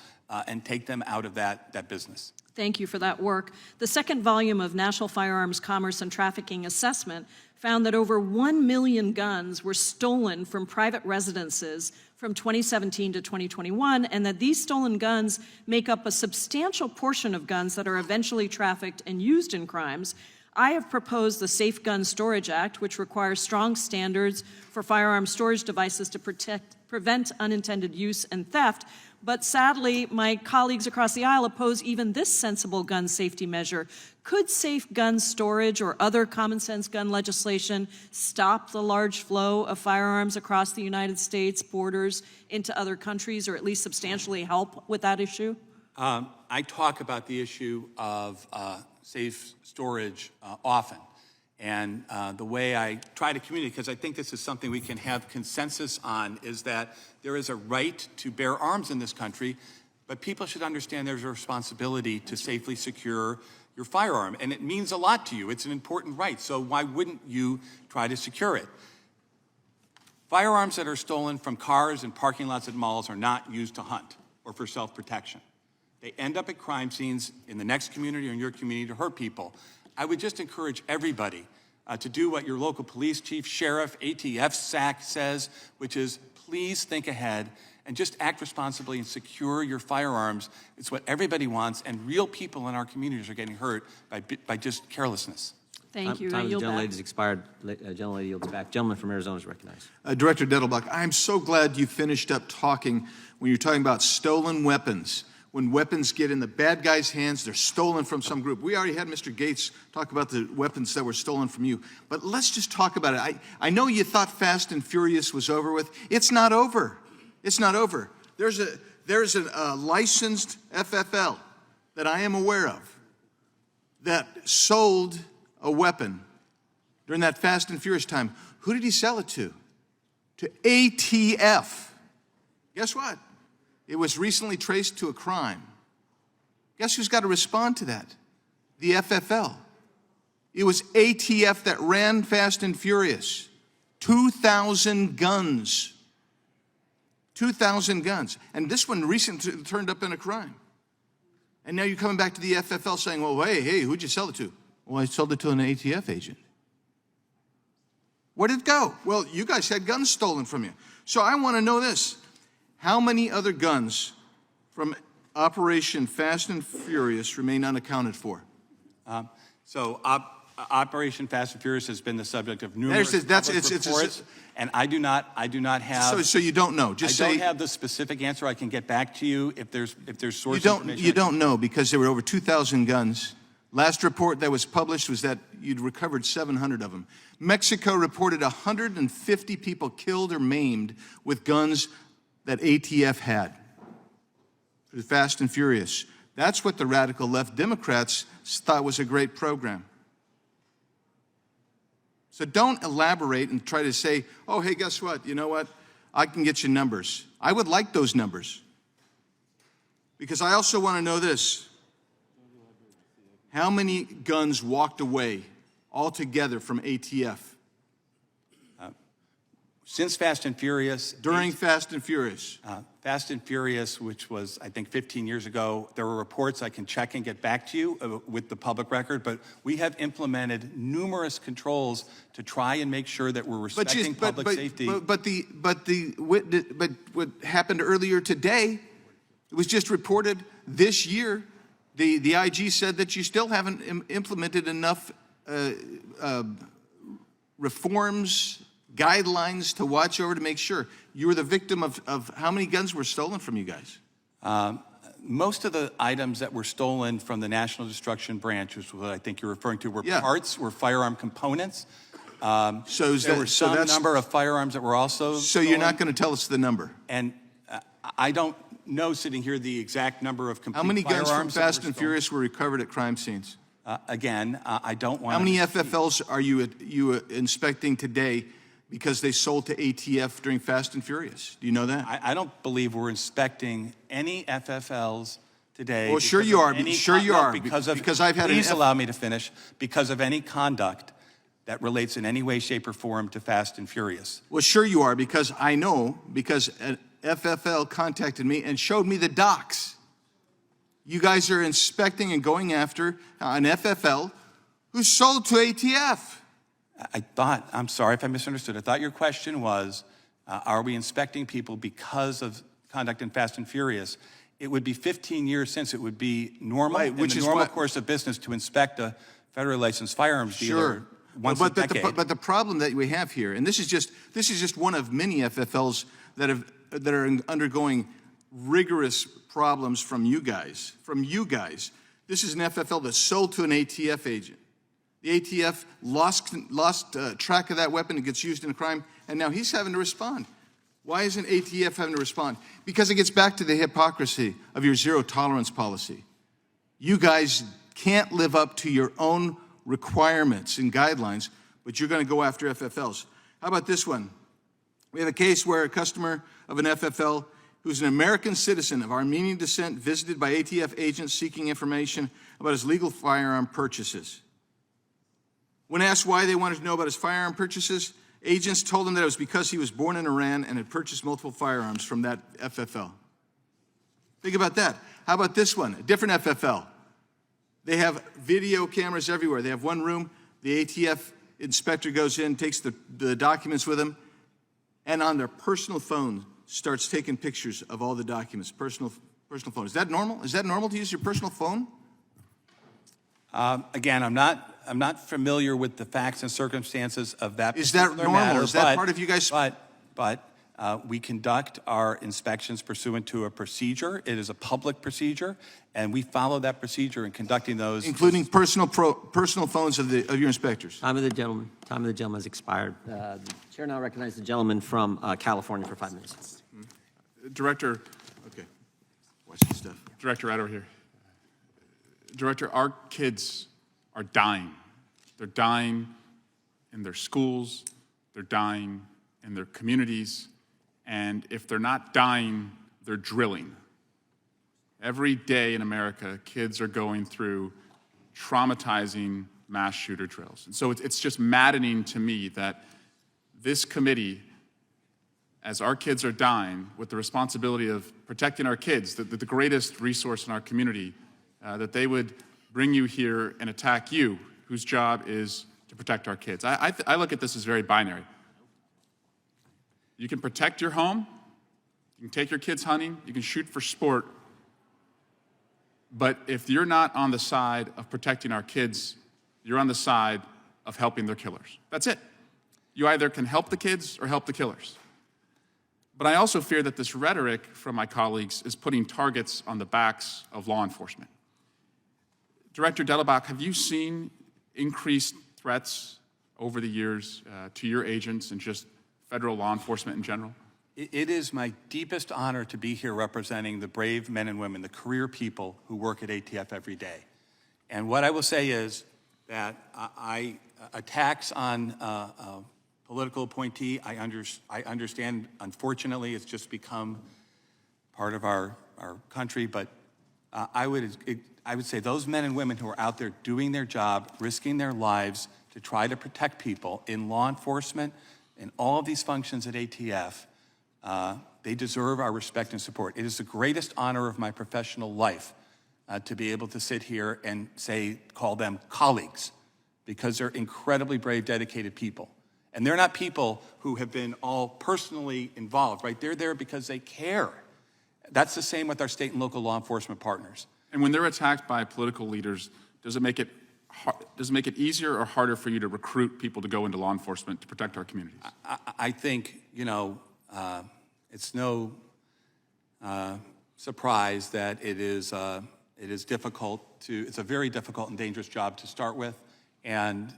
and take them out of that business. Thank you for that work. The second volume of National Firearms Commerce and Trafficking Assessment found that over 1 million guns were stolen from private residences from 2017 to 2021, and that these stolen guns make up a substantial portion of guns that are eventually trafficked and used in crimes. I have proposed the Safe Gun Storage Act, which requires strong standards for firearm storage devices to prevent unintended use and theft. But sadly, my colleagues across the aisle oppose even this sensible gun safety measure. Could safe gun storage or other common sense gun legislation stop the large flow of firearms across the United States borders into other countries, or at least substantially help with that issue? I talk about the issue of safe storage often. And the way I try to communicate, because I think this is something we can have consensus on, is that there is a right to bear arms in this country, but people should understand there's a responsibility to safely secure your firearm. And it means a lot to you. It's an important right. So why wouldn't you try to secure it? Firearms that are stolen from cars and parking lots at malls are not used to hunt or for self-protection. They end up at crime scenes in the next community or in your community to hurt people. I would just encourage everybody to do what your local police chief, sheriff, ATF, SAC says, which is please think ahead and just act responsibly and secure your firearms. It's what everybody wants, and real people in our communities are getting hurt by just carelessness. Thank you. Time of the gentlelady has expired. Gentlelady yields back. Gentleman from Arizona is recognized. Director Dettelbach, I'm so glad you finished up talking when you're talking about stolen weapons. When weapons get in the bad guys' hands, they're stolen from some group. We already had Mr. Gates talk about the weapons that were stolen from you. But let's just talk about it. I know you thought Fast and Furious was over with. It's not over. It's not over. There's a licensed FFL that I am aware of that sold a weapon during that Fast and Furious time. Who did he sell it to? To ATF. Guess what? It was recently traced to a crime. Guess who's got to respond to that? The FFL. It was ATF that ran Fast and Furious. 2,000 guns. 2,000 guns. And this one recently turned up in a crime. And now you're coming back to the FFL saying, well, hey, who'd you sell it to? Well, I sold it to an ATF agent. Where did it go? Well, you guys had guns stolen from you. So I want to know this. How many other guns from Operation Fast and Furious remain unaccounted for? Operation Fast and Furious has been the subject of numerous reports, and I do not have. So you don't know. I don't have the specific answer. I can get back to you if there's source information. You don't know because there were over 2,000 guns. Last report that was published was that you'd recovered 700 of them. Mexico reported 150 people killed or maimed with guns that ATF had for the Fast and Furious. That's what the radical left Democrats thought was a great program. So don't elaborate and try to say, oh, hey, guess what? You know what? I can get you numbers. I would like those numbers. Because I also want to know this. How many guns walked away altogether from ATF? Since Fast and Furious. During Fast and Furious. Fast and Furious, which was, I think, 15 years ago, there were reports I can check and get back to you with the public record, but we have implemented numerous controls to try and make sure that we're respecting public safety. But what happened earlier today, it was just reported this year, the IG said that you still haven't implemented enough reforms, guidelines to watch over to make sure. You were the victim of how many guns were stolen from you guys? Most of the items that were stolen from the National Destruction Branch, which is what I think you're referring to, were parts, were firearm components. There were some number of firearms that were also stolen. You're not going to tell us the number? And I don't know, sitting here, the exact number of complete How many guns from firearms Fast and Furious were recovered at crime scenes? Again, I don't want How many FFLs are you inspecting today because they sold to ATF during Fast and Furious? Do you know that? I don't believe we're inspecting any FFLs today. Well, sure you are. Sure you are. Because I've had please allow me to finish. Because of any conduct that relates in any way, shape, or form to Fast and Furious. Well, sure you are, because I know, because an FFL contacted me and showed me the docs. You guys are inspecting and going after an FFL who sold to ATF. I'm sorry if I misunderstood. I thought your question was, are we inspecting people because of conduct in Fast and Furious? It would be 15 years since it would be normal, which in the normal course of business, to inspect a federally licensed firearms dealer once a decade. But the problem that we have here, and this is just one of many FFLs that are undergoing rigorous problems from you guys. This is an FFL that's sold to an ATF agent. The ATF lost track of that weapon. It gets used in a crime, and now he's having to respond. Why isn't ATF having to respond? Because it gets back to the hypocrisy of your zero tolerance policy. You guys can't live up to your own requirements and guidelines, but you're going to go after FFLs. How about this one? We have a case where a customer of an FFL who's an American citizen of Armenian descent visited by ATF agents seeking information about his legal firearm purchases. When asked why they wanted to know about his firearm purchases, agents told him that it was because he was born in Iran and had purchased multiple firearms from that FFL. Think about that. How about this one? A different FFL. They have video cameras everywhere. They have one room. The ATF inspector goes in, takes the documents with him, and on their personal phone starts taking pictures of all the documents, personal phone. Is that normal? Is that normal to use your personal phone? Again, I'm not familiar with the facts and circumstances of that Is that particular normal? matter, Is that part of you guys? But we conduct our inspections pursuant to a procedure. It is a public procedure, and we follow that procedure in conducting those. Including personal phones of your inspectors. Time of the gentleman has expired. The chair now recognizes the gentleman from California for 5 minutes. Director, okay, watch this stuff. Director, right over here. Director, our kids are dying. They're dying in their schools. They're dying in their communities. And if they're not dying, they're drilling. Every day in America, kids are going through traumatizing mass shooter drills. And so it's just maddening to me that this committee, as our kids are dying, with the responsibility of protecting our kids, the greatest resource in our community, that they would bring you here and attack you, whose job is to protect our kids. I look at this as very binary. You can protect your home, you can take your kids hunting, you can shoot for sport, but if you're not on the side of protecting our kids, you're on the side of helping their killers. That's it. You either can help the kids or help the killers. But I also fear that this rhetoric from my colleagues is putting targets on the backs of law enforcement. Director Dettelbach, have you seen increased threats over the years to your agents and just federal law enforcement in general? It is my deepest honor to be here representing the brave men and women, the career people who work at ATF every day. And what I will say is that attacks on a political appointee, I understand, unfortunately, it's just become part of our country, but I would say those men and women who are out there doing their job, risking their lives to try to protect people in law enforcement, in all of these functions at ATF, they deserve our respect and support. It is the greatest honor of my professional life to be able to sit here and call them colleagues, because they're incredibly brave, dedicated people. And they're not people who have been all personally involved, right? They're there because they care. That's the same with our state and local law enforcement partners. And when they're attacked by political leaders, does it make it easier or harder for you to recruit people to go into law enforcement to protect our communities? I think, it's no surprise that it is difficult it's a very difficult and dangerous job to start with, and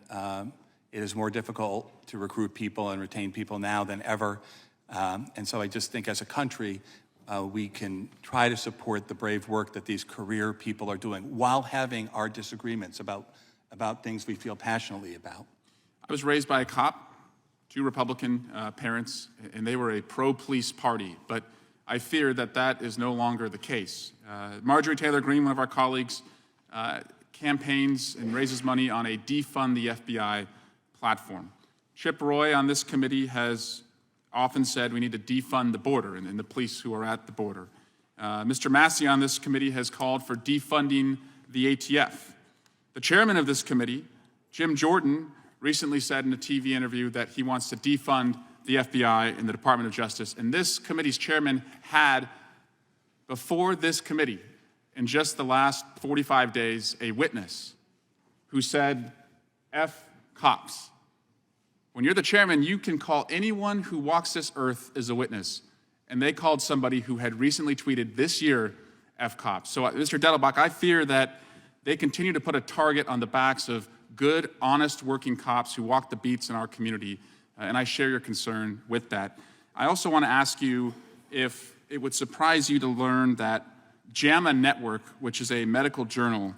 it is more difficult to recruit people and retain people now than ever. And so I just think as a country, we can try to support the brave work that these career people are doing while having our disagreements about things we feel passionately about. I was raised by a cop, 2 Republican parents, and they were a pro-police party, but I fear that that is no longer the case. Marjorie Taylor Greene, one of our colleagues, campaigns and raises money on a defund the FBI platform. Chip Roy on this committee has often said we need to defund the border and the police who are at the border. Mr. Massey on this committee has called for defunding the ATF. The chairman of this committee, Jim Jordan, recently said in a TV interview that he wants to defund the FBI and the Department of Justice. And this committee's chairman had, before this committee, in just the last 45 days, a witness who said, F cops. When you're the chairman, you can call anyone who walks this earth as a witness. And they called somebody who had recently tweeted this year, F cops. So, Mr. Dettelbach, I fear that they continue to put a target on the backs of good, honest, working cops who walk the beats in our community, and I share your concern with that. I also want to ask you if it would surprise you to learn that JAMA Network, which is a medical journal,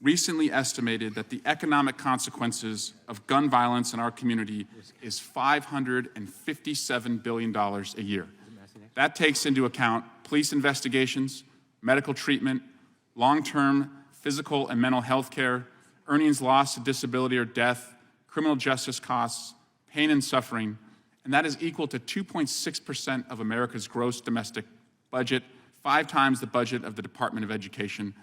recently estimated that the economic consequences of gun violence in our community is $557 billion a year. That takes into account police investigations, medical treatment, long-term physical and mental health care, earnings lost to disability or death, criminal justice costs, pain and suffering, and that is equal to 2.6% of America's gross domestic budget, 5 times the budget of the Department of Education.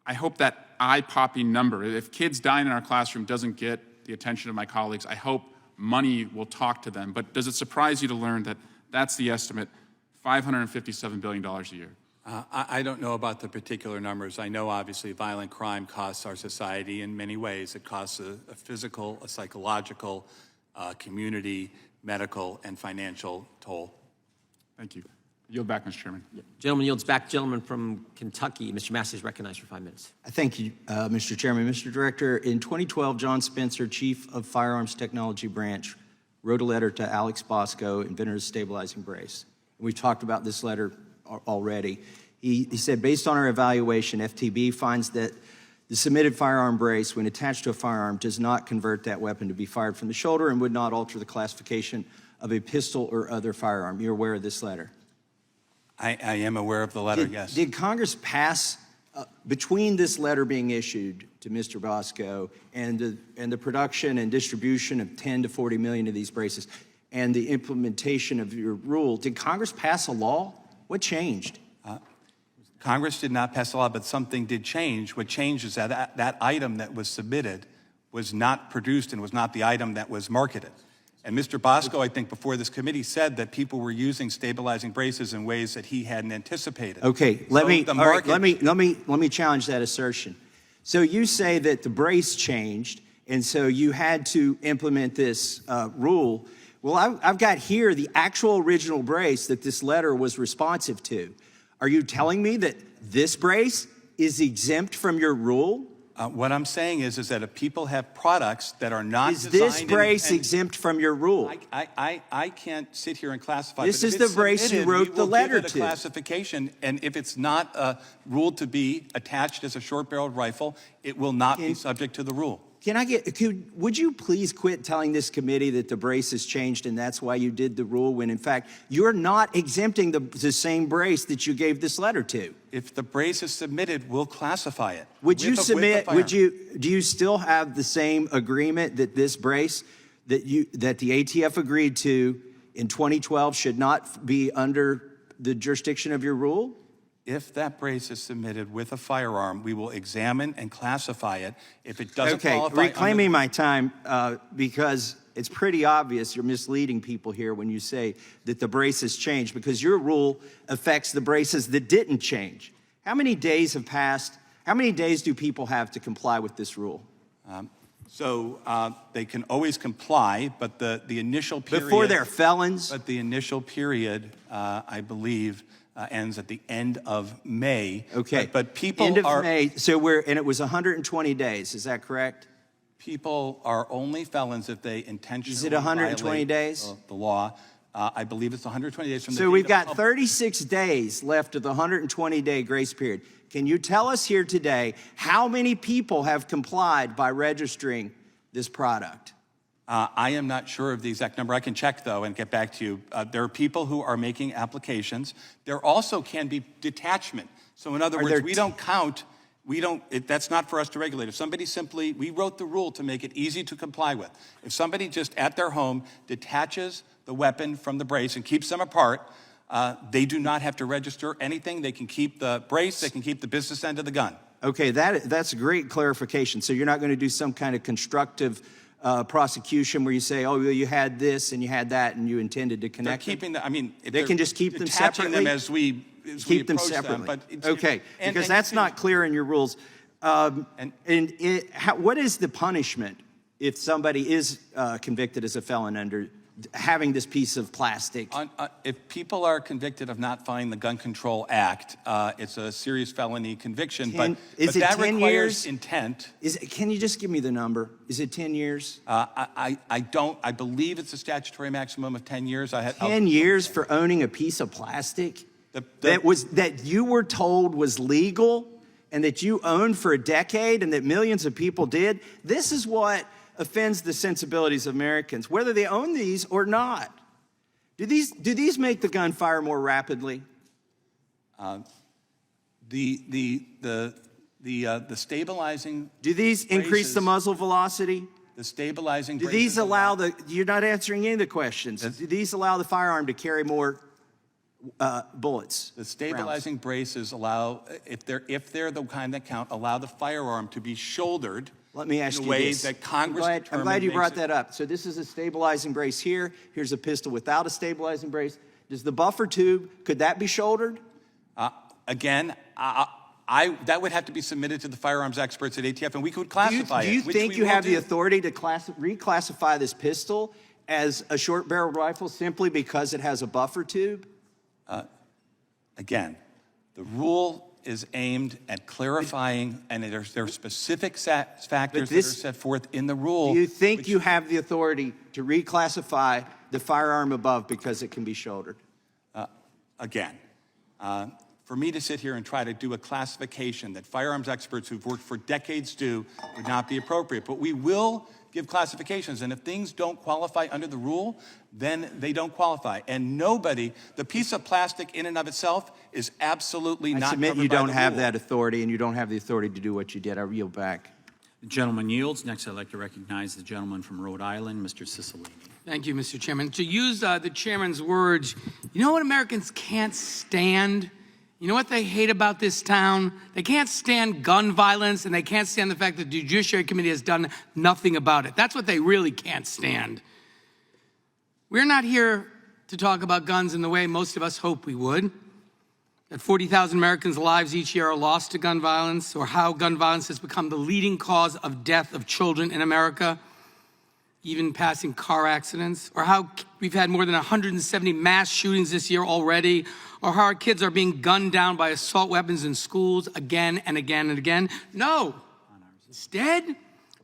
I hope that eye-popping number, if kids dying in our classroom doesn't get the attention of my colleagues, I hope money will talk to them. But does it surprise you to learn that that's the estimate, $557 billion a year? I don't know about the particular numbers. I know, obviously, violent crime costs our society in many ways. It costs a physical, a psychological, community, medical, and financial toll. Thank you. Yield back, Mr. Chairman. Gentleman yields back. Gentleman from Kentucky, Mr. Massey is recognized for 5 minutes. Thank you, Mr. Chairman. Mr. Director, in 2012, John Spencer, Chief of Firearms Technology Branch, wrote a letter to Alex Bosco, inventor of stabilizing brace. We've talked about this letter already. He said, based on our evaluation, FTB finds that the submitted firearm brace, when attached to a firearm, does not convert that weapon to be fired from the shoulder and would not alter the classification of a pistol or other firearm. You're aware of this letter? I am aware of the letter, yes. Did Congress pass, between this letter being issued to Mr. Bosco and the production and distribution of 10 to 40 million of these braces and the implementation of your rule, did Congress pass a law? What changed? Congress did not pass a law, but something did change. What changed is that that item that was submitted was not produced and was not the item that was marketed. And Mr. Bosco, I think, before this committee said that people were using stabilizing braces in ways that he hadn't anticipated. Okay, let me challenge that assertion. So you say that the brace changed, and so you had to implement this rule. Well, I've got here the actual original brace that this letter was responsive to. Are you telling me that this brace is exempt from your rule? What I'm saying is that if people have products that are not Is designed... this brace exempt from your rule? I can't sit here and classify. This but is if the it's brace you submitted, wrote we the will letter give it a to. classification, and if it's not ruled to be attached as a short-barreled rifle, it will not be subject to the rule. Would you please quit telling this committee that the brace has changed and that's why you did the rule, when in fact you're not exempting the same brace that you gave this letter to? If the brace is submitted, we'll classify it. Do you still have the same agreement that this brace that the ATF agreed to in 2012 should not be under the jurisdiction of your rule? If that brace is submitted with a firearm, we will examine and classify it. If it doesn't qualify... Okay, reclaiming my time, because it's pretty obvious you're misleading people here when you say that the brace has changed, because your rule affects the braces that didn't change. How many days have passed? How many days do people have to comply with this rule? They can always comply, but the initial period... Before they're felons? But the initial period, I believe, ends at the end of May. Okay. But people end of are... May, and it was 120 days, is that correct? People are only felons if they intentionally Is it 120 violate days? The law. I believe it's 120 days from the So date we've of got 36 days left of the 120-day grace period. Can you tell us here today how many people have complied by registering this product? I am not sure of the exact number. I can check, though, and get back to you. There are people who are making applications. There also can be detachment. So in other words, we don't count. That's not for us to regulate. If somebody we wrote the rule to make it easy to comply with. If somebody just at their home detaches the weapon from the brace and keeps them apart, they do not have to register anything. They can keep the brace. They can keep the business end of the gun. Okay, that's a great clarification. So you're not going to do some kind of constructive prosecution where you say, oh, you had this and you had that and you intended to connect them? They can just keep them detaching separately? them as we Keep them approach separately. But okay, because that's not clear in your rules. What is the punishment if somebody is convicted as a felon under having this piece of plastic? If people are convicted of not following the Gun Control Act, it's a serious felony conviction, but that requires intent. Can you just give me the number? Is it 10 years? I believe it's a statutory maximum of 10 years. 10 years for owning a piece of plastic that you were told was legal and that you owned for a decade and that millions of people did? This is what offends the sensibilities of Americans, whether they own these or not. Do these make the gun fire more rapidly? The stabilizing. Do these increase the muzzle velocity? The stabilizing. Do these allow you're not answering any of the questions. Do these allow the firearm to carry more bullets? The stabilizing braces allow, if they're the kind that count, allow the firearm to be shouldered. Let me ask in you a way this. that Congress I'm glad you brought that up. So this is a stabilizing brace here. Here's a pistol without a stabilizing brace. Does the buffer tube, could that be shouldered? Again, that would have to be submitted to the firearms experts at ATF, and we could classify it. Do you think you have the authority to reclassify this pistol as a short-barreled rifle simply because it has a buffer tube? Again, the rule is aimed at clarifying, and there are specific factors that are set forth in the rule. Do you think you have the authority to reclassify the firearm above because it can be shouldered? Again, for me to sit here and try to do a classification that firearms experts who've worked for decades do would not be appropriate. But we will give classifications, and if things don't qualify under the rule, then they don't qualify. And the piece of plastic in and of itself is absolutely not covered by the rule. I submit you don't have that authority, and you don't have the authority to do what you did. I yield back. The gentleman yields. Next, I'd like to recognize the gentleman from Rhode Island, Mr. Cicilline. Thank you, Mr. Chairman. To use the chairman's words, you know what Americans can't stand? You know what they hate about this town? They can't stand gun violence, and they can't stand the fact that the Judiciary Committee has done nothing about it. That's what they really can't stand. We're not here to talk about guns in the way most of us hope we would, that 40,000 Americans' lives each year are lost to gun violence, or how gun violence has become the leading cause of death of children in America, even passing car accidents, or how we've had more than 170 mass shootings this year already, or how our kids are being gunned down by assault weapons in schools again and again and again. No, Instead,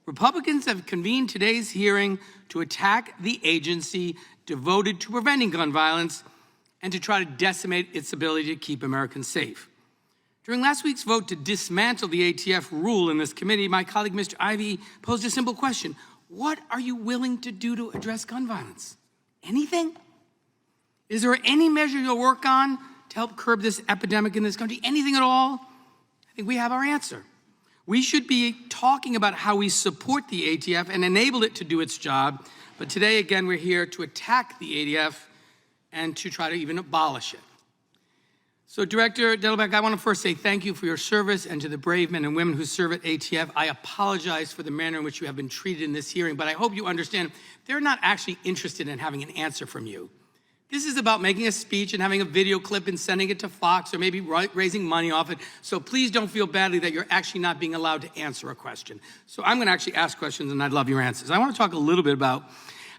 Republicans have convened today's hearing to attack the agency devoted to preventing gun violence and to try to decimate its ability to keep Americans safe. During last week's vote to dismantle the ATF rule in this committee, my colleague Mr. Ivey posed a simple question. What are you willing to do to address gun violence? Anything? Is there any measure you'll work on to help curb this epidemic in this country? Anything at all? I think we have our answer. We should be talking about how we support the ATF and enable it to do its job. But today, again, we're here to attack the ATF and to try to even abolish it. So, Director Dettelbach, I want to first say thank you for your service, and to the brave men and women who serve at ATF. I apologize for the manner in which you have been treated in this hearing, but I hope you understand they're not actually interested in having an answer from you. This is about making a speech and having a video clip and sending it to Fox or maybe raising money off it. So please don't feel badly that you're actually not being allowed to answer a question. So I'm going to actually ask questions, and I'd love your answers. I want to talk a little bit about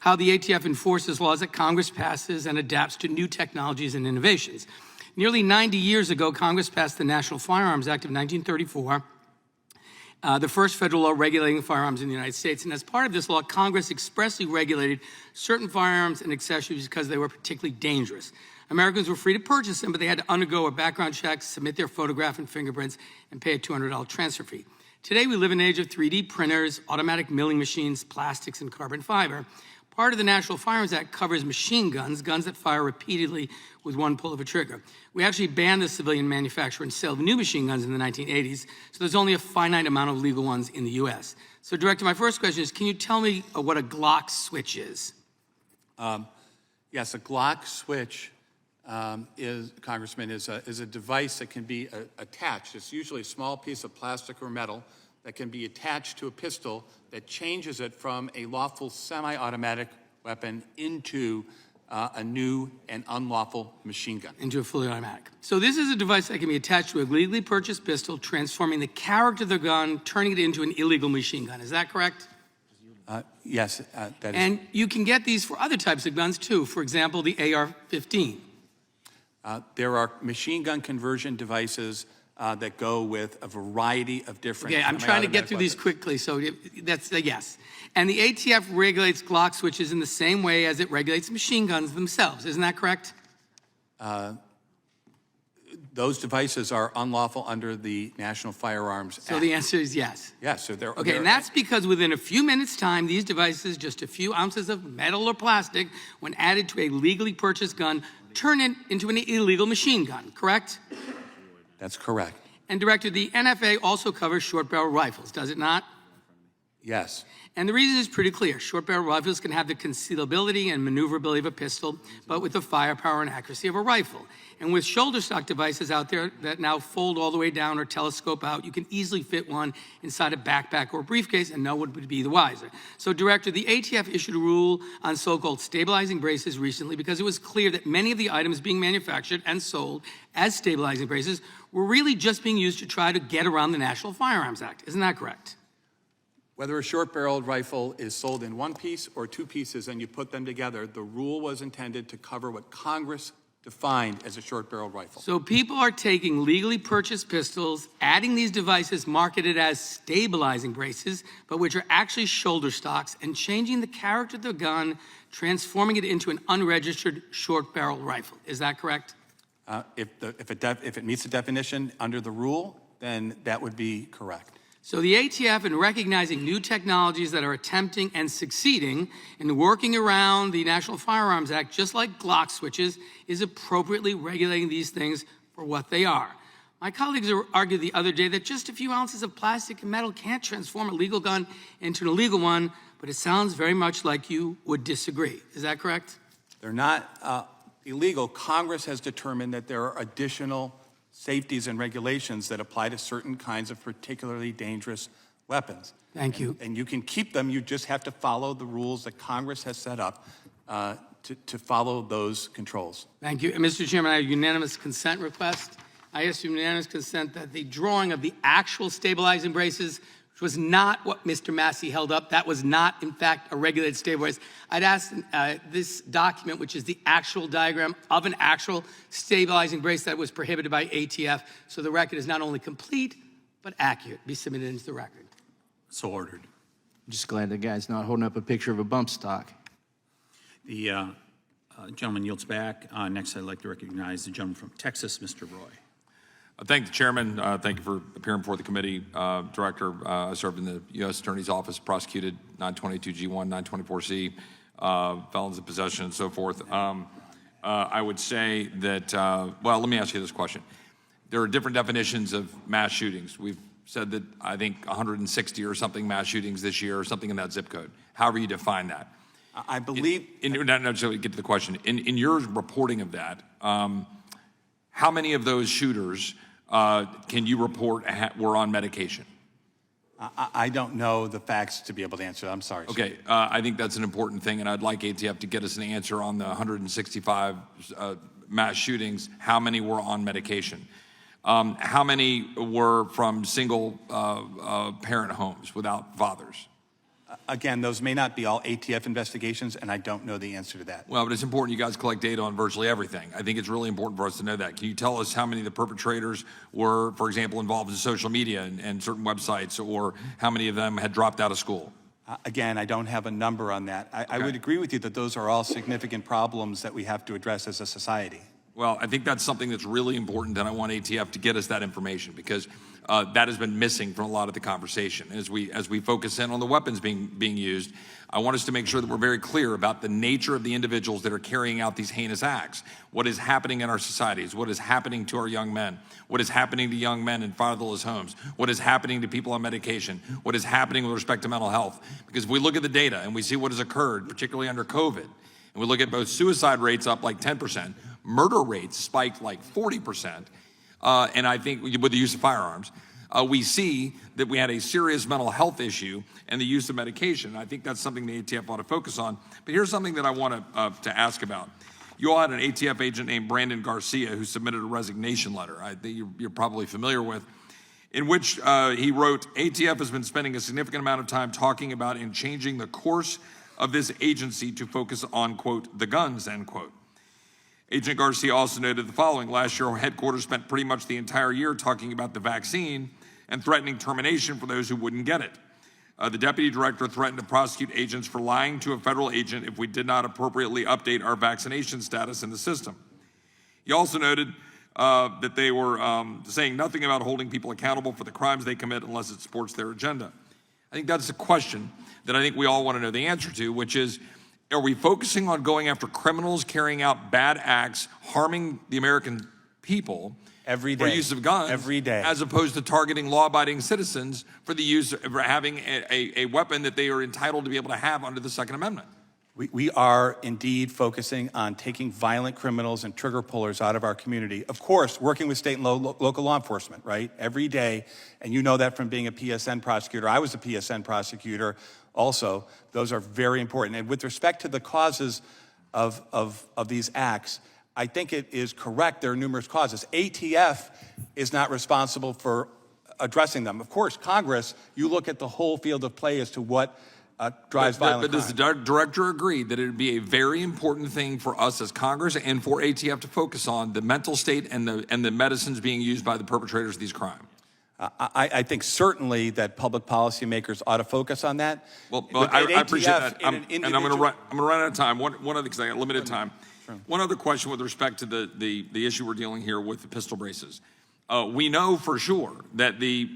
how the ATF enforces laws that Congress passes and adapts to new technologies and innovations. Nearly 90 years ago, Congress passed the National Firearms Act of 1934, the first federal law regulating firearms in the United States. And as part of this law, Congress expressly regulated certain firearms and accessories because they were particularly dangerous. Americans were free to purchase them, but they had to undergo a background check, submit their photograph and fingerprints, and pay a $200 transfer fee. Today, we live in an age of 3D printers, automatic milling machines, plastics, and carbon fiber. Part of the National Firearms Act covers machine guns, guns that fire repeatedly with one pull of a trigger. We actually banned the civilian manufacture and sale of new machine guns in the 1980s, so there's only a finite amount of legal ones in the U.S. So, Director, my first question is, can you tell me what a Glock switch is? Yes, a Glock switch, Congressman, is a device that can be attached. It's usually a small piece of plastic or metal that can be attached to a pistol that changes it from a lawful semi-automatic weapon into a new and unlawful machine gun. Into a fully automatic. So this is a device that can be attached to a legally purchased pistol, transforming the character of the gun, turning it into an illegal machine gun. Is that correct? Yes, that is. And you can get these for other types of guns too. For example, the AR-15. There are machine gun conversion devices that go with a variety of different. Okay, I'm trying to get through these quickly, so that's a yes. And the ATF regulates Glock switches in the same way as it regulates machine guns themselves. Isn't that correct? Those devices are unlawful under the National Firearms Act. So the answer is yes. Yes, so they're Okay, and that's because within a few minutes' time, these devices, just a few ounces of metal or plastic, when added to a legally purchased gun, turn it into an illegal machine gun, correct? That's correct. And Director, the NFA also covers short barrel rifles, does it not? Yes. And the reason is pretty clear. Short barrel rifles can have the concealability and maneuverability of a pistol, but with the firepower and accuracy of a rifle. And with shoulder stock devices out there that now fold all the way down or telescope out, you can easily fit one inside a backpack or briefcase, and no one would be the wiser. So, Director, the ATF issued a rule on so-called stabilizing braces recently because it was clear that many of the items being manufactured and sold as stabilizing braces were really just being used to try to get around the National Firearms Act. Isn't that correct? Whether a short-barreled rifle is sold in one piece or two pieces and you put them together, the rule was intended to cover what Congress defined as a short-barreled rifle. So people are taking legally purchased pistols, adding these devices marketed as stabilizing braces, but which are actually shoulder stocks, and changing the character of the gun, transforming it into an unregistered short-barrel rifle. Is that correct? If it meets the definition under the rule, then that would be correct. So the ATF, in recognizing new technologies that are attempting and succeeding in working around the National Firearms Act, just like Glock switches, is appropriately regulating these things for what they are. My colleagues argued the other day that just a few ounces of plastic and metal can't transform a legal gun into an illegal one, but it sounds very much like you would disagree. Is that correct? They're not illegal. Congress has determined that there are additional safeties and regulations that apply to certain kinds of particularly dangerous weapons. Thank you. And you can keep them. You just have to follow the rules that Congress has set up to follow those controls. Thank you. And Mr. Chairman, I have a unanimous consent request. I ask unanimous consent that the drawing of the actual stabilizing braces, which was not what Mr. Massey held up, that was not, in fact, a regulated stabilizer. I'd ask this document, which is the actual diagram of an actual stabilizing brace that was prohibited by ATF, so the record is not only complete, but accurate, be submitted into the record. So ordered. Just glad the guy's not holding up a picture of a bump stock. The gentleman yields back. Next, I'd like to recognize the gentleman from Texas, Mr. Roy. Thank the chairman. Thank you for appearing before the committee. Director, I served in the U.S. Attorney's Office, prosecuted 922G1, 924C, felons in possession, and so forth. I would say that, well, let me ask you this question. There are different definitions of mass shootings. We've said that, I think, 160 or something mass shootings this year, or something in that zip code. However you define that. I believe... Not necessarily get to the question. In your reporting of that, how many of those shooters can you report were on medication? I don't know the facts to be able to answer that. I'm sorry. Okay, I think that's an important thing, and I'd like ATF to get us an answer on the 165 mass shootings. How many were on medication? How many were from single parent homes without fathers? Again, those may not be all ATF investigations, and I don't know the answer to that. Well, but it's important you guys collect data on virtually everything. I think it's really important for us to know that. Can you tell us how many of the perpetrators were, for example, involved in social media and certain websites, or how many of them had dropped out of school? Again, I don't have a number on that. I would agree with you that those are all significant problems that we have to address as a society. Well, I think that's something that's really important, and I want ATF to get us that information, because that has been missing from a lot of the conversation. As we focus in on the weapons being used, I want us to make sure that we're very clear about the nature of the individuals that are carrying out these heinous acts. What is happening in our societies? What is happening to our young men? What is happening to young men in fatherless homes? What is happening to people on medication? What is happening with respect to mental health? Because if we look at the data and we see what has occurred, particularly under COVID, and we look at both suicide rates up like 10%, murder rates spiked like 40%, and I think with the use of firearms, we see that we had a serious mental health issue and the use of medication. I think that's something the ATF ought to focus on. But here's something that I want to ask about. You all had an ATF agent named Brandon Garcia who submitted a resignation letter, I think you're probably familiar with, in which he wrote, ATF has been spending a significant amount of time talking about and changing the course of this agency to focus on, quote, the guns, end quote. Agent Garcia also noted the following. Last year, our headquarters spent pretty much the entire year talking about the vaccine and threatening termination for those who wouldn't get it. The deputy director threatened to prosecute agents for lying to a federal agent if we did not appropriately update our vaccination status in the system. He also noted that they were saying nothing about holding people accountable for the crimes they commit unless it supports their agenda. I think that's a question that I think we all want to know the answer to, which is, are we focusing on going after criminals carrying out bad acts, harming the American people every day for use of guns, every day, as opposed to targeting law-abiding citizens for the use of having a weapon that they are entitled to be able to have under the Second Amendment? We are indeed focusing on taking violent criminals and trigger pullers out of our community. Of course, working with state and local law enforcement, right? Every day, and you know that from being a PSN prosecutor. I was a PSN prosecutor also. Those are very important. And with respect to the causes of these acts, I think it is correct there are numerous causes. ATF is not responsible for addressing them. Of course, Congress, you look at the whole field of play as to what drives violent But does the director agree that it would be a very important thing for us as Congress and for ATF to focus on the mental state and the medicines being used by the perpetrators of these crimes? I think certainly that public policymakers ought to focus on that. Well, I appreciate that. And I'm going to run out of time. One other, because I got limited time. Sure. One other question with respect to the issue we're dealing here with the pistol braces. We know for sure that the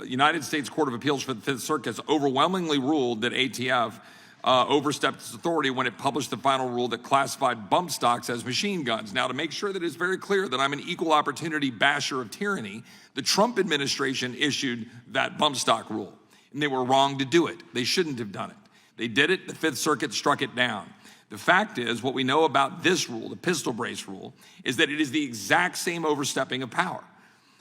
United States Court of Appeals for the Fifth Circuit has overwhelmingly ruled that ATF overstepped its authority when it published the final rule that classified bump stocks as machine guns. Now, to make sure that it's very clear that I'm an equal opportunity basher of tyranny, the Trump administration issued that bump stock rule, and they were wrong to do it. They shouldn't have done it. They did it, the Fifth Circuit struck it down. The fact is, what we know about this rule, the pistol brace rule, is that it is the exact same overstepping of power.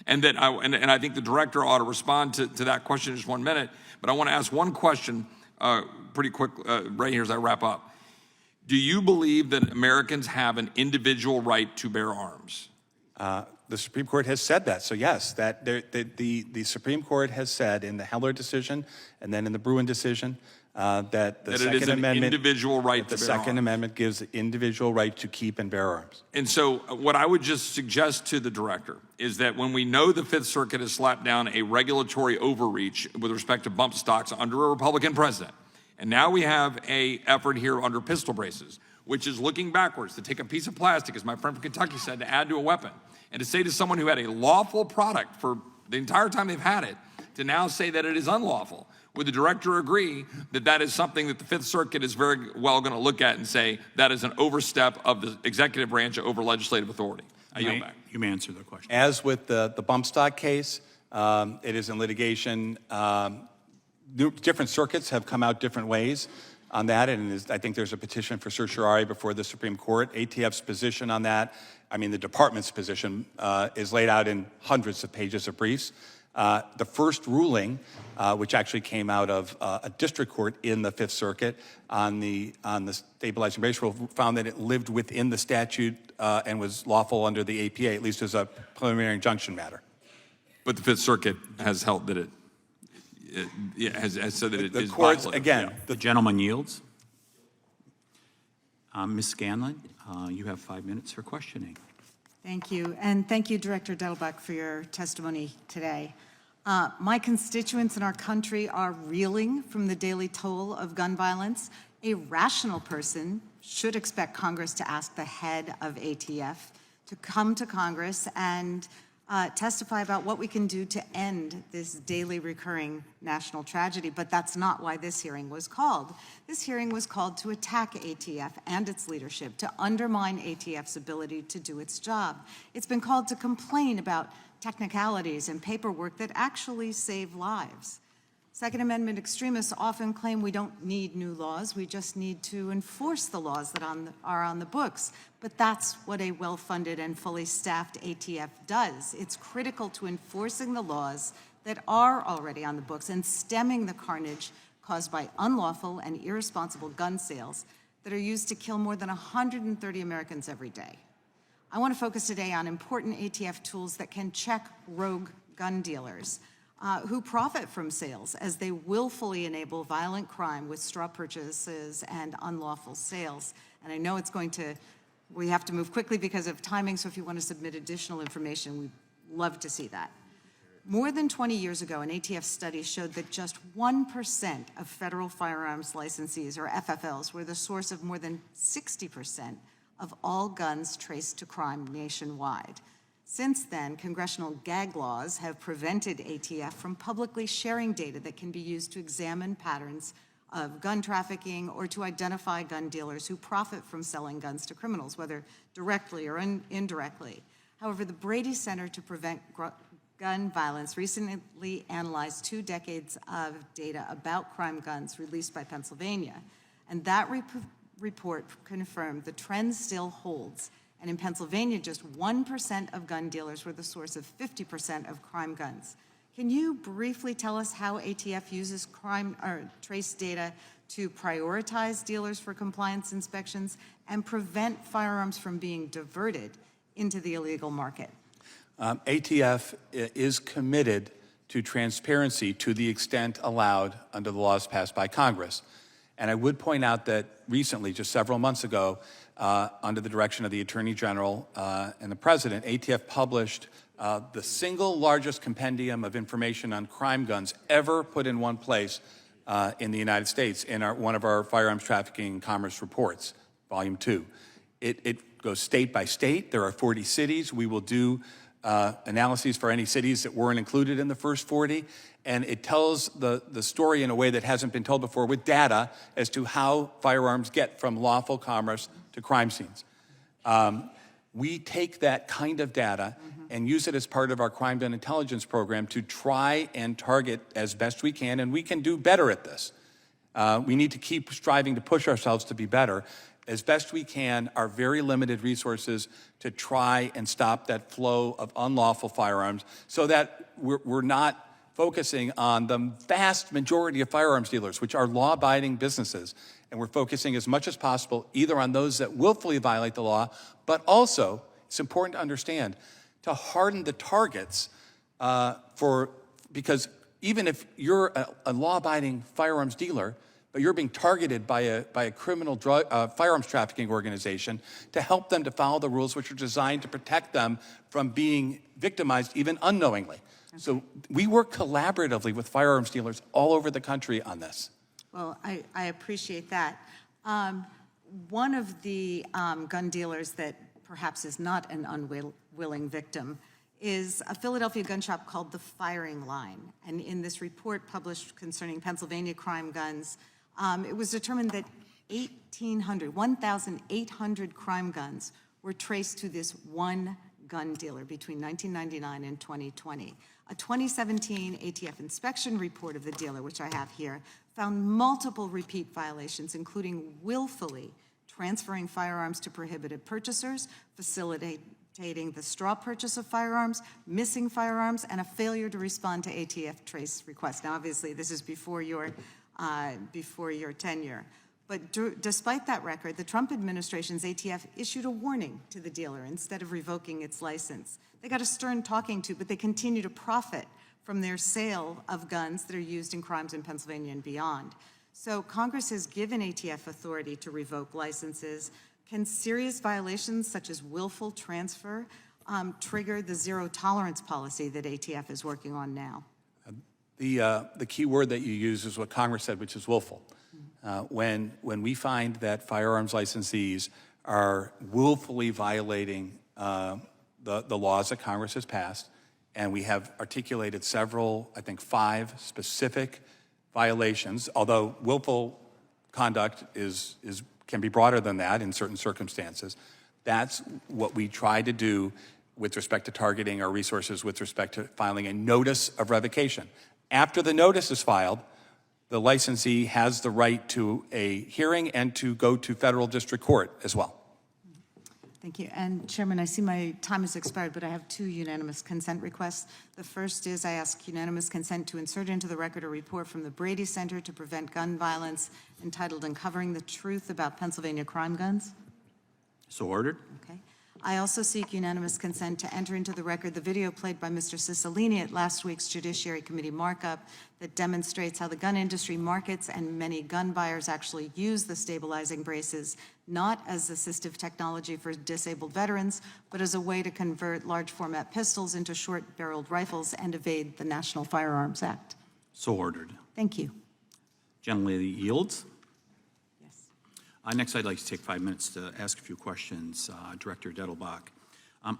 And that I think the director ought to respond to that question in just 1 minute. But I want to ask one question pretty quick right here as I wrap up. Do you believe that Americans have an individual right to bear arms? The Supreme Court has said that. So yes, the Supreme Court has said in the Heller decision and then in the Bruin decision that the That it is an individual right to the bear Second arms. Amendment gives the individual right to keep and bear arms. And so what I would just suggest to the director is that when we know the Fifth Circuit has slapped down a regulatory overreach with respect to bump stocks under a Republican president, and now we have a effort here under pistol braces, which is looking backwards to take a piece of plastic, as my friend from Kentucky said, to add to a weapon, and to say to someone who had a lawful product for the entire time they've had it, to now say that it is unlawful. Would the director agree that that is something that the Fifth Circuit is very well going to look at and say that is an overstep of the executive branch over legislative authority? I yield back. You may answer the question. As with the bump stock case, it is in litigation. Different circuits have come out different ways on that, and I think there's a petition for certiorari before the Supreme Court. ATF's position on that, I mean the department's position, is laid out in hundreds of pages of briefs. The first ruling, which actually came out of a district court in the Fifth Circuit on the stabilizing brace rule, found that it lived within the statute and was lawful under the APA, at least as a preliminary injunction matter. But the Fifth Circuit has held that has said that it is courts, violative. again, The gentleman yields. Ms. Scanlon, you have 5 minutes for questioning. Thank you, and thank you, Director Dettelbach, for your testimony today. My constituents in our country are reeling from the daily toll of gun violence. A rational person should expect Congress to ask the head of ATF to come to Congress and testify about what we can do to end this daily recurring national tragedy, but that's not why this hearing was called. This hearing was called to attack ATF and its leadership, to undermine ATF's ability to do its job. It's been called to complain about technicalities and paperwork that actually save lives. Second Amendment extremists often claim we don't need new laws, we just need to enforce the laws that are on the books. But that's what a well-funded and fully staffed ATF does. It's critical to enforcing the laws that are already on the books and stemming the carnage caused by unlawful and irresponsible gun sales that are used to kill more than 130 Americans every day. I want to focus today on important ATF tools that can check rogue gun dealers who profit from sales as they willfully enable violent crime with straw purchases and unlawful sales. And I know we have to move quickly because of timing, so if you want to submit additional information, we'd love to see that. More than 20 years ago, an ATF study showed that just 1% of federal firearms licensees, or FFLs, were the source of more than 60% of all guns traced to crime nationwide. Since then, congressional gag laws have prevented ATF from publicly sharing data that can be used to examine patterns of gun trafficking or to identify gun dealers who profit from selling guns to criminals, whether directly or indirectly. However, the Brady Center to Prevent Gun Violence recently analyzed 2 decades of data about crime guns released by Pennsylvania, and that report confirmed the trend still holds. And in Pennsylvania, just 1% of gun dealers were the source of 50% of crime guns. Can you briefly tell us how ATF uses crime or trace data to prioritize dealers for compliance inspections and prevent firearms from being diverted into the illegal market? ATF is committed to transparency to the extent allowed under the laws passed by Congress. And I would point out that recently, just several months ago, under the direction of the Attorney General and the President, ATF published the single largest compendium of information on crime guns ever put in one place in the United States in one of our firearms trafficking and commerce reports, Volume 2. It goes state by state. There are 40 cities. We will do analyses for any cities that weren't included in the first 40. And it tells the story in a way that hasn't been told before with data as to how firearms get from lawful commerce to crime scenes. We take that kind of data and use it as part of our crime gun intelligence program to try and target as best we can, and we can do better at this. We need to keep striving to push ourselves to be better. As best we can, our very limited resources to try and stop that flow of unlawful firearms so that we're not focusing on the vast majority of firearms dealers, which are law-abiding businesses. And we're focusing as much as possible either on those that willfully violate the law, but also, it's important to understand, to harden the targets because even if you're a law-abiding firearms dealer, but you're being targeted by a criminal firearms trafficking organization, to help them to follow the rules which are designed to protect them from being victimized even unknowingly. Okay. So we work collaboratively with firearms dealers all over the country on this. Well, I appreciate that. One of the gun dealers that perhaps is not an unwilling victim is a Philadelphia gun shop called The Firing Line. And in this report published concerning Pennsylvania crime guns, it was determined that 1,800 crime guns were traced to this one gun dealer between 1999 and 2020. A 2017 ATF inspection report of the dealer, which I have here, found multiple repeat violations, including willfully transferring firearms to prohibited purchasers, facilitating the straw purchase of firearms, missing firearms, and a failure to respond to ATF trace requests. Now, obviously, this is before your tenure. But despite that record, the Trump administration's ATF issued a warning to the dealer instead of revoking its license. They got a stern talking to, but they continue to profit from their sale of guns that are used in crimes in Pennsylvania and beyond. So Congress has given ATF authority to revoke licenses. Can serious violations such as willful transfer trigger the zero tolerance policy that ATF is working on now? The key word that you use is what Congress said, which is willful. When we find that firearms licensees are willfully violating the laws that Congress has passed, and we have articulated several, I think 5 specific violations, although willful conduct can be broader than that in certain circumstances. That's what we try to do with respect to targeting our resources with respect to filing a notice of revocation. After the notice is filed, the licensee has the right to a hearing and to go to federal district court as well. Thank you. And Chairman, I see my time has expired, but I have 2 unanimous consent requests. The first is I ask unanimous consent to insert into the record a report from the Brady Center to Prevent Gun Violence entitled Uncovering the Truth About Pennsylvania Crime Guns. So ordered. Okay. I also seek unanimous consent to enter into the record the video played by Mr. Cicilline at last week's Judiciary Committee markup that demonstrates how the gun industry markets and many gun buyers actually use the stabilizing braces, not as assistive technology for disabled veterans, but as a way to convert large format pistols into short-barreled rifles and evade the National Firearms Act. So ordered. Thank you. Gentlelady yields. Next, I'd like to take 5 minutes to ask a few questions. Director Dettelbach,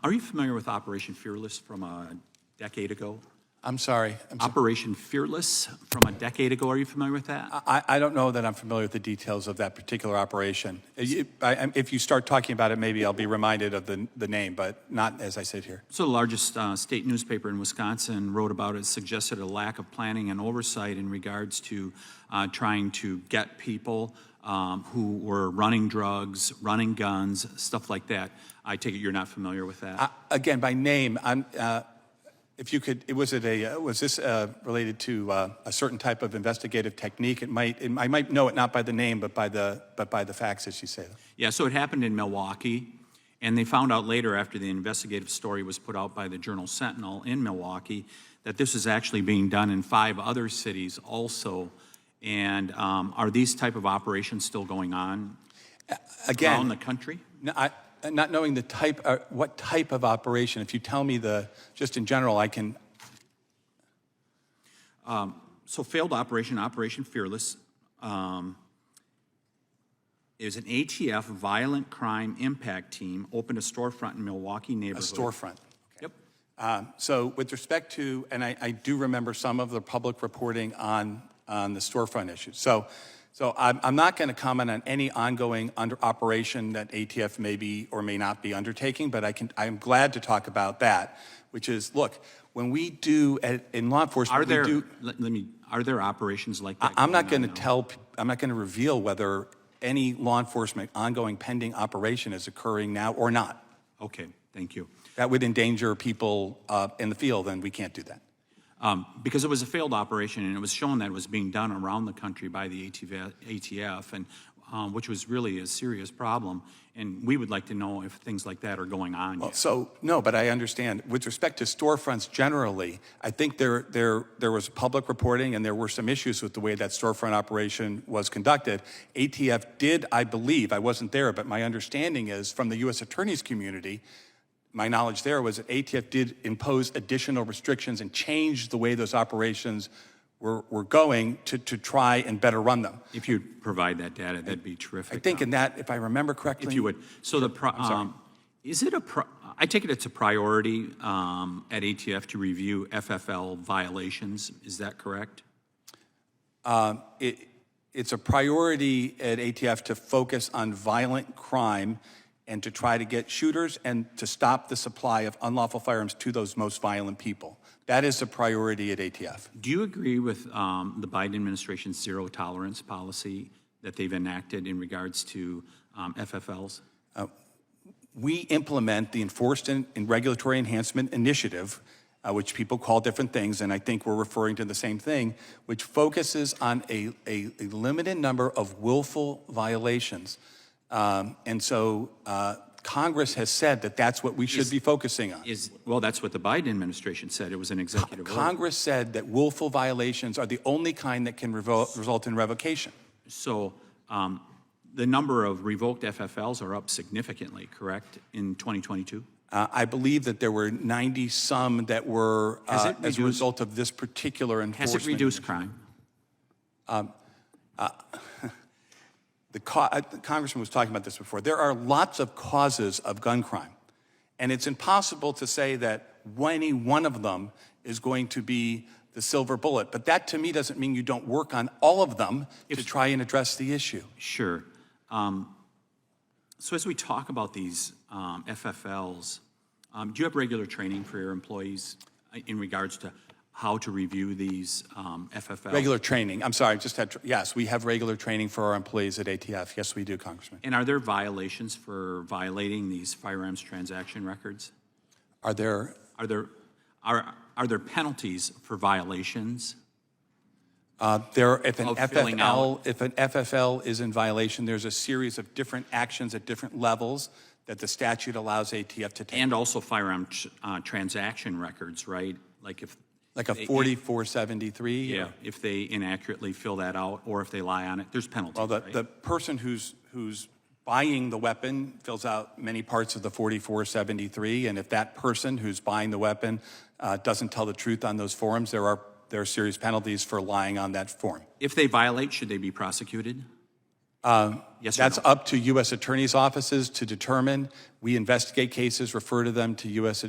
are you familiar with Operation Fearless from a decade ago? I'm sorry. Operation Fearless from a decade ago, are you familiar with that? I don't know that I'm familiar with the details of that particular operation. If you start talking about it, maybe I'll be reminded of the name, but not as I sit here. So the largest state newspaper in Wisconsin wrote about it, suggested a lack of planning and oversight in regards to trying to get people who were running drugs, running guns, stuff like that. I take it you're not familiar with that? Again, by name, if you could, was this related to a certain type of investigative technique? I might know it not by the name, but by the facts as you say them. Yeah, so it happened in Milwaukee, and they found out later after the investigative story was put out by the Journal Sentinel in Milwaukee that this is actually being done in 5 other cities also. And are these type of operations still going on around the country? Not knowing the type, what type of operation. If you tell me just in general, I can. So failed operation, Operation Fearless, is an ATF violent crime impact team opened a storefront in Milwaukee neighborhood. A storefront. Okay. Yep. So with respect to, and I do remember some of the public reporting on the storefront issues. So I'm not going to comment on any ongoing operation that ATF may be or may not be undertaking, but I'm glad to talk about that, which is, look, when we do in law enforcement, are there operations like that? I'm not going to reveal whether any law enforcement ongoing pending operation is occurring now or not. Okay, thank you. That would endanger people in the field, and we can't do that. Because it was a failed operation, and it was shown that it was being done around the country by the ATF, and which was really a serious problem. And we would like to know if things like that are going on Well, yet. so, no, but I understand. With respect to storefronts generally, I think there was public reporting and there were some issues with the way that storefront operation was conducted. ATF did, I believe, I wasn't there, but my understanding is from the U.S. Attorney's community, my knowledge there was that ATF did impose additional restrictions and change the way those operations were going to try and better run them. If you'd provide that data, that'd be terrific. I think in that, if I remember correctly. If you would. So is it I take it it's a priority at ATF to review FFL violations. Is that correct? It's a priority at ATF to focus on violent crime and to try to get shooters and to stop the supply of unlawful firearms to those most violent people. That is a priority at ATF. Do you agree with the Biden administration's zero tolerance policy that they've enacted in regards to FFLs? We implement the Enforcement and Regulatory Enhancement Initiative, which people call different things, and I think we're referring to the same thing, which focuses on a limited number of willful violations. And so Congress has said that that's what we should be focusing on. Well, that's what the Biden administration said. It was an executive order. Congress said that willful violations are the only kind that can result in revocation. So the number of revoked FFLs are up significantly, correct, in 2022? I believe that there were 90-some that were as a result of this particular enforcement. Has it reduced crime? The Congressman was talking about this before. There are lots of causes of gun crime, and it's impossible to say that any one of them is going to be the silver bullet. But that, to me, doesn't mean you don't work on all of them to try and address the issue. Sure. So as we talk about these FFLs, do you have regular training for your employees in regards to how to review these FFLs? Regular training. I'm sorry, yes, we have regular training for our employees at ATF. Yes, we do, Congressman. And are there violations for violating these firearms transaction records? Are there penalties for violations? If an FFL is in violation, there's a series of different actions at different levels that the statute allows ATF to take. And also firearm transaction records, right? Like a 4473? Yeah, if they inaccurately fill that out or if they lie on it, there's penalties. Well, the person who's buying the weapon fills out many parts of the 4473, and if that person who's buying the weapon doesn't tell the truth on those forms, there are serious penalties for lying on that form. If they violate, should they be prosecuted? Yes or That's no? up to U.S. attorneys' offices to determine. We investigate cases, refer them to U.S.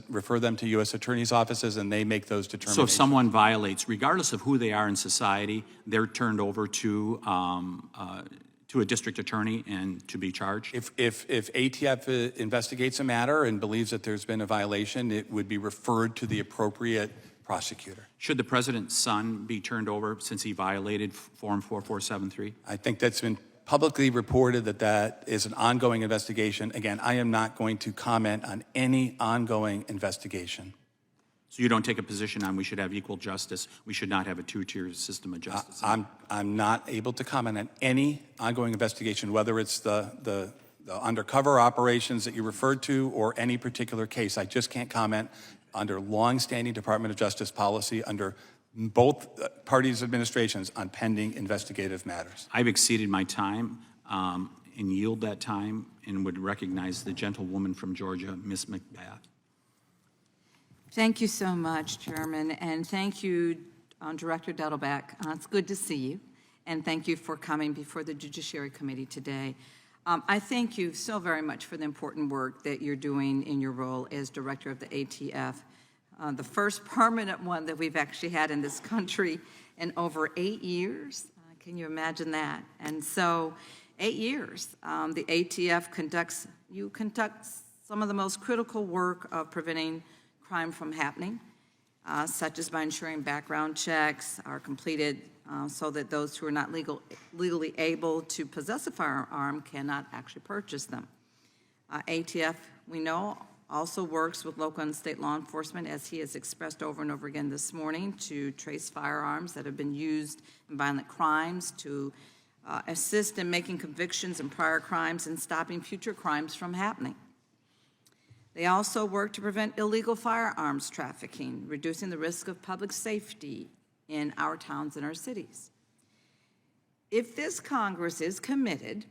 attorneys' offices, and they make those determinations. So if someone violates, regardless of who they are in society, they're turned over to a district attorney and to be charged? If ATF investigates a matter and believes that there's been a violation, it would be referred to the appropriate prosecutor. Should the president's son be turned over since he violated Form 4473? I think that's been publicly reported that is an ongoing investigation. Again, I am not going to comment on any ongoing investigation. So you don't take a position on we should have equal justice, we should not have a two-tier system of justice? I'm not able to comment on any ongoing investigation, whether it's the undercover operations that you referred to or any particular case. I just can't comment under long-standing Department of Justice policy under both parties' administrations on pending investigative matters. I've exceeded my time and yield that time and would recognize the gentlewoman from Georgia, Ms. McBath. Thank you so much, Chairman, and thank you, Director Dettelbach. It's good to see you, and thank you for coming before the Judiciary Committee today. I thank you so very much for the important work that you're doing in your role as Director of the ATF. The first permanent one that we've actually had in this country in over 8 years. Can you imagine that? And so 8 years, the ATF conducts some of the most critical work of preventing crime from happening, such as by ensuring background checks are completed so that those who are not legally able to possess a firearm cannot actually purchase them. ATF, we know, also works with local and state law enforcement, as he has expressed over and over again this morning, to trace firearms that have been used in violent crimes, to assist in making convictions in prior crimes and stopping future crimes from happening. They also work to prevent illegal firearms trafficking, reducing the risk of public safety in our towns and our cities. If this Congress is committed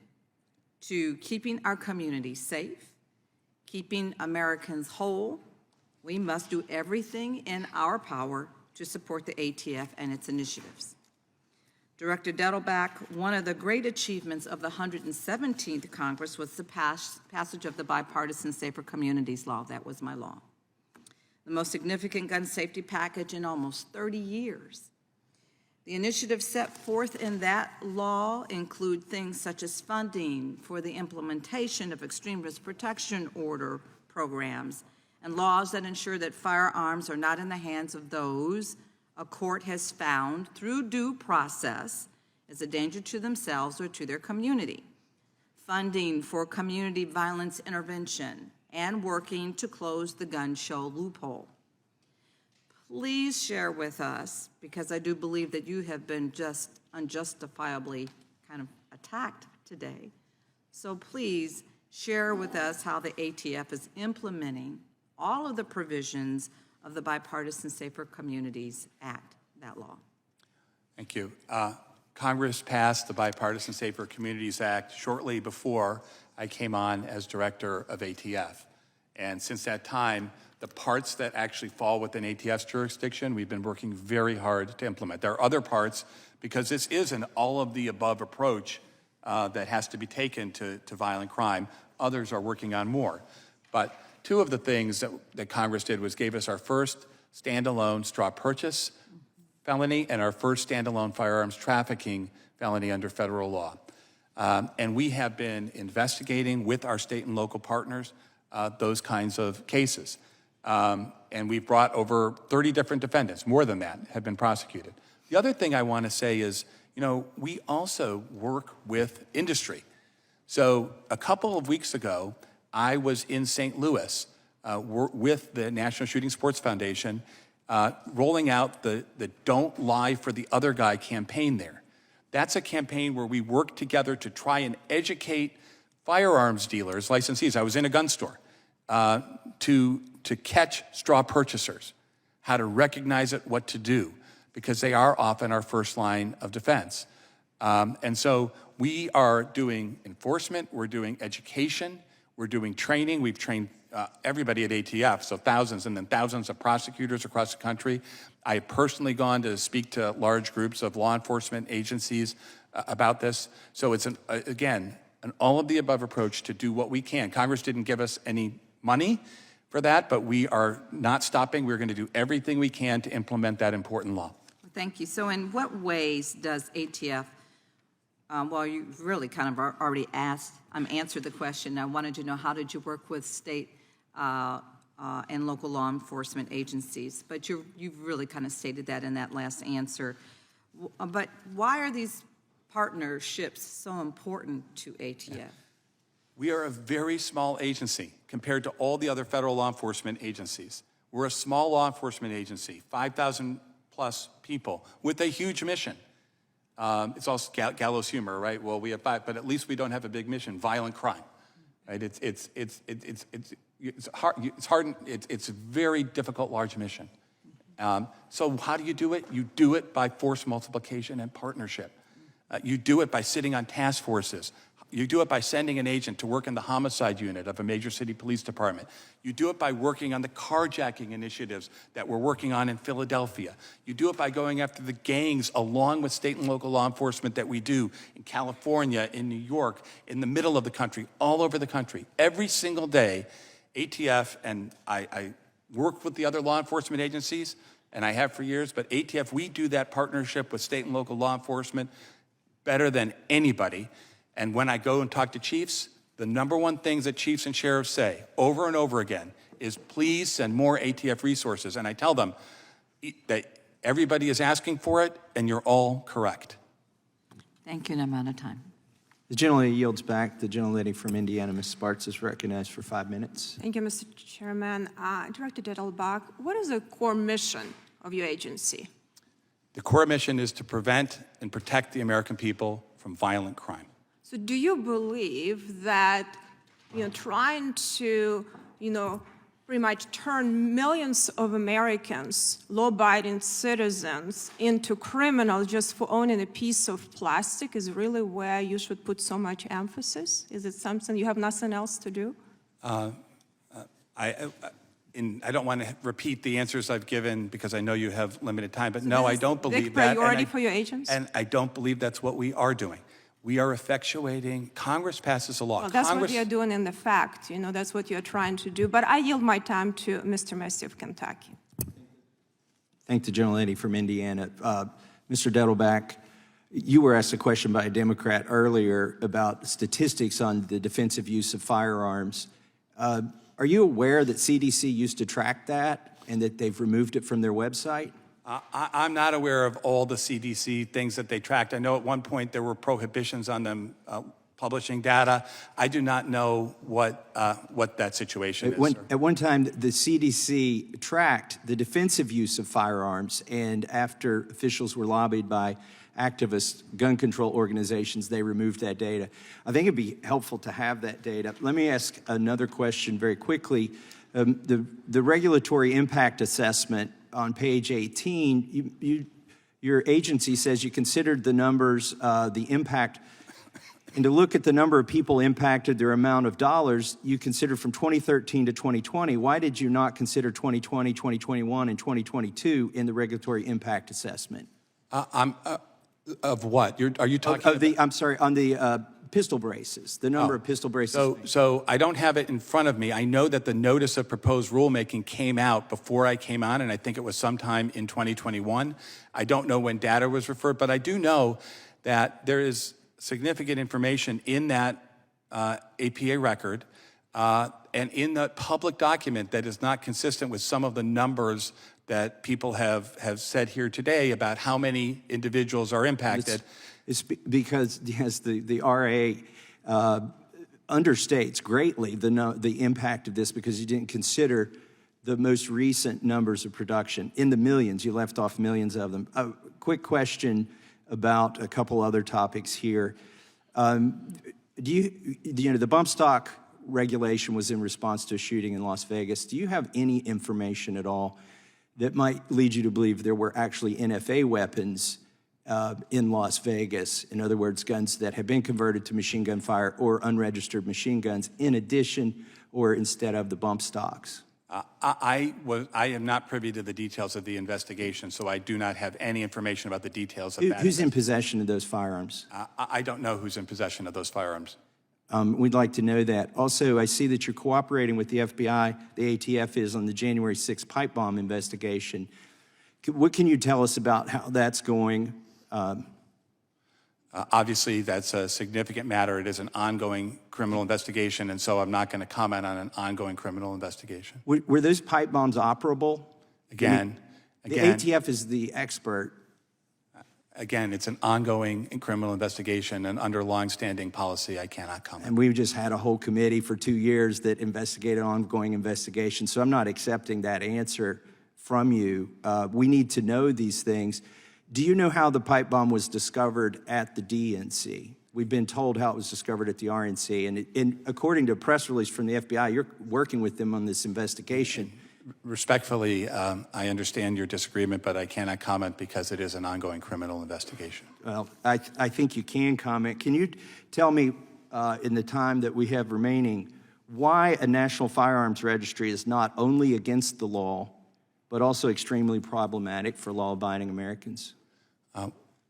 to keeping our communities safe, keeping Americans whole, we must do everything in our power to support the ATF and its initiatives. Director Dettelbach, one of the great achievements of the 117th Congress was the passage of the Bipartisan Safer Communities Law. That was my law. The most significant gun safety package in almost 30 years. The initiatives set forth in that law include things such as funding for the implementation of extreme risk protection order programs and laws that ensure that firearms are not in the hands of those a court has found through due process as a danger to themselves or to their community. Funding for community violence intervention and working to close the gun show loophole. Please share with us, because I do believe that you have been just unjustifiably kind of attacked today. So please share with us how the ATF is implementing all of the provisions of the Bipartisan Safer Communities Act, that law. Thank you. Congress passed the Bipartisan Safer Communities Act shortly before I came on as director of ATF. And since that time, the parts that actually fall within ATF's jurisdiction, we've been working very hard to implement. There are other parts, because this is an all-of-the-above approach that has to be taken to violent crime. Others are working on more. But two of the things that Congress did was gave us our first standalone straw purchase felony and our first standalone firearms trafficking felony under federal law. And we have been investigating with our state and local partners those kinds of cases. And we've brought over 30 different defendants, more than that, have been prosecuted. The other thing I want to say is, you know, we also work with industry. So a couple of weeks ago, I was in St. Louis with the National Shooting Sports Foundation rolling out the Don't Lie for the Other Guy campaign there. That's a campaign where we work together to try and educate firearms dealers, licensees. I was in a gun store to catch straw purchasers, how to recognize it, what to do, because they are often our first line of defense. And so we are doing enforcement, we're doing education, we're doing training. We've trained everybody at ATF, so thousands and then thousands of prosecutors across the country. I have personally gone to speak to large groups of law enforcement agencies about this. So it's, again, an all-of-the-above approach to do what we can. Congress didn't give us any money for that, but we are not stopping. We're going to do everything we can to implement that important law. Thank you. So in what ways does ATF, well, you really kind of already answered the question. I wanted to know, how did you work with state and local law enforcement agencies? But you've really kind of stated that in that last answer. But why are these partnerships so important to ATF? We are a very small agency compared to all the other federal law enforcement agencies. We're a small law enforcement agency, 5,000 plus people with a huge mission. It's also gallows humor, right? Well, we have five, but at least we don't have a big mission: violent crime, right? It's hard. It's a very difficult, large mission. So how do you do it? You do it by force multiplication and partnership. You do it by sitting on task forces. You do it by sending an agent to work in the homicide unit of a major city police department. You do it by working on the carjacking initiatives that we're working on in Philadelphia. You do it by going after the gangs along with state and local law enforcement that we do in California, in New York, in the middle of the country, all over the country. Every single day, ATF, and I work with the other law enforcement agencies, and I have for years, but ATF, we do that partnership with state and local law enforcement better than anybody. And when I go and talk to chiefs, the number one things that chiefs and sheriffs say over and over again is, please send more ATF resources. And I tell them that everybody is asking for it, and you're all correct. Thank you, and I'm out of time. The gentlelady yields back. The gentlelady from Indiana, Ms. Sparks, is recognized for 5 minutes. Thank you, Mr. Chairman. Director Dettelbach, what is the core mission of your agency? The core mission is to prevent and protect the American people from violent crime. So do you believe that, trying to, pretty much turn millions of Americans, law-abiding citizens, into criminals just for owning a piece of plastic is really where you should put so much emphasis? Is it something you have nothing else to do? I don't want to repeat the answers I've given because I know you have limited time, but no, I don't believe big that. priority for your agents? And I don't believe that's what we are doing. We are effectuating, Congress passes a law. Well, that's Congress, what you're doing in the fact, that's what you're trying to do. But I yield my time to Mr. Massey of Kentucky. Thank the gentlelady from Indiana. Mr. Dettelbach, you were asked a question by a Democrat earlier about statistics on the defensive use of firearms. Are you aware that CDC used to track that and that they've removed it from their website? I'm not aware of all the CDC things that they tracked. I know at one point there were prohibitions on them publishing data. I do not know what that situation is. At one time, the CDC tracked the defensive use of firearms, and after officials were lobbied by activist gun control organizations, they removed that data. I think it'd be helpful to have that data. Let me ask another question very quickly. The regulatory impact assessment on page 18, your agency says you considered the numbers, the impact, and to look at the number of people impacted, their amount of dollars, you considered from 2013 to 2020. Why did you not consider 2020, 2021, and 2022 in the regulatory impact assessment? Of what? Are you talking about? I'm sorry, on the pistol braces, the number of pistol braces. So I don't have it in front of me. I know that the notice of proposed rulemaking came out before I came on, and I think it was sometime in 2021. I don't know when data was referred, but I do know that there is significant information in that APA record and in the public document that is not consistent with some of the numbers that people have said here today about how many individuals are impacted. It's because, yes, the RA understates greatly the impact of this because you didn't consider the most recent numbers of production. In the millions, you left off millions of them. A quick question about a couple other topics here. The bump stock regulation was in response to a shooting in Las Vegas. Do you have any information at all that might lead you to believe there were actually NFA weapons in Las Vegas? In other words, guns that have been converted to machine gun fire or unregistered machine guns in addition or instead of the bump stocks? I am not privy to the details of the investigation, so I do not have any information about the details of that. Who's in possession of those firearms? I don't know who's in possession of those firearms. We'd like to know that. Also, I see that you're cooperating with the FBI, the ATF is, on the January 6th pipe bomb investigation. What can you tell us about how that's going? Obviously, that's a significant matter. It is an ongoing criminal investigation, and so I'm not going to comment on an ongoing criminal investigation. Were those pipe bombs operable? Again, the ATF is the expert. Again, it's an ongoing criminal investigation, and under long-standing policy, I cannot comment. And we've just had a whole committee for 2 years that investigated ongoing investigations, so I'm not accepting that answer from you. We need to know these things. Do you know how the pipe bomb was discovered at the DNC? We've been told how it was discovered at the RNC, and according to a press release from the FBI, you're working with them on this investigation. Respectfully, I understand your disagreement, but I cannot comment because it is an ongoing criminal investigation. Well, I think you can comment. Can you tell me, in the time that we have remaining, why a national firearms registry is not only against the law, but also extremely problematic for law-abiding Americans?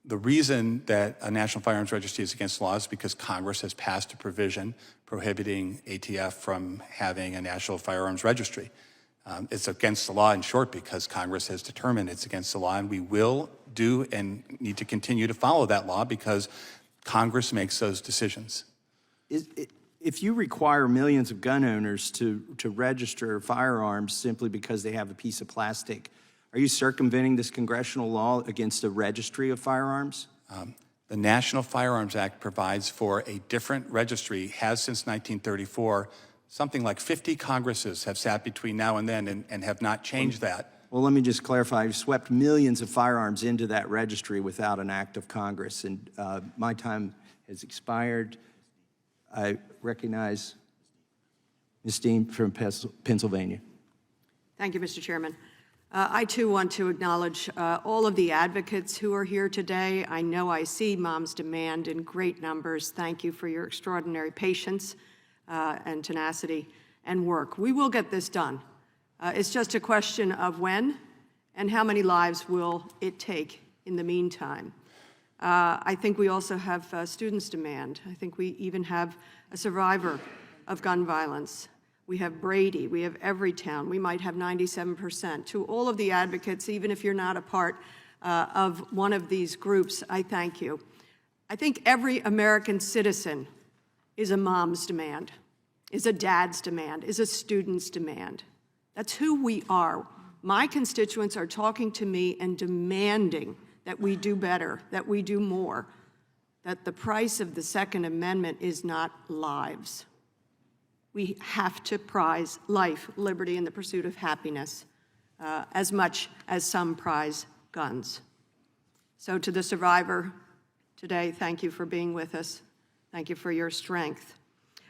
The reason that a national firearms registry is against the law is because Congress has passed a provision prohibiting ATF from having a national firearms registry. It's against the law, in short, because Congress has determined it's against the law, and we will do and need to continue to follow that law because Congress makes those decisions. If you require millions of gun owners to register firearms simply because they have a piece of plastic, are you circumventing this congressional law against a registry of firearms? The National Firearms Act provides for a different registry, has since 1934. Something like 50 Congresses have sat between now and then and have not changed that. Well, let me just clarify. I've swept millions of firearms into that registry without an act of Congress, and my time has expired. I recognize Ms. Dean from Pennsylvania. Thank you, Mr. Chairman. I, too, want to acknowledge all of the advocates who are here today. I know I see Moms Demand in great numbers. Thank you for your extraordinary patience and tenacity and work. We will get this done. It's just a question of when and how many lives will it take in the meantime. I think we also have Students Demand. I think we even have a survivor of gun violence. We have Brady, we have Everytown, we might have 97%. To all of the advocates, even if you're not a part of one of these groups, I thank you. I think every American citizen is a mom's demand, is a dad's demand, is a student's demand. That's who we are. My constituents are talking to me and demanding that we do better, that we do more, that the price of the Second Amendment is not lives. We have to prize life, liberty, and the pursuit of happiness as much as some prize guns. So to the survivor today, thank you for being with us. Thank you for your strength.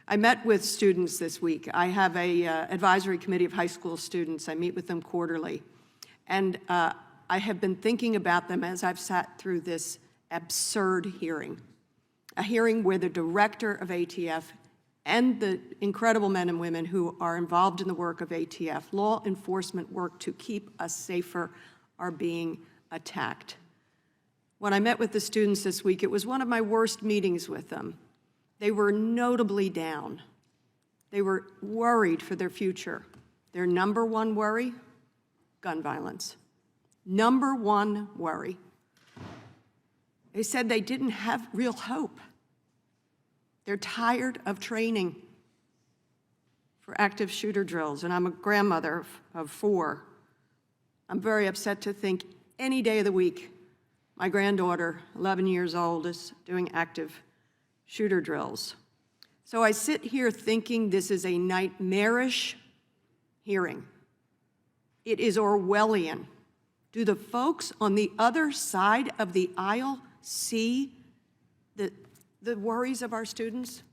I met with students this week. I have a advisory committee of high school students. I meet with them quarterly. And I have been thinking about them as I've sat through this absurd hearing, a hearing where the director of ATF and the incredible men and women who are involved in the work of ATF, law enforcement work to keep us safer, are being attacked. When I met with the students this week, it was one of my worst meetings with them. They were notably down. They were worried for their future. Their number one worry, gun violence. Number one worry. They said they didn't have real hope. They're tired of training for active shooter drills, and I'm a grandmother of 4. I'm very upset to think any day of the week, my granddaughter, 11 years old, is doing active shooter drills. So I sit here thinking this is a nightmarish hearing. It is Orwellian. Do the folks on the other side of the aisle see the worries of our students,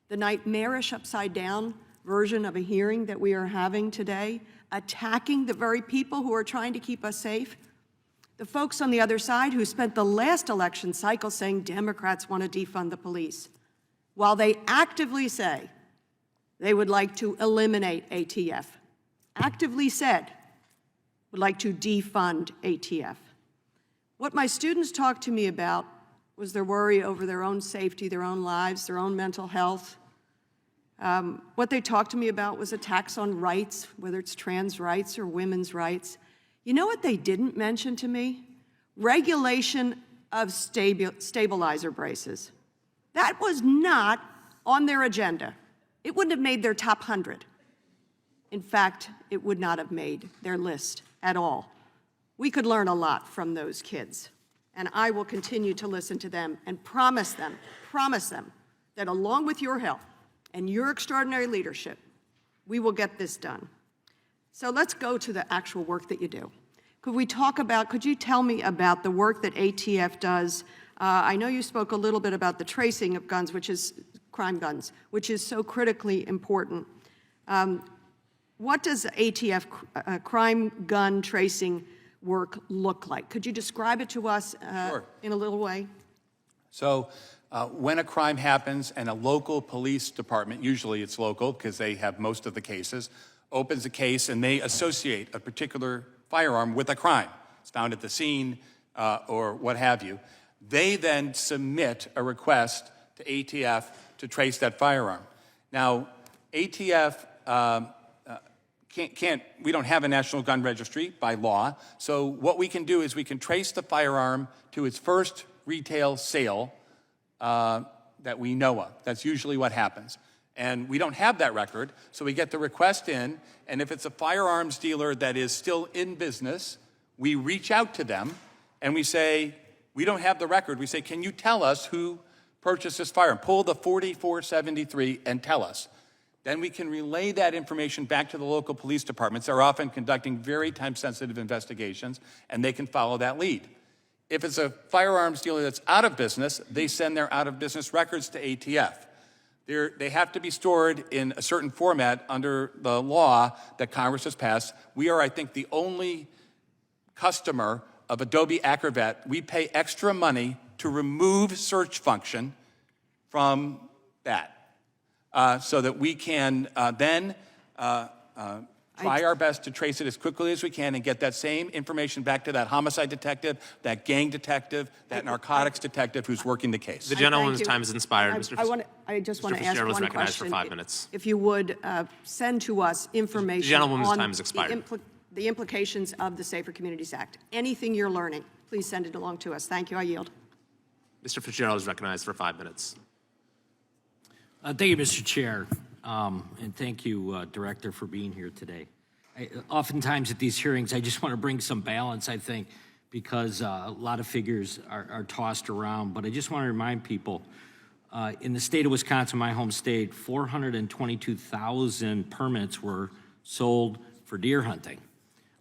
the nightmarish upside-down version of a hearing that we are having today, attacking the very people who are trying to keep us safe? The folks on the other side who spent the last election cycle saying Democrats want to defund the police, while they actively say they would like to eliminate ATF, actively said would like to defund ATF. What my students talked to me about was their worry over their own safety, their own lives, their own mental health. What they talked to me about was attacks on rights, whether it's trans rights or women's rights. You know what they didn't mention to me? Regulation of stabilizer braces. That was not on their agenda. It wouldn't have made their top 100. In fact, it would not have made their list at all. We could learn a lot from those kids. And I will continue to listen to them and promise them that along with your help and your extraordinary leadership, we will get this done. So let's go to the actual work that you do. Could you tell me about the work that ATF does? I know you spoke a little bit about the tracing of guns, which is crime guns, which is so critically important. What does ATF crime gun tracing work look like? Could you describe it to us Sure. in a little way? So when a crime happens and a local police department, usually it's local because they have most of the cases, opens a case and they associate a particular firearm with a crime. It's found at the scene or what have you. They then submit a request to ATF to trace that firearm. Now, ATF we don't have a national gun registry by law, so what we can do is we can trace the firearm to its first retail sale that we know of. That's usually what happens. And we don't have that record, so we get the request in, and if it's a firearms dealer that is still in business, we reach out to them and we say, we don't have the record. We say, can you tell us who purchased this firearm? Pull the 4473 and tell us. Then we can relay that information back to the local police departments. They're often conducting very time-sensitive investigations, and they can follow that lead. If it's a firearms dealer that's out of business, they send their out-of-business records to ATF. They have to be stored in a certain format under the law that Congress has passed. We are, I think, the only customer of Adobe Acrobat. We pay extra money to remove search function from that so that we can then try our best to trace it as quickly as we can and get that same information back to that homicide detective, that gang detective, that narcotics detective who's working the case. The gentleman's time is expired. I just want to ask Fitzgerald is one recognized question. for 5 minutes. If you would send to us information The gentleman's on time has expired. the implications of the Safer Communities Act. Anything you're learning, please send it along to us. Thank you. I yield. Mr. Fitzgerald is recognized for 5 minutes. Thank you, Mr. Chair, and thank you, Director, for being here today. Oftentimes at these hearings, I just want to bring some balance, I think, because a lot of figures are tossed around. But I just want to remind people, in the state of Wisconsin, my home state, 422,000 permits were sold for deer hunting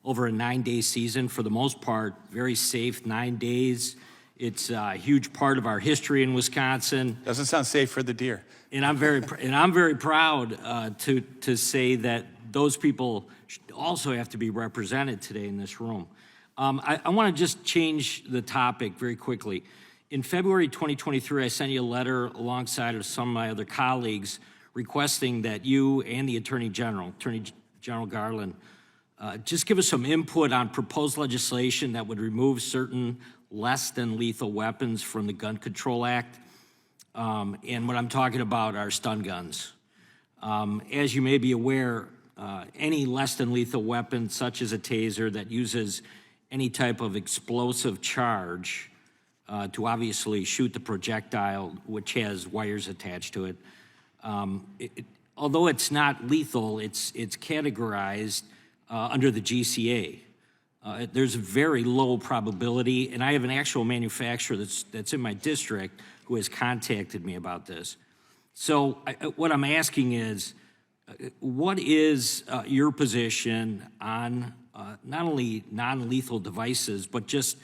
over a 9-day season. For the most part, very safe 9 days. It's a huge part of our history in Wisconsin. Doesn't sound safe for the deer. And I'm very proud to say that those people also have to be represented today in this room. I want to just change the topic very quickly. In February 2023, I sent you a letter alongside of some of my other colleagues requesting that you and the Attorney General Garland, just give us some input on proposed legislation that would remove certain less than lethal weapons from the Gun Control Act. And what I'm talking about are stun guns. As you may be aware, any less than lethal weapon, such as a taser that uses any type of explosive charge to obviously shoot the projectile, which has wires attached to it, although it's not lethal, it's categorized under the GCA. There's a very low probability, and I have an actual manufacturer that's in my district who has contacted me about this. So what I'm asking is, what is your position on not only non-lethal devices, but just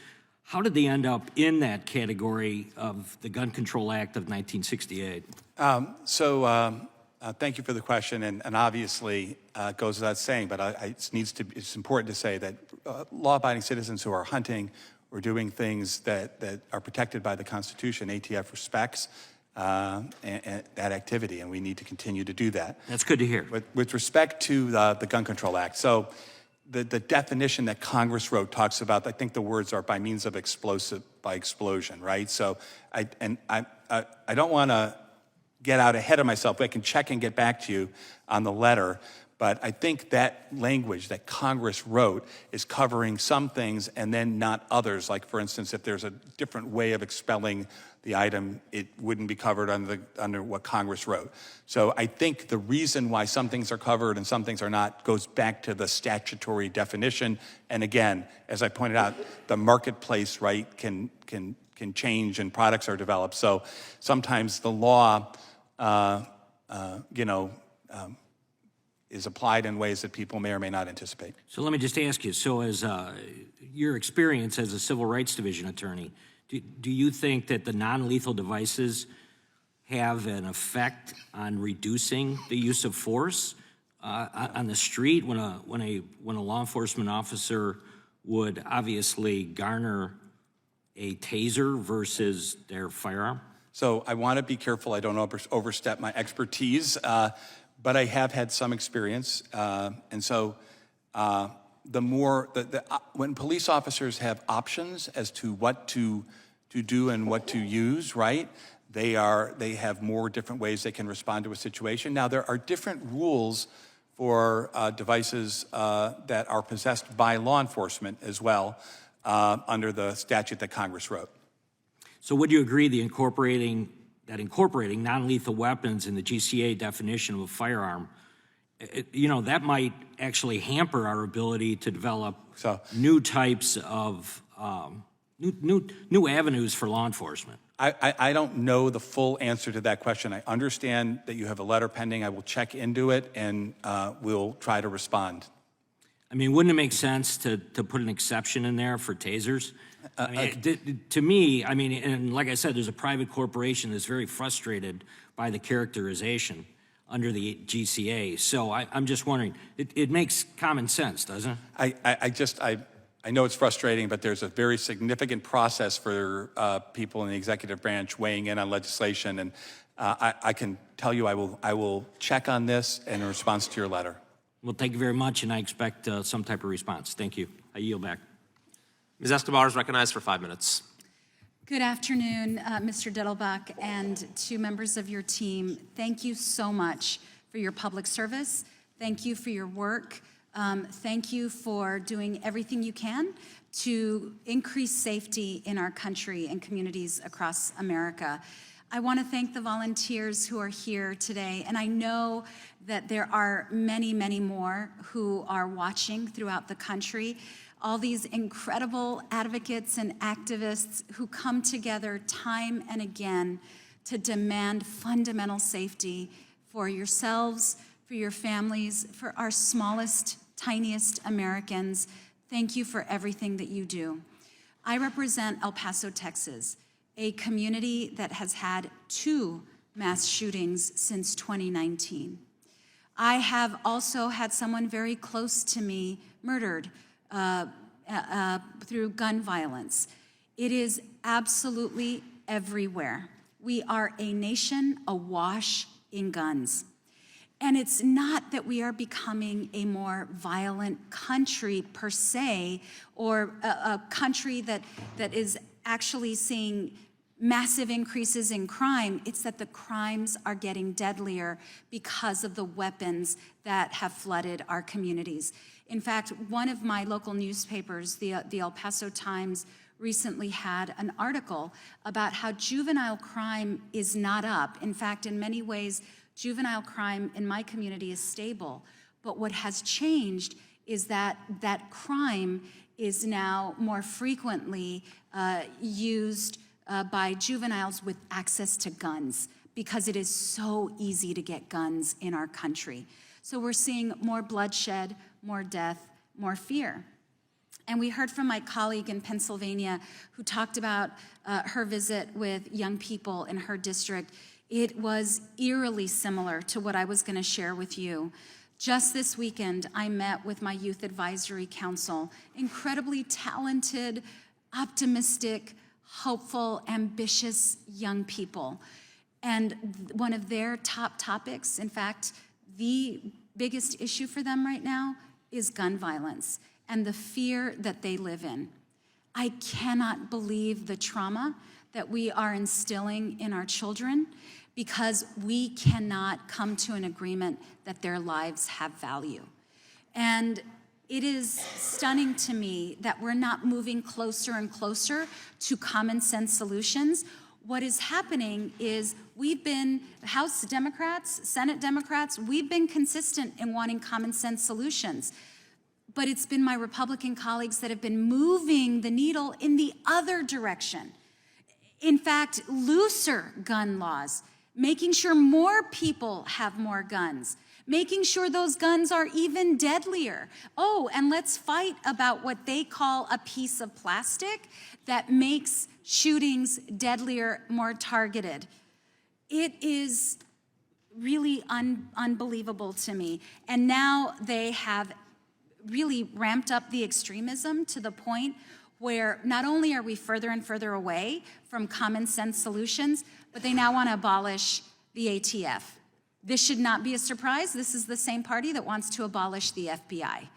how did they end up in that category of the Gun Control Act of 1968? Thank you for the question, and obviously it goes without saying, but it's important to say that law-abiding citizens who are hunting or doing things that are protected by the Constitution, ATF respects and that activity, and we need to continue to do that. That's good to hear. With respect to the Gun Control Act, so the definition that Congress wrote talks about, I think the words are by means of by explosion, right? So I don't want to get out ahead of myself. I can check and get back to you on the letter, but I think that language that Congress wrote is covering some things and then not others. Like, for instance, if there's a different way of expelling the item, it wouldn't be covered under what Congress wrote. So I think the reason why some things are covered and some things are not goes back to the statutory definition. And again, as I pointed out, the marketplace, right, can change and products are developed. So sometimes the law, is applied in ways that people may or may not anticipate. So let me just ask you, so as your experience as a civil rights division attorney, do you think that the non-lethal devices have an effect on reducing the use of force on the street when a law enforcement officer would obviously garner a taser versus their firearm? So I want to be careful I don't overstep my expertise, but I have had some experience. And so when police officers have options as to what to do and what to use, right, they have more different ways they can respond to a situation. Now, there are different rules for devices that are possessed by law enforcement as well under the statute that Congress wrote. So would you agree that incorporating non-lethal weapons in the GCA definition of a firearm, that might actually hamper our ability to develop new types of new avenues for law enforcement. I don't know the full answer to that question. I understand that you have a letter pending. I will check into it, and we'll try to respond. I mean, wouldn't it make sense to put an exception in there for tasers? To me, I mean, and like I said, there's a private corporation that's very frustrated by the characterization under the GCA. So I'm just wondering, it makes common sense, doesn't it? I know it's frustrating, but there's a very significant process for people in the executive branch weighing in on legislation, and I can tell you I will check on this in response to your letter. Well, thank you very much, and I expect some type of response. Thank you. I yield back. Ms. Escobar is recognized for 5 minutes. Good afternoon, Mr. Dettelbach, and to members of your team. Thank you so much for your public service. Thank you for your work. Thank you for doing everything you can to increase safety in our country and communities across America. I want to thank the volunteers who are here today, and I know that there are many, many more who are watching throughout the country. All these incredible advocates and activists who come together time and again to demand fundamental safety for yourselves, for your families, for our smallest, tiniest Americans. Thank you for everything that you do. I represent El Paso, Texas, a community that has had 2 mass shootings since 2019. I have also had someone very close to me murdered through gun violence. It is absolutely everywhere. We are a nation awash in guns. And it's not that we are becoming a more violent country per se, or a country that is actually seeing massive increases in crime. It's that the crimes are getting deadlier because of the weapons that have flooded our communities. In fact, one of my local newspapers, the El Paso Times, recently had an article about how juvenile crime is not up. In fact, in many ways, juvenile crime in my community is stable. But what has changed is that crime is now more frequently used by juveniles with access to guns, because it is so easy to get guns in our country. So we're seeing more bloodshed, more death, more fear. And we heard from my colleague in Pennsylvania who talked about her visit with young people in her district. It was eerily similar to what I was going to share with you. Just this weekend, I met with my Youth Advisory Council, incredibly talented, optimistic, hopeful, ambitious young people. And one of their top topics, in fact, the biggest issue for them right now, is gun violence and the fear that they live in. I cannot believe the trauma that we are instilling in our children, because we cannot come to an agreement that their lives have value. And it is stunning to me that we're not moving closer and closer to common sense solutions. What is happening is we've been, House Democrats, Senate Democrats, we've been consistent in wanting common sense solutions. But it's been my Republican colleagues that have been moving the needle in the other direction. In fact, looser gun laws, making sure more people have more guns, making sure those guns are even deadlier. Oh, and let's fight about what they call a piece of plastic that makes shootings deadlier, more targeted. It is really unbelievable to me. And now they have really ramped up the extremism to the point where not only are we further and further away from common sense solutions, but they now want to abolish the ATF. This should not be a surprise. This is the same party that wants to abolish the FBI.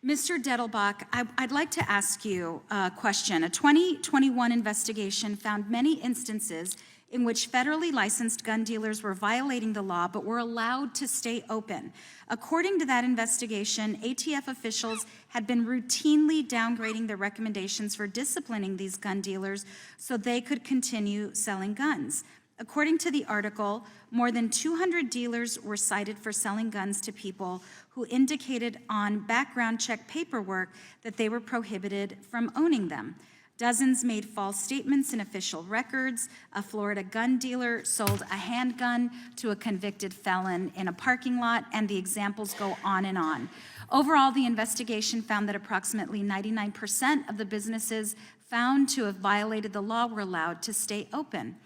Mr. Dettelbach, I'd like to ask you a question. A 2021 investigation found many instances in which federally licensed gun dealers were violating the law but were allowed to stay open. According to that investigation, ATF officials had been routinely downgrading their recommendations for disciplining these gun dealers so they could continue selling guns. According to the article, more than 200 dealers were cited for selling guns to people who indicated on background check paperwork that they were prohibited from owning them. Dozens made false statements in official records. A Florida gun dealer sold a handgun to a convicted felon in a parking lot, and the examples go on and on. Overall, the investigation found that approximately 99% of the businesses found to have violated the law were allowed to stay open.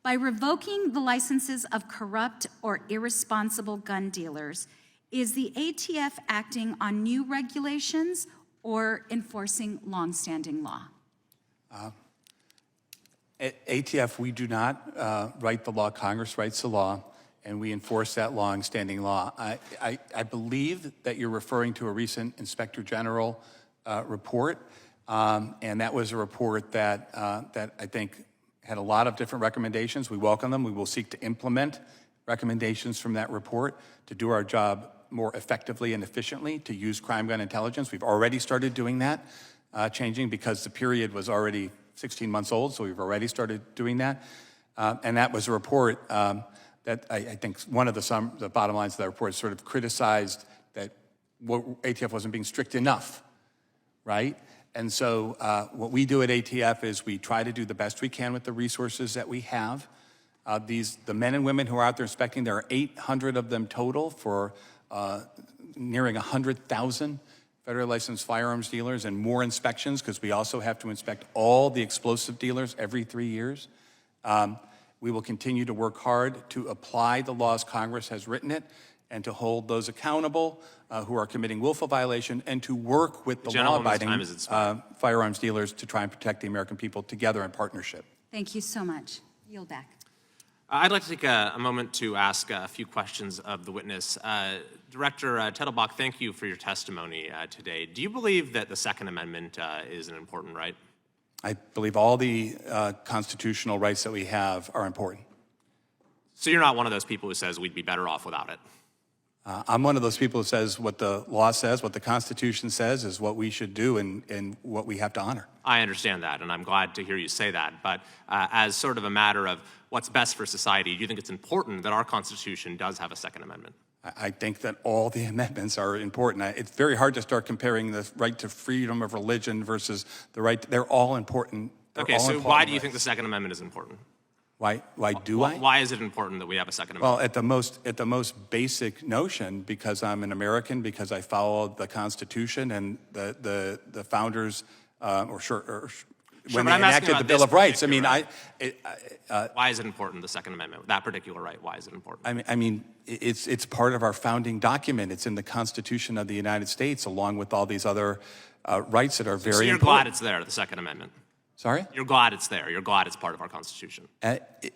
By revoking the licenses of corrupt or irresponsible gun dealers, is the ATF acting on new regulations or enforcing longstanding law? At ATF, we do not write the law. Congress writes the law, and we enforce that long-standing law. I believe that you're referring to a recent Inspector General report, and that was a report that I think had a lot of different recommendations. We welcome them. We will seek to implement recommendations from that report to do our job more effectively and efficiently, to use crime gun intelligence. We've already started doing that, changing because the period was already 16 months old, so we've already started doing that. And that was a report that I think one of the bottom lines of that report sort of criticized that ATF wasn't being strict enough, right? And so what we do at ATF is we try to do the best we can with the resources that we have. The men and women who are out there inspecting, there are 800 of them total for nearing 100,000 federally licensed firearms dealers and more inspections, because we also have to inspect all the explosive dealers every 3 years. We will continue to work hard to apply the laws Congress has written it and to hold those accountable who are committing willful violation, and to work with the law-abiding firearms dealers to try and protect the American people together in partnership. Thank you so much. Yield back. I'd like to take a moment to ask a few questions of the witness. Director Dettelbach, thank you for your testimony today. Do you believe that the Second Amendment is an important right? I believe all the constitutional rights that we have are important. So you're not one of those people who says we'd be better off without it? I'm one of those people who says what the law says, what the Constitution says is what we should do and what we have to honor. I understand that, and I'm glad to hear you say that. But as sort of a matter of what's best for society, do you think it's important that our Constitution does have a Second Amendment? I think that all the amendments are important. It's very hard to start comparing the right to freedom of religion versus the right. They're all important. Okay, so why do you think the Second Amendment is important? Why do I? Why is it important that we have a Second Amendment? Well, at the most basic notion, because I'm an American, because I follow the Constitution and the founders, when they enacted the Bill of Rights. I mean, why is it important, the Second Amendment, that particular right? Why is it important? I mean, it's part of our founding document. It's in the Constitution of the United States, along with all these other rights that are very important. So you're glad it's there, the Second Amendment? Sorry? You're glad it's there. You're glad it's part of our Constitution.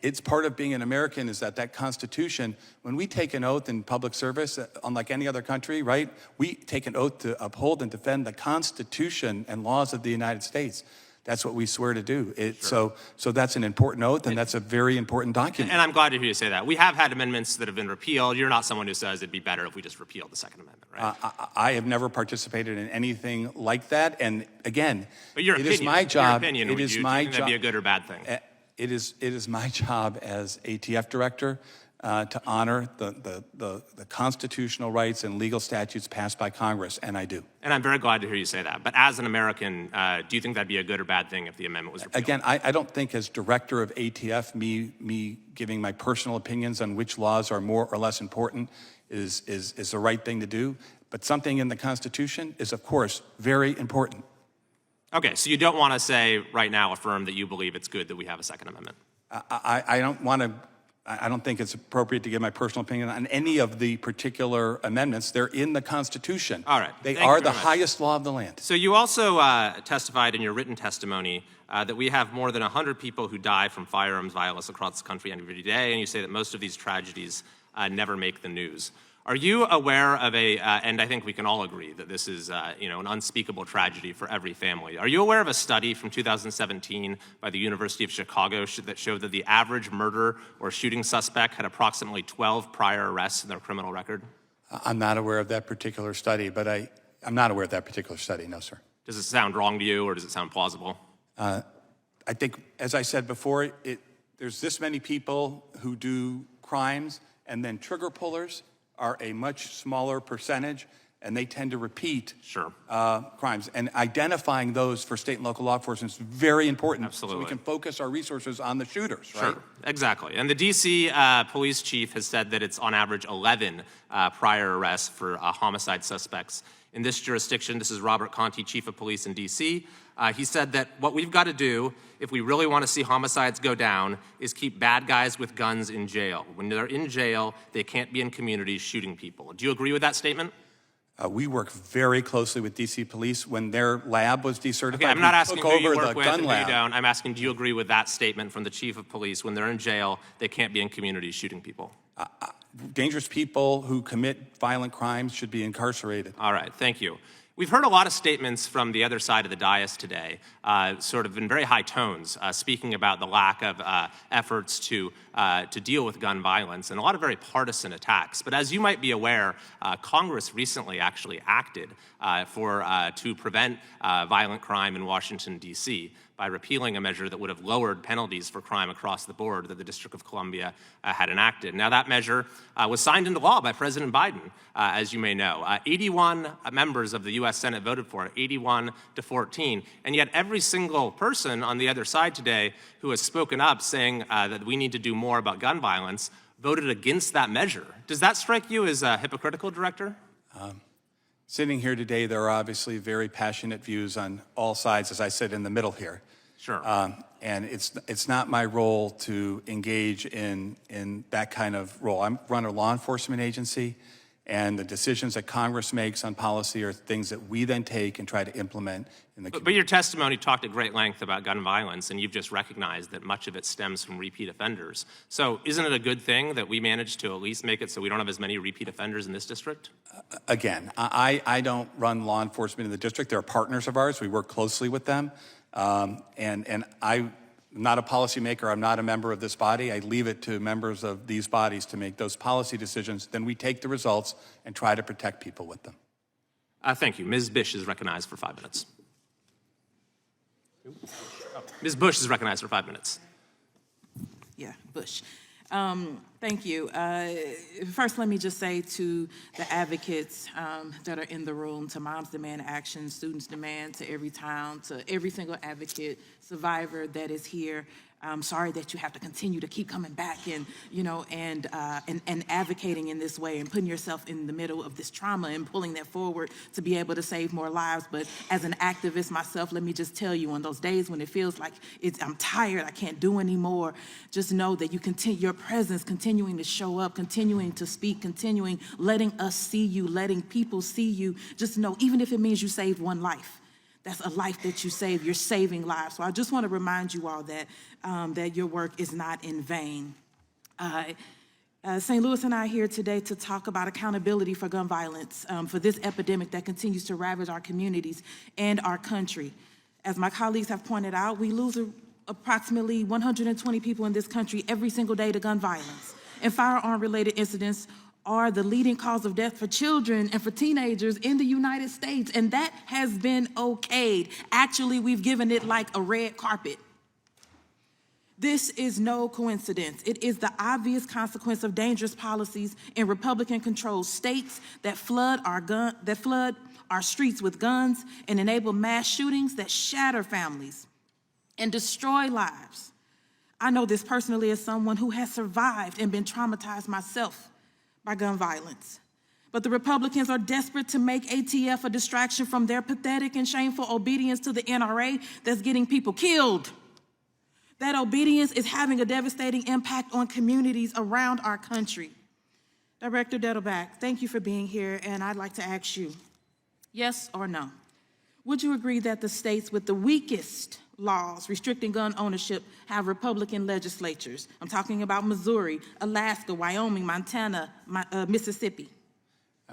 It's part of being an American, is that Constitution, when we take an oath in public service, unlike any other country, right? We take an oath to uphold and defend the Constitution and laws of the United States. That's what we swear to do. So that's an important oath, and that's a very important document. And I'm glad to hear you say that. We have had amendments that have been repealed. You're not someone who says it'd be better if we just repealed the Second Amendment, right? I have never participated in anything like that. And again, but your it is my job. Your opinion, it is my job. That'd be a good or bad thing? It is my job as ATF director to honor the constitutional rights and legal statutes passed by Congress, and I do. And I'm very glad to hear you say that. But as an American, do you think that'd be a good or bad thing if the amendment was repealed? Again, I don't think as director of ATF, me giving my personal opinions on which laws are more or less important is the right thing to do. But something in the Constitution is, of course, very important. Okay, so you don't want to say right now, affirm that you believe it's good that we have a Second Amendment? I don't think it's appropriate to give my personal opinion on any of the particular amendments. They're in the Constitution. All right. They are the highest law of the land. So you also testified in your written testimony that we have more than 100 people who die from firearms violence across the country every day, and you say that most of these tragedies never make the news. Are you aware of and I think we can all agree that this is an unspeakable tragedy for every family. Are you aware of a study from 2017 by the University of Chicago that showed that the average murder or shooting suspect had approximately 12 prior arrests in their criminal record? I'm not aware of that particular study, but I'm not aware of that particular study, no, sir. Does it sound wrong to you, or does it sound plausible? I think, as I said before, there's this many people who do crimes, and then trigger pullers are a much smaller percentage. and they tend to repeat Sure. crimes. And identifying those for state and local law enforcement is very important. Absolutely. So we can focus our resources on the shooters, right? Sure, exactly. And the DC police chief has said that it's on average 11 prior arrests for homicide suspects in this jurisdiction. This is Robert Conti, chief of police in DC. He said that what we've got to do if we really want to see homicides go down is keep bad guys with guns in jail. When they're in jail, they can't be in communities shooting people. Do you agree with that statement? We work very closely with DC Police. When their lab was decertified, Okay, I'm not we asking took who you over work the with gun and who you lab. don't. I'm asking, do you agree with that statement from the chief of police? When they're in jail, they can't be in communities shooting people. Dangerous people who commit violent crimes should be incarcerated. All right, thank you. We've heard a lot of statements from the other side of the dais today, sort of in very high tones, speaking about the lack of efforts to deal with gun violence and a lot of very partisan attacks. But as you might be aware, Congress recently actually acted to prevent violent crime in Washington, D.C. by repealing a measure that would have lowered penalties for crime across the board that the District of Columbia had enacted. Now, that measure was signed into law by President Biden, as you may know. 81 members of the U.S. Senate voted for it, 81 to 14. And yet every single person on the other side today who has spoken up saying that we need to do more about gun violence voted against that measure. Does that strike you as hypocritical, Director? Sitting here today, there are obviously very passionate views on all sides, as I said, in the middle here. Sure. And it's not my role to engage in that kind of role. I run a law enforcement agency, and the decisions that Congress makes on policy are things that we then take and try to implement in the community. But your testimony talked at great length about gun violence, and you've just recognized that much of it stems from repeat offenders. So isn't it a good thing that we managed to at least make it so we don't have as many repeat offenders in this district? Again, I don't run law enforcement in the district. They're partners of ours. We work closely with them. And I'm not a policymaker. I'm not a member of this body. I leave it to members of these bodies to make those policy decisions. Then we take the results and try to protect people with them. Thank you. Ms. Bish is recognized for 5 minutes. Ms. Bush is recognized for 5 minutes. Yeah, Bush. Thank you. First, let me just say to the advocates that are in the room, to Moms Demand Action, Students Demand, to every town, to every single advocate, survivor that is here, I'm sorry that you have to continue to keep coming back and, and advocating in this way and putting yourself in the middle of this trauma and pulling that forward to be able to save more lives. But as an activist myself, let me just tell you, on those days when it feels like I'm tired, I can't do anymore, just know that you continue, your presence, continuing to show up, continuing to speak, continuing, letting us see you, letting people see you. Just know, even if it means you saved one life, that's a life that you save. You're saving lives. So I just want to remind you all that that your work is not in vain. St. Louis and I are here today to talk about accountability for gun violence, for this epidemic that continues to ravage our communities and our country. As my colleagues have pointed out, we lose approximately 120 people in this country every single day to gun violence. And firearm-related incidents are the leading cause of death for children and for teenagers in the United States, and that has been okayed. Actually, we've given it like a red carpet. This is no coincidence. It is the obvious consequence of dangerous policies in Republican-controlled states that flood our streets with guns and enable mass shootings that shatter families and destroy lives. I know this personally as someone who has survived and been traumatized myself by gun violence. But the Republicans are desperate to make ATF a distraction from their pathetic and shameful obedience to the NRA that's getting people killed. That obedience is having a devastating impact on communities around our country. Director Dettelbach, thank you for being here, and I'd like to ask you, yes or no, would you agree that the states with the weakest laws restricting gun ownership have Republican legislatures? I'm talking about Missouri, Alaska, Wyoming, Montana, Mississippi.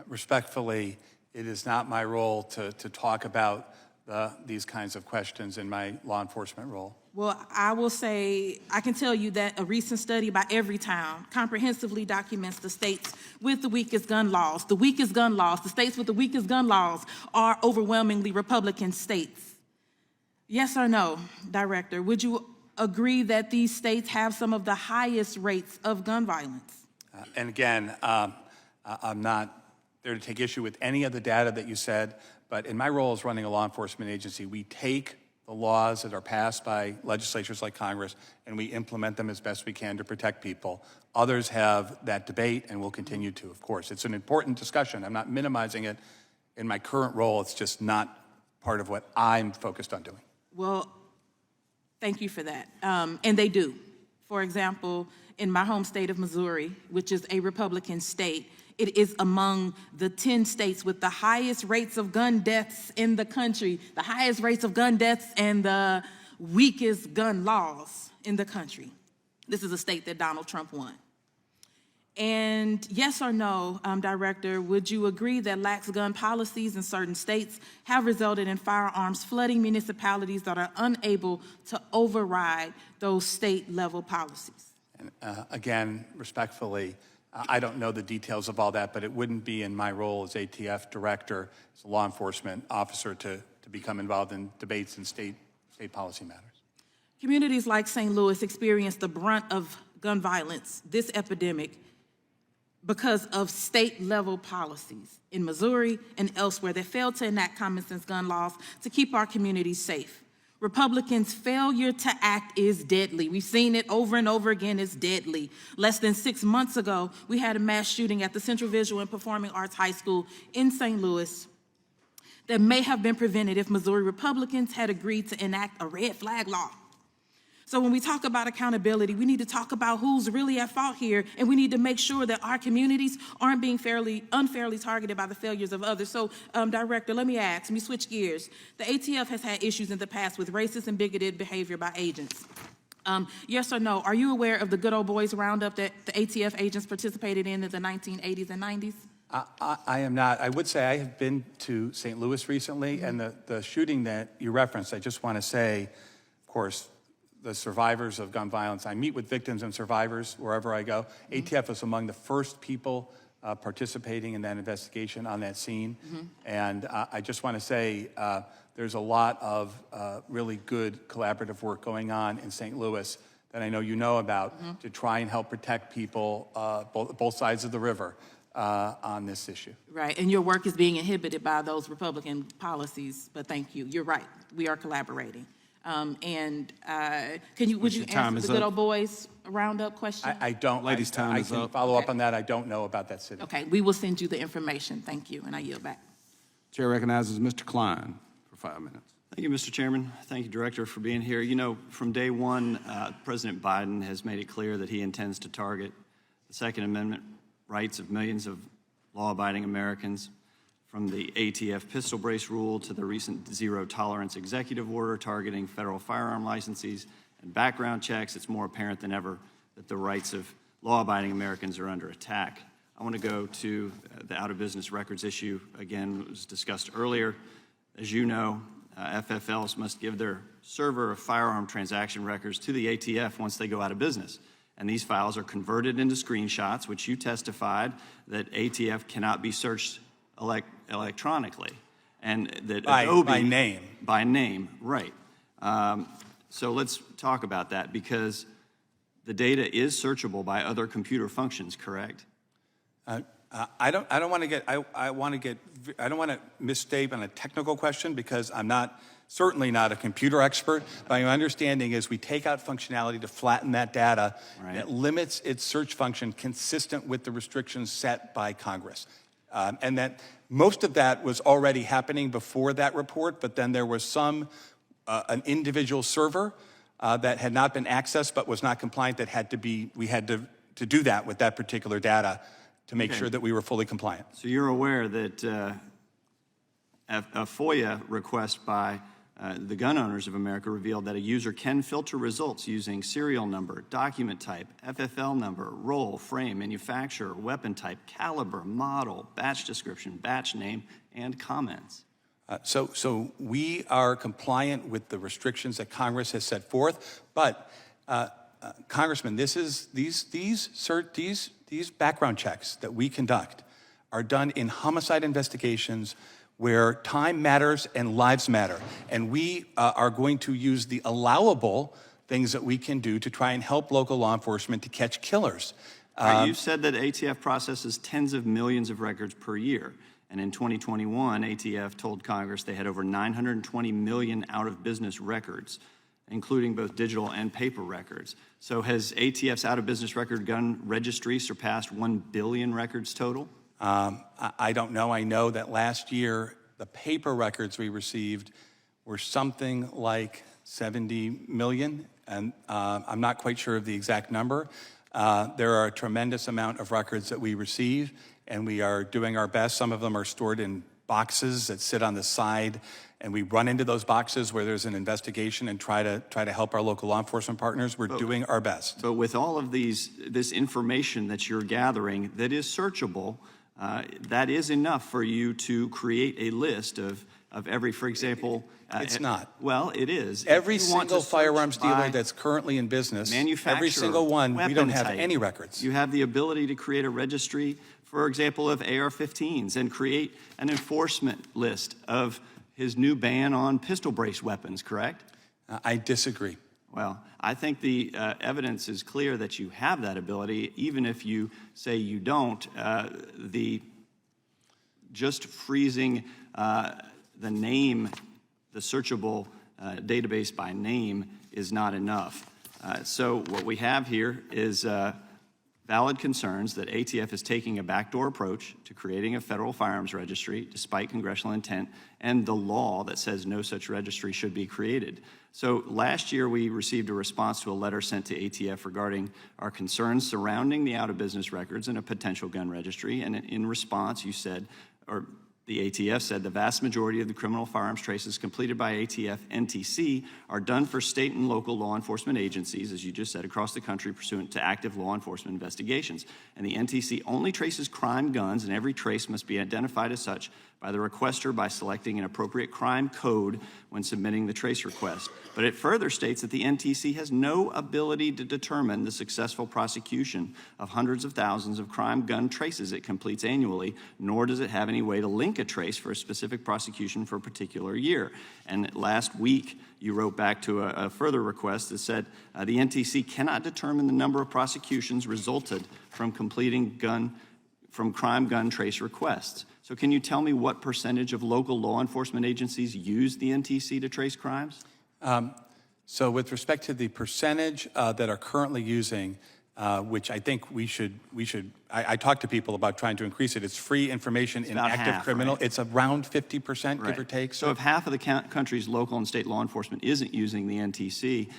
Respectfully, it is not my role to talk about these kinds of questions in my law enforcement role. Well, I will say, I can tell you that a recent study by Everytown comprehensively documents the states with the weakest gun laws. The weakest gun laws, the states with the weakest gun laws are overwhelmingly Republican states. Yes or no, Director? Would you agree that these states have some of the highest rates of gun violence? And again, I'm not there to take issue with any of the data that you said, but in my role as running a law enforcement agency, we take the laws that are passed by legislatures like Congress and we implement them as best we can to protect people. Others have that debate and will continue to, of course. It's an important discussion. I'm not minimizing it. In my current role, it's just not part of what I'm focused on doing. Well, thank you for that. And they do. For example, in my home state of Missouri, which is a Republican state, it is among the 10 states with the highest rates of gun deaths in the country, the highest rates of gun deaths and the weakest gun laws in the country. This is a state that Donald Trump won. And yes or no, Director, would you agree that lax gun policies in certain states have resulted in firearms flooding municipalities that are unable to override those state-level policies? And again, respectfully, I don't know the details of all that, but it wouldn't be in my role as ATF director, as a law enforcement officer, to become involved in debates in state policy matters. Communities like St. Louis experience the brunt of gun violence, this epidemic, because of state-level policies in Missouri and elsewhere that failed to enact common-sense gun laws to keep our communities safe. Republicans' failure to act is deadly. We've seen it over and over again. It's deadly. Less than 6 months ago, we had a mass shooting at the Central Visual and Performing Arts High School in St. Louis that may have been prevented if Missouri Republicans had agreed to enact a red flag law. So when we talk about accountability, we need to talk about who's really at fault here, and we need to make sure that our communities aren't being unfairly targeted by the failures of others. So, Director, let me switch gears. The ATF has had issues in the past with racist and bigoted behavior by agents. Yes or no, are you aware of the Good Old Boys Roundup that the ATF agents participated in the 1980s and 90s? I am not. I would say I have been to St. Louis recently, and the shooting that you referenced, I just want to say, of course, the survivors of gun violence. I meet with victims and survivors wherever I go. ATF was among the first people participating in that investigation on that scene. And I just want to say there's a lot of really good collaborative work going on in St. Louis that I know you know about to try and help protect people both sides of the river on this issue. Right, and your work is being inhibited by those Republican policies, but thank you. You're right, we are collaborating. Would you answer the Good Old Boys Roundup question? I don't. Ladies' time is up. I can follow up on that. I don't know about that city. Okay, we will send you the information. Thank you, and I yield back. Chair recognizes Mr. Klein for 5 minutes. Thank you, Mr. Chairman. Thank you, Director, for being here. You know, from day one, President Biden has made it clear that he intends to target the Second Amendment rights of millions of law-abiding Americans, from the ATF pistol brace rule to the recent zero-tolerance executive order targeting federal firearm licensees and background checks. It's more apparent than ever that the rights of law-abiding Americans are under attack. I want to go to the out-of-business records issue. Again, it was discussed earlier. As you know, FFLs must give their server of firearm transaction records to the ATF once they go out of business. And these files are converted into screenshots, which you testified that ATF cannot be searched electronically, and that Adobe, by name, right. So let's talk about that, because the data is searchable by other computer functions, correct? I don't want to misstate on a technical question, because I'm certainly not a computer expert. But my understanding is we take out functionality to flatten that data. Right. That limits its search function consistent with the restrictions set by Congress. And that most of that was already happening before that report, but then there was an individual server that had not been accessed but was not compliant that we had to do that with that particular data to make sure that we were fully compliant. So you're aware that a FOIA request by the gun owners of America revealed that a user can filter results using serial number, document type, FFL number, role, frame, manufacturer, weapon type, caliber, model, batch description, batch name, and comments. So we are compliant with the restrictions that Congress has set forth, but Congressman, these background checks that we conduct are done in homicide investigations where time matters and lives matter. And we are going to use the allowable things that we can do to try and help local law enforcement to catch killers. You've said that ATF processes tens of millions of records per year. And in 2021, ATF told Congress they had over 920 million out-of-business records, including both digital and paper records. So has ATF's out-of-business record gun registry surpassed 1 billion records total? I don't know. I know that last year, the paper records we received were something like 70 million, and I'm not quite sure of the exact number. There are a tremendous amount of records that we receive, and we are doing our best. Some of them are stored in boxes that sit on the side, and we run into those boxes where there's an investigation and try to help our local law enforcement partners. We're doing our best. But with all of this information that you're gathering that is searchable, that is enough for you to create a list of every, for example... It's not. Well, it is. Every single firearms dealer that's currently in business, every single one, we don't have any records. You have the ability to create a registry, for example, of AR-15s and create an enforcement list of his new ban on pistol brace weapons, correct? I disagree. Well, I think the evidence is clear that you have that ability, even if you say you don't. Just freezing the name, the searchable database by name is not enough. So what we have here is valid concerns that ATF is taking a backdoor approach to creating a federal firearms registry despite congressional intent and the law that says no such registry should be created. So last year we received a response to a letter sent to ATF regarding our concerns surrounding the out-of-business records and a potential gun registry, and in response you said, or the ATF said, the vast majority of the criminal firearms traces completed by ATF NTC are done for state and local law enforcement agencies, as you just said, across the country pursuant to active law enforcement investigations. And the NTC only traces crime guns, and every trace must be identified as such by the requester by selecting an appropriate crime code when submitting the trace request. But it further states that the NTC has no ability to determine the successful prosecution of hundreds of thousands of crime gun traces it completes annually, nor does it have any way to link a trace for a specific prosecution for a particular year. And last week, you wrote back to a further request that said the NTC cannot determine the number of prosecutions resulted from completing crime gun trace requests. So can you tell me what percentage of local law enforcement agencies use the NTC to trace crimes? So with respect to the percentage that are currently using, which I think we should, I talk to people about trying to increase it. It's free information in active criminal. Right? It's around 50%, give or take. So if half of the country's local and state law enforcement isn't using the NTC,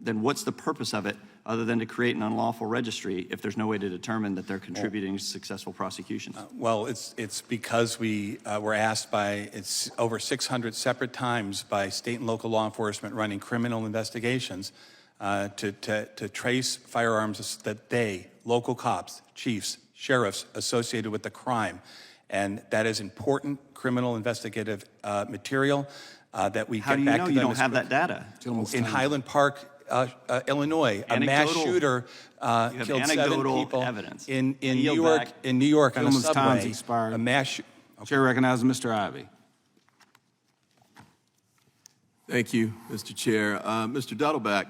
then what's the purpose of it other than to create an unlawful registry if there's no way to determine that they're contributing to successful prosecutions? Well, it's because we were asked by, it's over 600 separate times by state and local law enforcement running criminal investigations to trace firearms that they, local cops, chiefs, sheriffs, associated with the crime. And that is important criminal investigative material that we get back to them. How do you know you don't have that data? In Highland Park, Illinois, a mass shooter killed 7 people evidence. in New York on a subway. A mass Chair recognizes Mr. Ivey. Thank you, Mr. Chair. Mr. Dettelbach,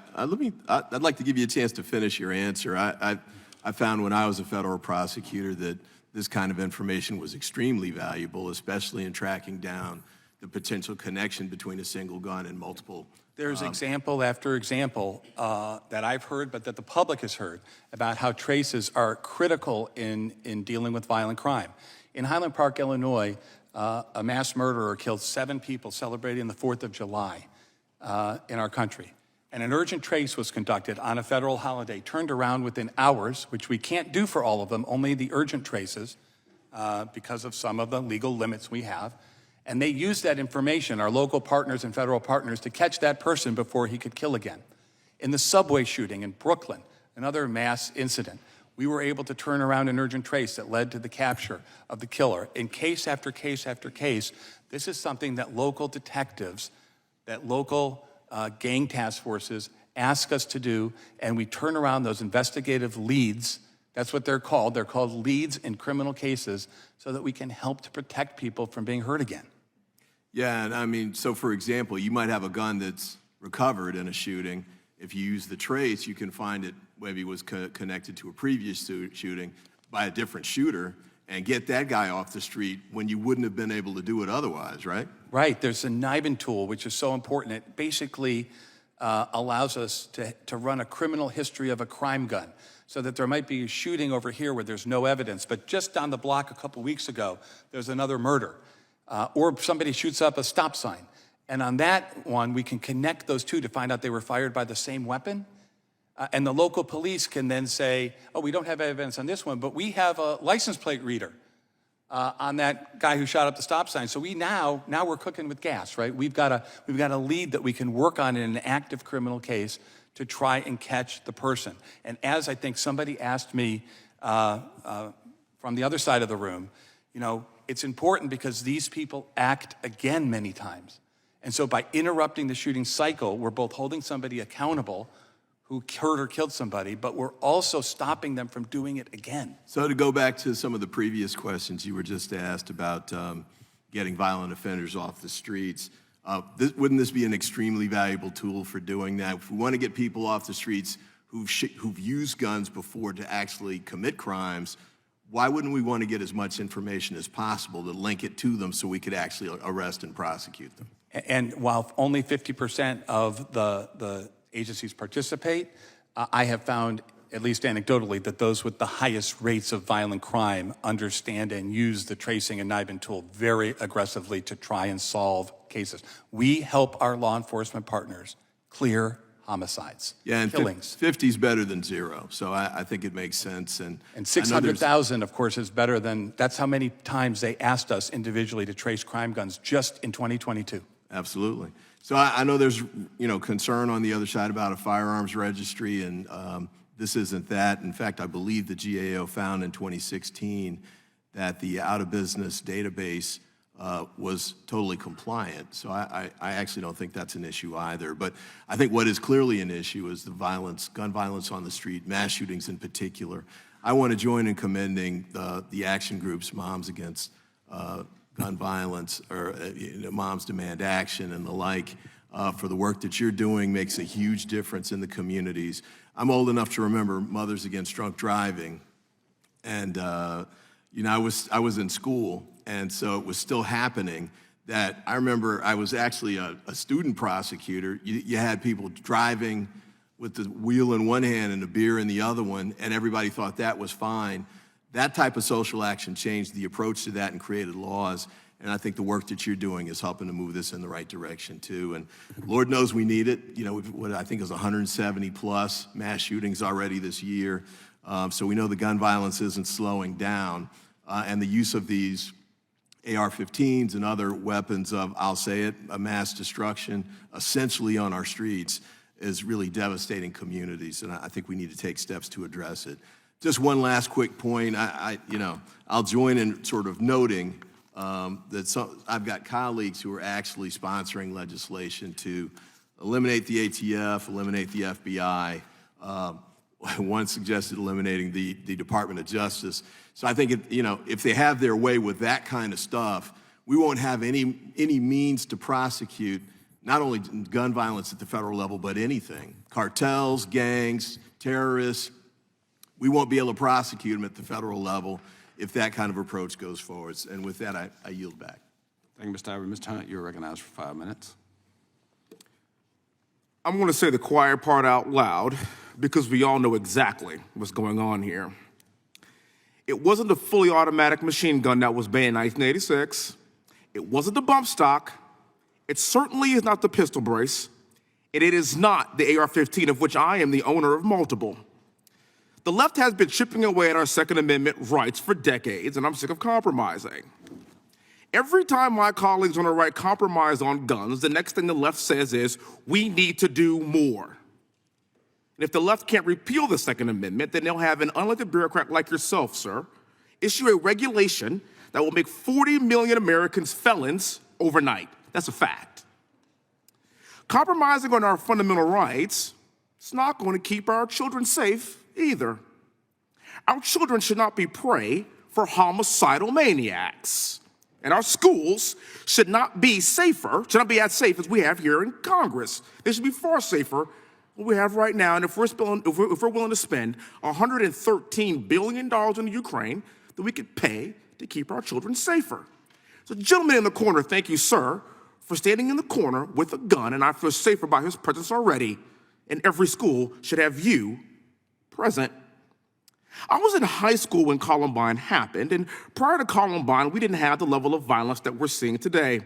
I'd like to give you a chance to finish your answer. I found when I was a federal prosecutor that this kind of information was extremely valuable, especially in tracking down the potential connection between a single gun and multiple. There's example after example that I've heard, but that the public has heard, about how traces are critical in dealing with violent crime. In Highland Park, Illinois, a mass murderer killed 7 people celebrating the 4th of July in our country. And an urgent trace was conducted on a federal holiday, turned around within hours, which we can't do for all of them, only the urgent traces, because of some of the legal limits we have. And they used that information, our local partners and federal partners, to catch that person before he could kill again. In the subway shooting in Brooklyn, another mass incident, we were able to turn around an urgent trace that led to the capture of the killer. In case after case after case, this is something that local detectives, that local gang task forces ask us to do, and we turn around those investigative leads. That's what they're called. They're called leads in criminal cases, so that we can help to protect people from being hurt again. Yeah, and I mean, so for example, you might have a gun that's recovered in a shooting. If you use the trace, you can find it maybe was connected to a previous shooting by a different shooter and get that guy off the street when you wouldn't have been able to do it otherwise, right? Right, there's a NIBIN tool, which is so important. It basically allows us to run a criminal history of a crime gun, so that there might be a shooting over here where there's no evidence, but just down the block a couple weeks ago, there's another murder. Or somebody shoots up a stop sign. And on that one, we can connect those two to find out they were fired by the same weapon. And the local police can then say, oh, we don't have evidence on this one, but we have a license plate reader on that guy who shot up the stop sign. So now we're cooking with gas, right? We've got a lead that we can work on in an active criminal case to try and catch the person. And as I think somebody asked me from the other side of the room, you know, it's important because these people act again many times. And so by interrupting the shooting cycle, we're both holding somebody accountable who hurt or killed somebody, but we're also stopping them from doing it again. So to go back to some of the previous questions you were just asked about getting violent offenders off the streets, wouldn't this be an extremely valuable tool for doing that? If we want to get people off the streets who've used guns before to actually commit crimes, why wouldn't we want to get as much information as possible to link it to them so we could actually arrest and prosecute them? And while only 50% of the agencies participate, I have found, at least anecdotally, that those with the highest rates of violent crime understand and use the tracing and NIBIN tool very aggressively to try and solve cases. We help our law enforcement partners clear homicides, and killings. 50 is better than 0, so I think it makes sense. And 600,000, of course, is better than, that's how many times they asked us individually to trace crime guns just in 2022. Absolutely. So I know there's, you know, concern on the other side about a firearms registry, and this isn't that. In fact, I believe the GAO found in 2016 that the out-of-business database was totally compliant. So I actually don't think that's an issue either. But I think what is clearly an issue is the violence, gun violence on the street, mass shootings in particular. I want to join in commending the action groups, Moms Against Gun Violence, or Moms Demand Action and the like, for the work that you're doing. Makes a huge difference in the communities. I'm old enough to remember Mothers Against Drunk Driving, and you know, I was in school, and so it was still happening. That I remember I was actually a student prosecutor. You had people driving with the wheel in one hand and a beer in the other one, and everybody thought that was fine. That type of social action changed the approach to that and created laws. And I think the work that you're doing is helping to move this in the right direction too. And Lord knows we need it. You know, what I think is 170 plus mass shootings already this year. So we know the gun violence isn't slowing down. And the use of these AR-15s and other weapons of, I'll say it, a mass destruction, essentially on our streets, is really devastating communities. And I think we need to take steps to address it. Just one last quick point. I'll join in sort of noting that I've got colleagues who are actually sponsoring legislation to eliminate the ATF, eliminate the FBI. One suggested eliminating the Department of Justice. So I think if they have their way with that kind of stuff, we won't have any means to prosecute not only gun violence at the federal level, but anything. Cartels, gangs, terrorists. We won't be able to prosecute them at the federal level if that kind of approach goes forward. And with that, I yield back. Thank you, Mr. Ivory. Mr. Hunt, you're recognized for 5 minutes. I'm going to say the quiet part out loud because we all know exactly what's going on here. It wasn't the fully automatic machine gun that was banned in 1986. It wasn't the bump stock. It certainly is not the pistol brace. And it is not the AR-15, of which I am the owner of multiple. The left has been chipping away at our Second Amendment rights for decades, and I'm sick of compromising. Every time my colleagues on the right compromise on guns, the next thing the left says is, we need to do more. And if the left can't repeal the Second Amendment, then they'll have an unelected bureaucrat like yourself, sir, issue a regulation that will make 40 million Americans felons overnight. That's a fact. Compromising on our fundamental rights, it's not going to keep our children safe either. Our children should not be prey for homicidal maniacs. And our schools should not be as safe as we have here in Congress. They should be far safer what we have right now, and if we're willing to spend $113 billion in Ukraine, that we could pay to keep our children safer. So, gentleman in the corner, thank you, sir, for standing in the corner with a gun, and I feel safer by his presence already, and every school should have you present. I was in high school when Columbine happened, and prior to Columbine, we didn't have the level of violence that we're seeing today.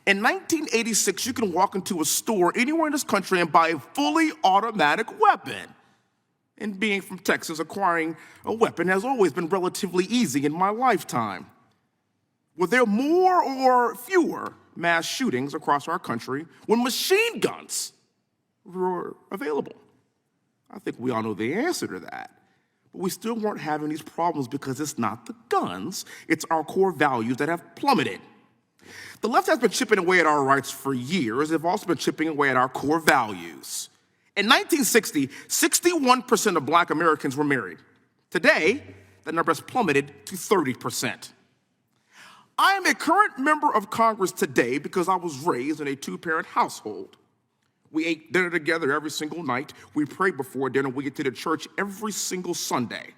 In 1986, you can walk into a store anywhere in this country and buy a fully automatic weapon. And being from Texas, acquiring a weapon has always been relatively easy in my lifetime. Were there more or fewer mass shootings across our country when machine guns were available? I think we all know the answer to that. But we still weren't having these problems because it's not the guns, it's our core values that have plummeted. The left has been chipping away at our rights for years. They've also been chipping away at our core values. In 1960, 61% of Black Americans were married. Today, that number has plummeted to 30%. I am a current member of Congress today because I was raised in a two-parent household. We ate dinner together every single night. We prayed before dinner. We attended church every single Sunday.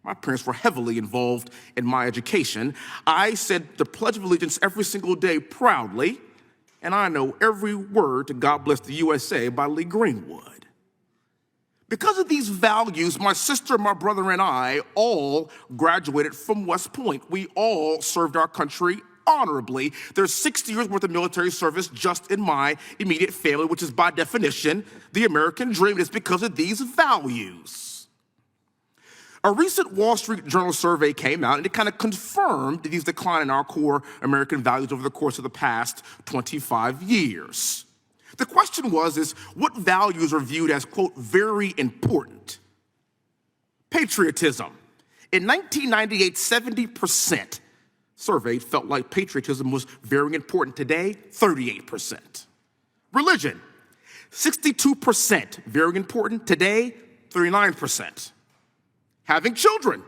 My parents were heavily involved in my education. I said the Pledge of Allegiance every single day proudly, and I know every word to God Bless the USA by Lee Greenwood. Because of these values, my sister, my brother, and I all graduated from West Point. We all served our country honorably. There's 60 years worth of military service just in my immediate family, which is by definition the American dream. It's because of these values. A recent Wall Street Journal survey came out, and it kind of confirmed these decline in our core American values over the course of the past 25 years. The question was, what values are viewed as, quote, very important? Patriotism. In 1998, 70% surveyed felt like patriotism was very important. Today, 38%. Religion. 62% very important. Today, 39%. Having children,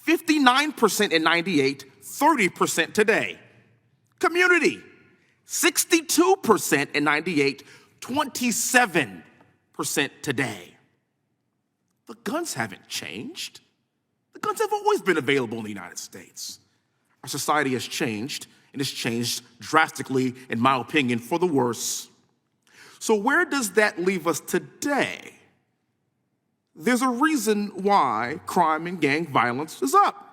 59% in 98, 30% today. Community, 62% in 98, 27% today. The guns haven't changed. The guns have always been available in the United States. Our society has changed, and it's changed drastically, in my opinion, for the worse. So where does that leave us today? There's a reason why crime and gang violence is up.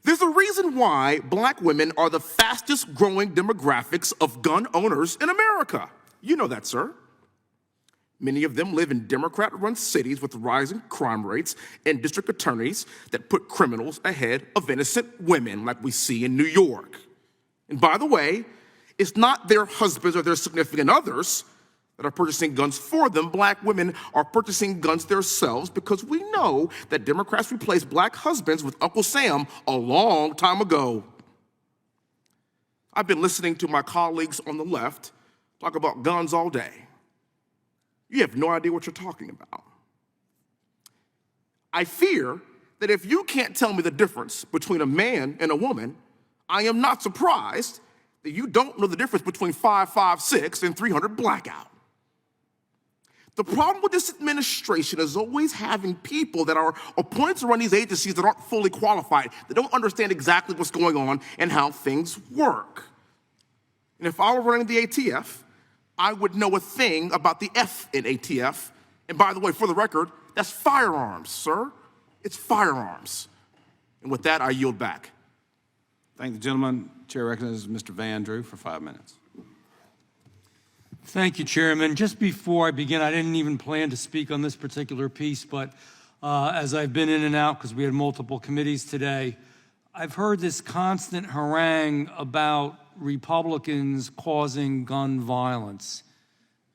There's a reason why Black women are the fastest growing demographics of gun owners in America. You know that, sir. Many of them live in Democrat-run cities with rising crime rates and district attorneys that put criminals ahead of innocent women, like we see in New York. And by the way, it's not their husbands or their significant others that are purchasing guns for them. Black women are purchasing guns themselves because we know that Democrats replaced Black husbands with Uncle Sam a long time ago. I've been listening to my colleagues on the left talk about guns all day. You have no idea what you're talking about. I fear that if you can't tell me the difference between a man and a woman, I am not surprised that you don't know the difference between 5.56 and 300 blackout. The problem with this administration is always having people that are appointed to run these agencies that aren't fully qualified, that don't understand exactly what's going on and how things work. And if I were running the ATF, I would know a thing about the F in ATF. And by the way, for the record, that's firearms, sir. It's firearms. And with that, I yield back. Thank the gentleman. Chair recognizes Mr. Van Drew for 5 minutes. Thank you, Chairman. Just before I begin, I didn't even plan to speak on this particular piece, but as I've been in and out, because we had multiple committees today, I've heard this constant harangue about Republicans causing gun violence.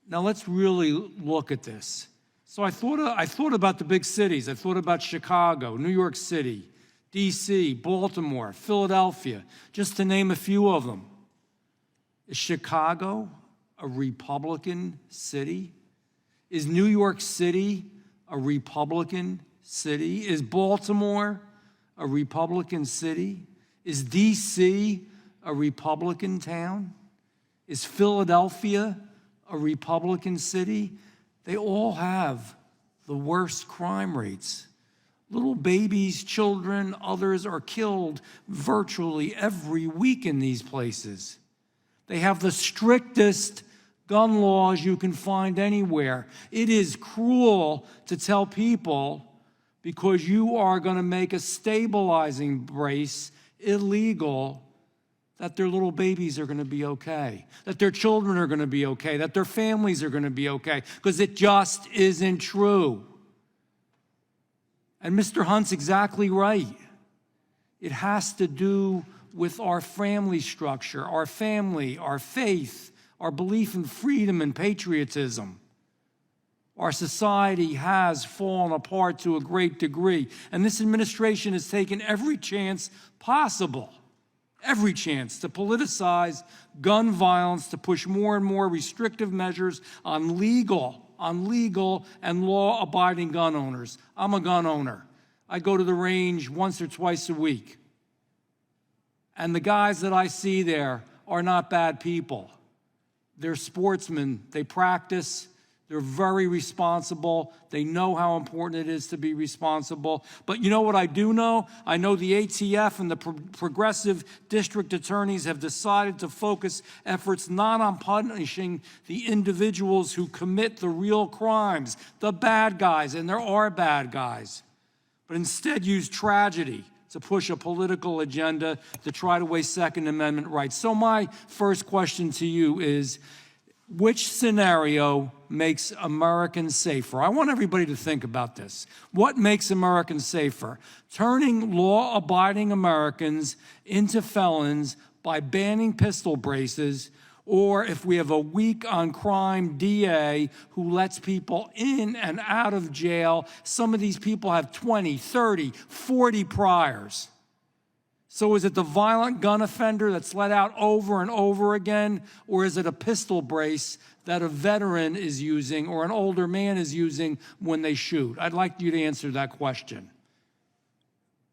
Now let's really look at this. So I thought about the big cities. I thought about Chicago, New York City, D.C., Baltimore, Philadelphia, just to name a few of them. Is Chicago a Republican city? Is New York City a Republican city? Is Baltimore a Republican city? Is D.C. a Republican town? Is Philadelphia a Republican city? they all have the worst crime rates. Little babies, children, others are killed virtually every week in these places. They have the strictest gun laws you can find anywhere. It is cruel to tell people because you are going to make a stabilizing brace illegal that their little babies are going to be okay, that their children are going to be okay, that their families are going to be okay, because it just isn't true. And Mr. Hunt's exactly right. It has to do with our family structure, our family, our faith, our belief in freedom and patriotism. Our society has fallen apart to a great degree, and this administration has taken every chance possible, every chance to politicize gun violence, to push more and more restrictive measures on legal and law-abiding gun owners. I'm a gun owner. I go to the range once or twice a week. And the guys that I see there are not bad people. They're sportsmen. They practice. They're very responsible. They know how important it is to be responsible. But you know what I do know? I know the ATF and the progressive district attorneys have decided to focus efforts not on punishing the individuals who commit the real crimes, the bad guys, and there are bad guys, but instead use tragedy to push a political agenda to try to waste Second Amendment rights. So my first question to you is, which scenario makes Americans safer? I want everybody to think about this. What makes Americans safer? Turning law-abiding Americans into felons by banning pistol braces, or if we have a weak-on-crime DA who lets people in and out of jail. Some of these people have 20, 30, 40 priors. So is it the violent gun offender that's let out over and over again, or is it a pistol brace that a veteran is using or an older man is using when they shoot? I'd like you to answer that question.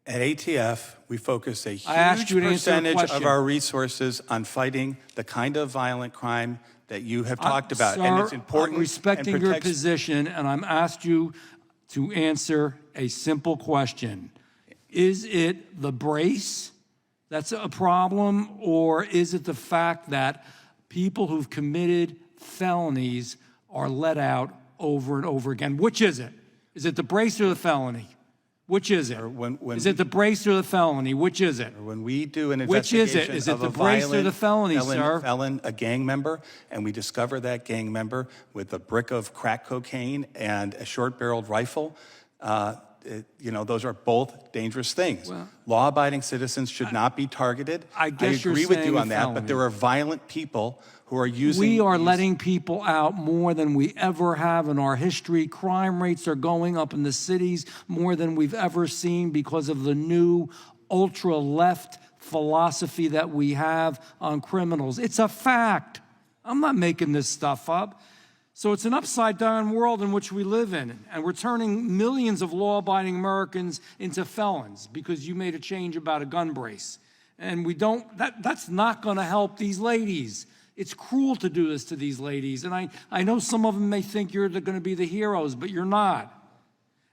At ATF, we focus a huge percentage of our resources on fighting the kind of violent crime that you have talked about. Sir, and it's important. I'm respecting your position, and I'm asked you to answer a simple question. Is it the brace that's a problem, or is it the fact that people who've committed felonies are let out over and over again? Which is it? Is it the brace or the felony? Which is it? Is it the brace or the felony? Which is it? When we do an Which is it? Is it the brace or the felony, sir? A gang member, and we discover that gang member with a brick of crack cocaine and a short-barreled rifle, those are both dangerous things. Well, law-abiding citizens should not be targeted. I guess agree you're with you saying on that, felony. but there are violent people who are using We are letting people out more than we ever have in our history. Crime rates are going up in the cities more than we've ever seen because of the new ultra-left philosophy that we have on criminals. It's a fact. I'm not making this stuff up. So it's an upside-down world in which we live in, and we're turning millions of law-abiding Americans into felons because you made a change about a gun brace. And that's not going to help these ladies. It's cruel to do this to these ladies, and I know some of them may think you're going to be the heroes, but you're not.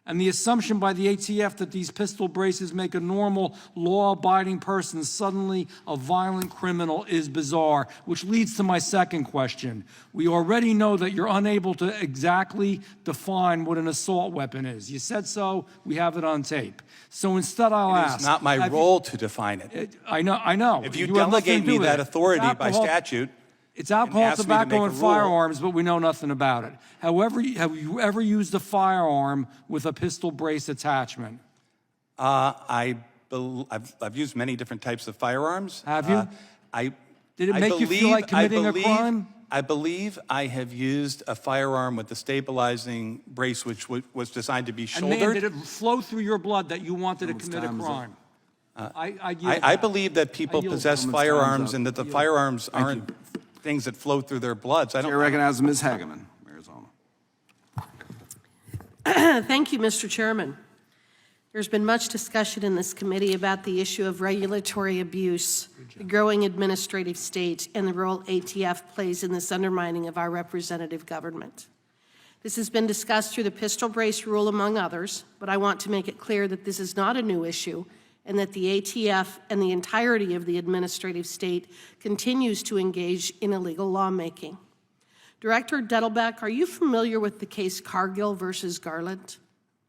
And the assumption by the ATF that these pistol braces make a normal, law-abiding person suddenly a violent criminal is bizarre, which leads to my second question. We already know that you're unable to exactly define what an assault weapon is. You said so. We have it on tape. So instead, I'll ask. It's not my role to define it. I know. If you delegate me that authority by statute, it's alcohol, tobacco, and firearms, but we know nothing about it. However, have you ever used a firearm with a pistol brace attachment? I've used many different types of firearms. Have you? Did it make you feel like committing a crime? I believe I have used a firearm with a stabilizing brace, which was designed to be shouldered. And man, did it flow through your blood that you wanted to commit a crime? I believe that people possess firearms and that the firearms aren't things that flow through their bloods. Chair recognizes Ms. Hageman, Arizona. Thank you, Mr. Chairman. There's been much discussion in this committee about the issue of regulatory abuse, the growing administrative state, and the role ATF plays in this undermining of our representative government. This has been discussed through the pistol brace rule, among others, but I want to make it clear that this is not a new issue and that the ATF and the entirety of the administrative state continues to engage in illegal lawmaking. Director Dettelbach, are you familiar with the case Cargill versus Garland?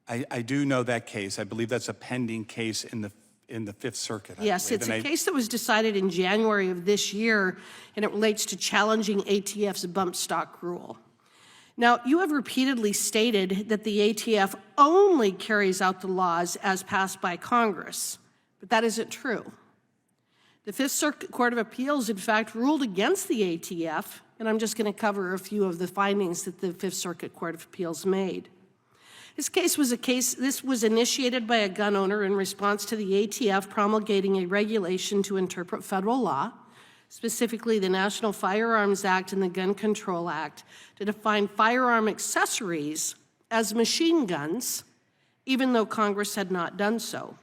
I do know that case. I believe that's a pending case in the Fifth Circuit. Yes, it's a case that was decided in January of this year, and it relates to challenging ATF's bump stock rule. Now, you have repeatedly stated that the ATF only carries out the laws as passed by Congress, but that isn't true. The Fifth Circuit Court of Appeals, in fact, ruled against the ATF, and I'm just going to cover a few of the findings that the Fifth Circuit Court of Appeals made. This was initiated by a gun owner in response to the ATF promulgating a regulation to interpret federal law, specifically the National Firearms Act and the Gun Control Act, to define firearm accessories as machine guns, even though Congress had not done so.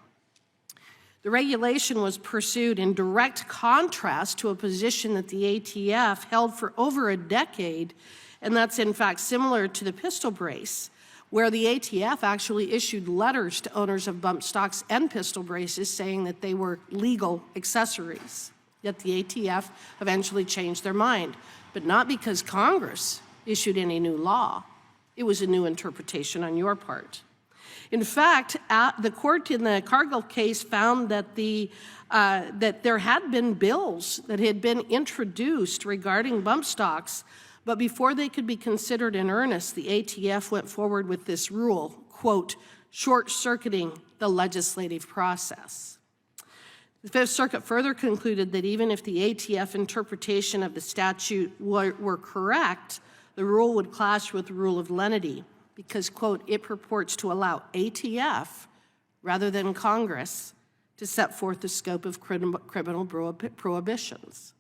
The regulation was pursued in direct contrast to a position that the ATF held for over a decade, and that's in fact similar to the pistol brace, where the ATF actually issued letters to owners of bump stocks and pistol braces saying that they were legal accessories. Yet the ATF eventually changed their mind, but not because Congress issued any new law. It was a new interpretation on your part. In fact, the court in the Cargill case found that that there had been bills that had been introduced regarding bump stocks, but before they could be considered in earnest, the ATF went forward with this rule, quote, short-circuiting the legislative process. The Fifth Circuit further concluded that even if the ATF interpretation of the statute were correct, the rule would clash with the rule of lenity because, quote, it purports to allow ATF, rather than Congress, to set forth the scope of criminal prohibitions.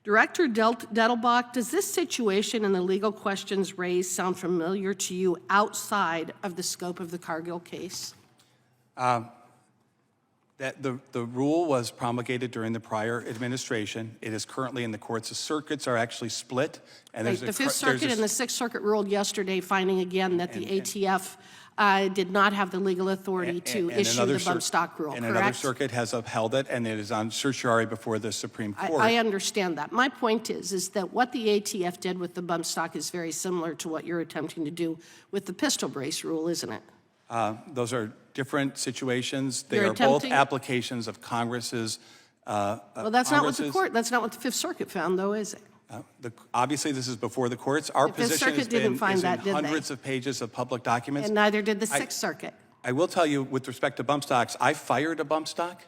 Director Dettelbach, does this situation and the legal questions raised sound familiar to you outside of the scope of the Cargill case? That the rule was promulgated during the prior administration. It is currently in the courts. The circuits are actually split. And Right, the Fifth Circuit and the Sixth Circuit ruled yesterday, finding again that the ATF did not have the legal authority to issue the bump stock rule, and correct? another circuit has upheld it, and it is on certiorari before the Supreme Court. I understand that. My point is that what the ATF did with the bump stock is very similar to what you're attempting to do with the pistol brace rule, isn't it? Those are different situations. They are both applications of Congress's. Well, that's not what the Fifth Circuit found, though, is it? Obviously, this is before the courts. Our position has been in hundreds of pages of public documents. And neither did the Sixth Circuit. I will tell you, with respect to bump stocks, I fired a bump stock,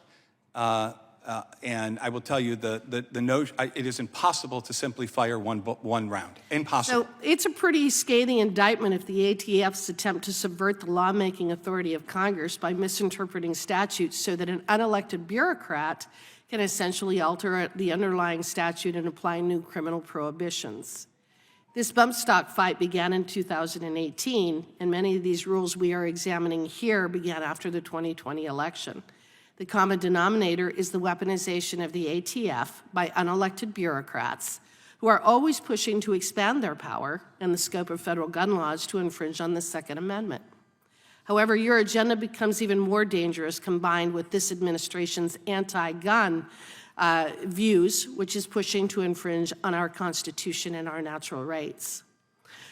and I will tell you it is impossible to simply fire one round. Impossible. So it's a pretty scathing indictment if the ATF's attempt to subvert the lawmaking authority of Congress by misinterpreting statutes so that an unelected bureaucrat can essentially alter the underlying statute and apply new criminal prohibitions. This bump stock fight began in 2018, and many of these rules we are examining here began after the 2020 election. The common denominator is the weaponization of the ATF by unelected bureaucrats who are always pushing to expand their power and the scope of federal gun laws to infringe on the Second Amendment. However, your agenda becomes even more dangerous combined with this administration's anti-gun views, which is pushing to infringe on our Constitution and our natural rights.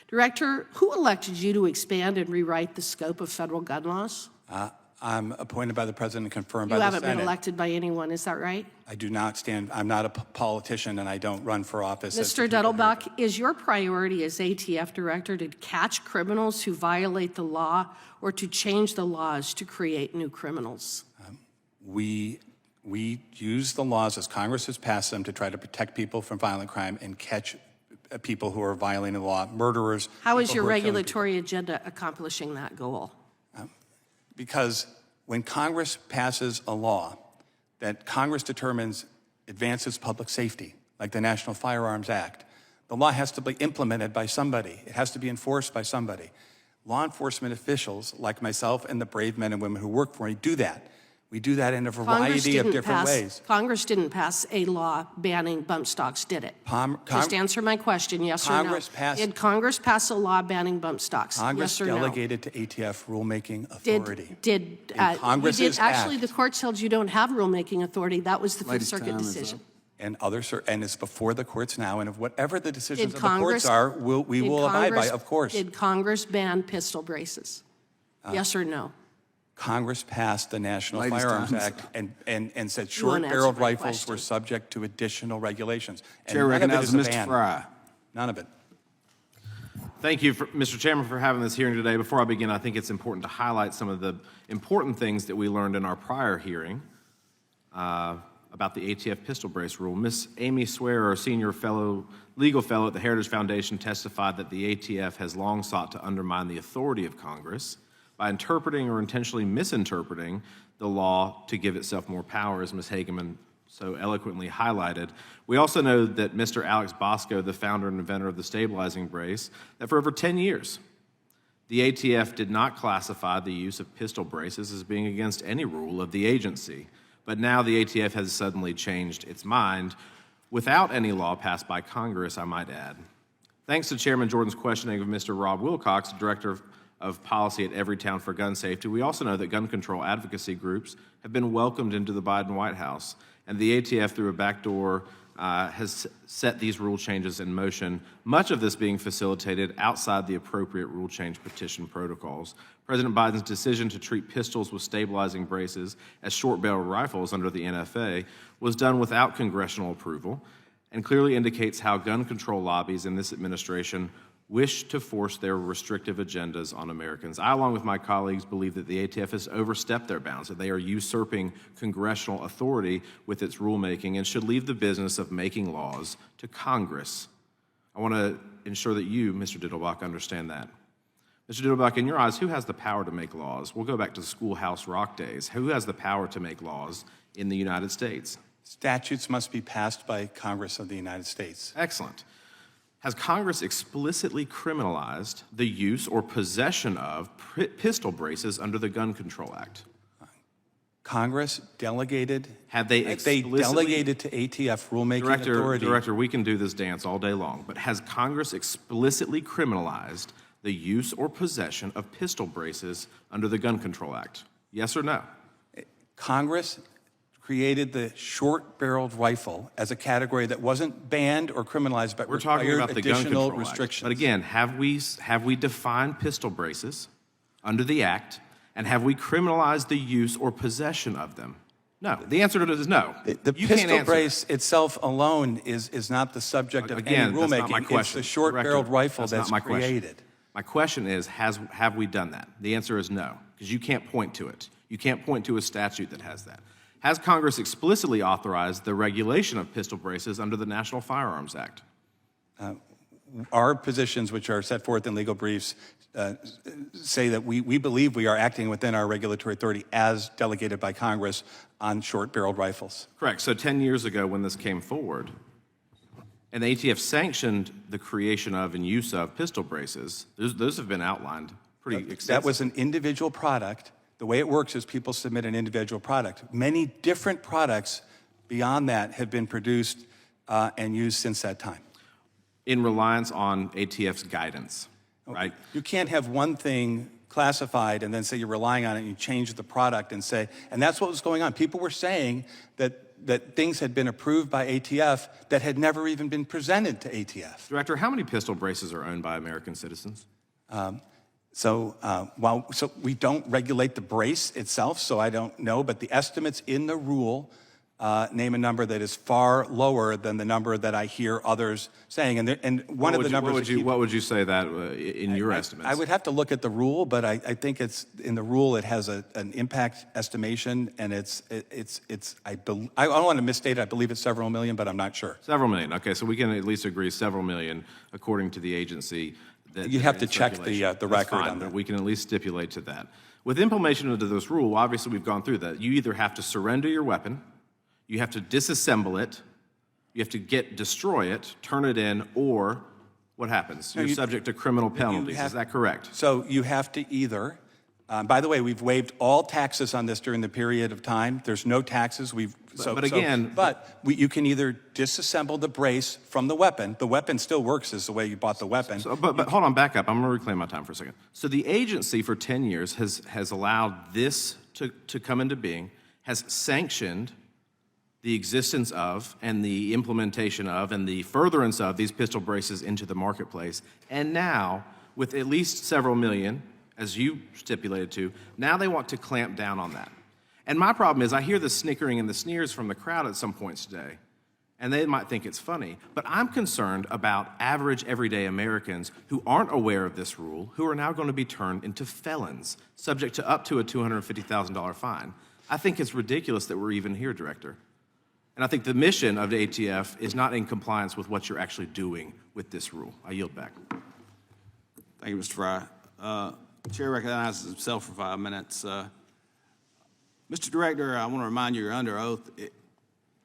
Director, who elected you to expand and rewrite the scope of federal gun laws? I'm appointed by the President and confirmed by the Senate. You haven't been elected by anyone, is that right? I do not stand, I'm not a politician, and I don't run for office. Mr. Dettelbach, is your priority as ATF director to catch criminals who violate the law or to change the laws to create new criminals? We use the laws as Congress has passed them to try to protect people from violent crime and catch people who are violating the law, murderers. How is your regulatory agenda accomplishing that goal? Because when Congress passes a law that Congress determines advances public safety, like the National Firearms Act, the law has to be implemented by somebody. It has to be enforced by somebody. Law enforcement officials, like myself and the brave men and women who work for me, do that. We do that in a variety of different ways. Congress didn't pass a law banning bump stocks, did it? Just answer my question, yes or no. Congress passed- Did Congress pass a law banning bump stocks, Congress yes or no? delegated to ATF rulemaking authority. Congress's actually, the court tells you don't have rulemaking authority. That was the Fifth Ladies' Circuit time is decision. And and it's before the courts now, and if whatever the decisions Did of the courts are, we did will abide by, Congress- of course. Did Congress ban pistol braces? Yes or no? Congress passed the National Ladies' Firearms time is Act and said You won't answer short-barreled my rifles question. were subject to additional regulations. And Chair none of it is recognizes a Mr. ban. Fry. None of it. Thank you, Mr. Chairman, for having this hearing today. Before I begin, I think it's important to highlight some of the important things that we learned in our prior hearing about the ATF pistol brace rule. Ms. Amy Swearer, a senior legal fellow at the Heritage Foundation, testified that the ATF has long sought to undermine the authority of Congress by interpreting or intentionally misinterpreting the law to give itself more power, as Ms. Hageman so eloquently highlighted. We also know that Mr. Alex Bosco, the founder and inventor of the stabilizing brace, that for over 10 years, the ATF did not classify the use of pistol braces as being against any rule of the agency. But now the ATF has suddenly changed its mind without any law passed by Congress, I might add. Thanks to Chairman Jordan's questioning of Mr. Rob Wilcox, Director of Policy at Everytown for Gun Safety, we also know that gun control advocacy groups have been welcomed into the Biden White House, and the ATF, through a backdoor, has set these rule changes in motion, much of this being facilitated outside the appropriate rule change petition protocols. President Biden's decision to treat pistols with stabilizing braces as short-barreled rifles under the NFA was done without congressional approval and clearly indicates how gun control lobbies in this administration wish to force their restrictive agendas on Americans. I, along with my colleagues, believe that the ATF has overstepped their bounds, that they are usurping congressional authority with its rulemaking and should leave the business of making laws to Congress. I want to ensure that you, Mr. Dettelbach, understand that. Mr. Dettelbach, in your eyes, who has the power to make laws? We'll go back to the Schoolhouse Rock days. Who has the power to make laws in the United States? Statutes must be passed by Congress of the United States. Excellent. Has Congress explicitly criminalized the use or possession of pistol braces under the Gun Control Act? Congress delegated. Had they delegated to ATF rulemaking authority. Director, we can do this dance all day long, but has Congress explicitly criminalized the use or possession of pistol braces under the Gun Control Act? Yes or no? Congress created the short-barreled rifle as a category that wasn't banned or criminalized, but we're talking about the Gun additional Control restrictions. Act. But again, have we defined pistol braces under the Act, and have we criminalized the use or possession of them? No. The answer to it is no. The pistol brace itself alone is not the subject of any rulemaking. That's not my question. It's the short-barreled rifle that's created. My question is, have we done that? The answer is no, because you can't point to it. You can't point to a statute that has that. Has Congress explicitly authorized the regulation of pistol braces under the National Firearms Act? Our positions, which are set forth in legal briefs, say that we believe we are acting within our regulatory authority as delegated by Congress on short-barreled rifles. Correct. So 10 years ago when this came forward, and the ATF sanctioned the creation of and use of pistol braces, those have been outlined pretty extensively. That was an individual product. The way it works is people submit an individual product. Many different products beyond that have been produced and used since that time. In reliance on ATF's guidance, right? You can't have one thing classified and then say you're relying on it and you change the product and say, and that's what was going on. People were saying that things had been approved by ATF that had never even been presented to ATF. Director, how many pistol braces are owned by American citizens? So we don't regulate the brace itself, so I don't know, but the estimates in the rule name a number that is far lower than the number that I hear others saying. And one of the numbers. What would you say that in your estimates? I would have to look at the rule, but I think it's in the rule. It has an impact estimation, and I don't want to misstate it. I believe it's several million, but I'm not sure. Several million. Okay, so we can at least agree several million, according to the agency. You have to check the record on that. We can at least stipulate to that. With implementation of this rule, obviously we've gone through that. You either have to surrender your weapon, you have to disassemble it, you have to destroy it, turn it in, or what happens? You're subject to criminal penalties. Is that correct? So you have to either By the way, we've waived all taxes on this during the period of time. There's no taxes. You can either disassemble the brace from the weapon. The weapon still works as the way you bought the weapon. But hold on, back up. I'm going to reclaim my time for a second. So the agency for 10 years has allowed this to come into being, has sanctioned the existence of and the implementation of and the furtherance of these pistol braces into the marketplace. And now, with at least several million, as you stipulated to, now they want to clamp down on that. And my problem is I hear the snickering and the sneers from the crowd at some points today, and they might think it's funny, but I'm concerned about average everyday Americans who aren't aware of this rule, who are now going to be turned into felons, subject to up to a $250,000 fine. I think it's ridiculous that we're even here, Director. And I think the mission of the ATF is not in compliance with what you're actually doing with this rule. I yield back. Thank you, Mr. Fry. Chair recognizes himself for 5 minutes. Mr. Director, I want to remind you you're under oath.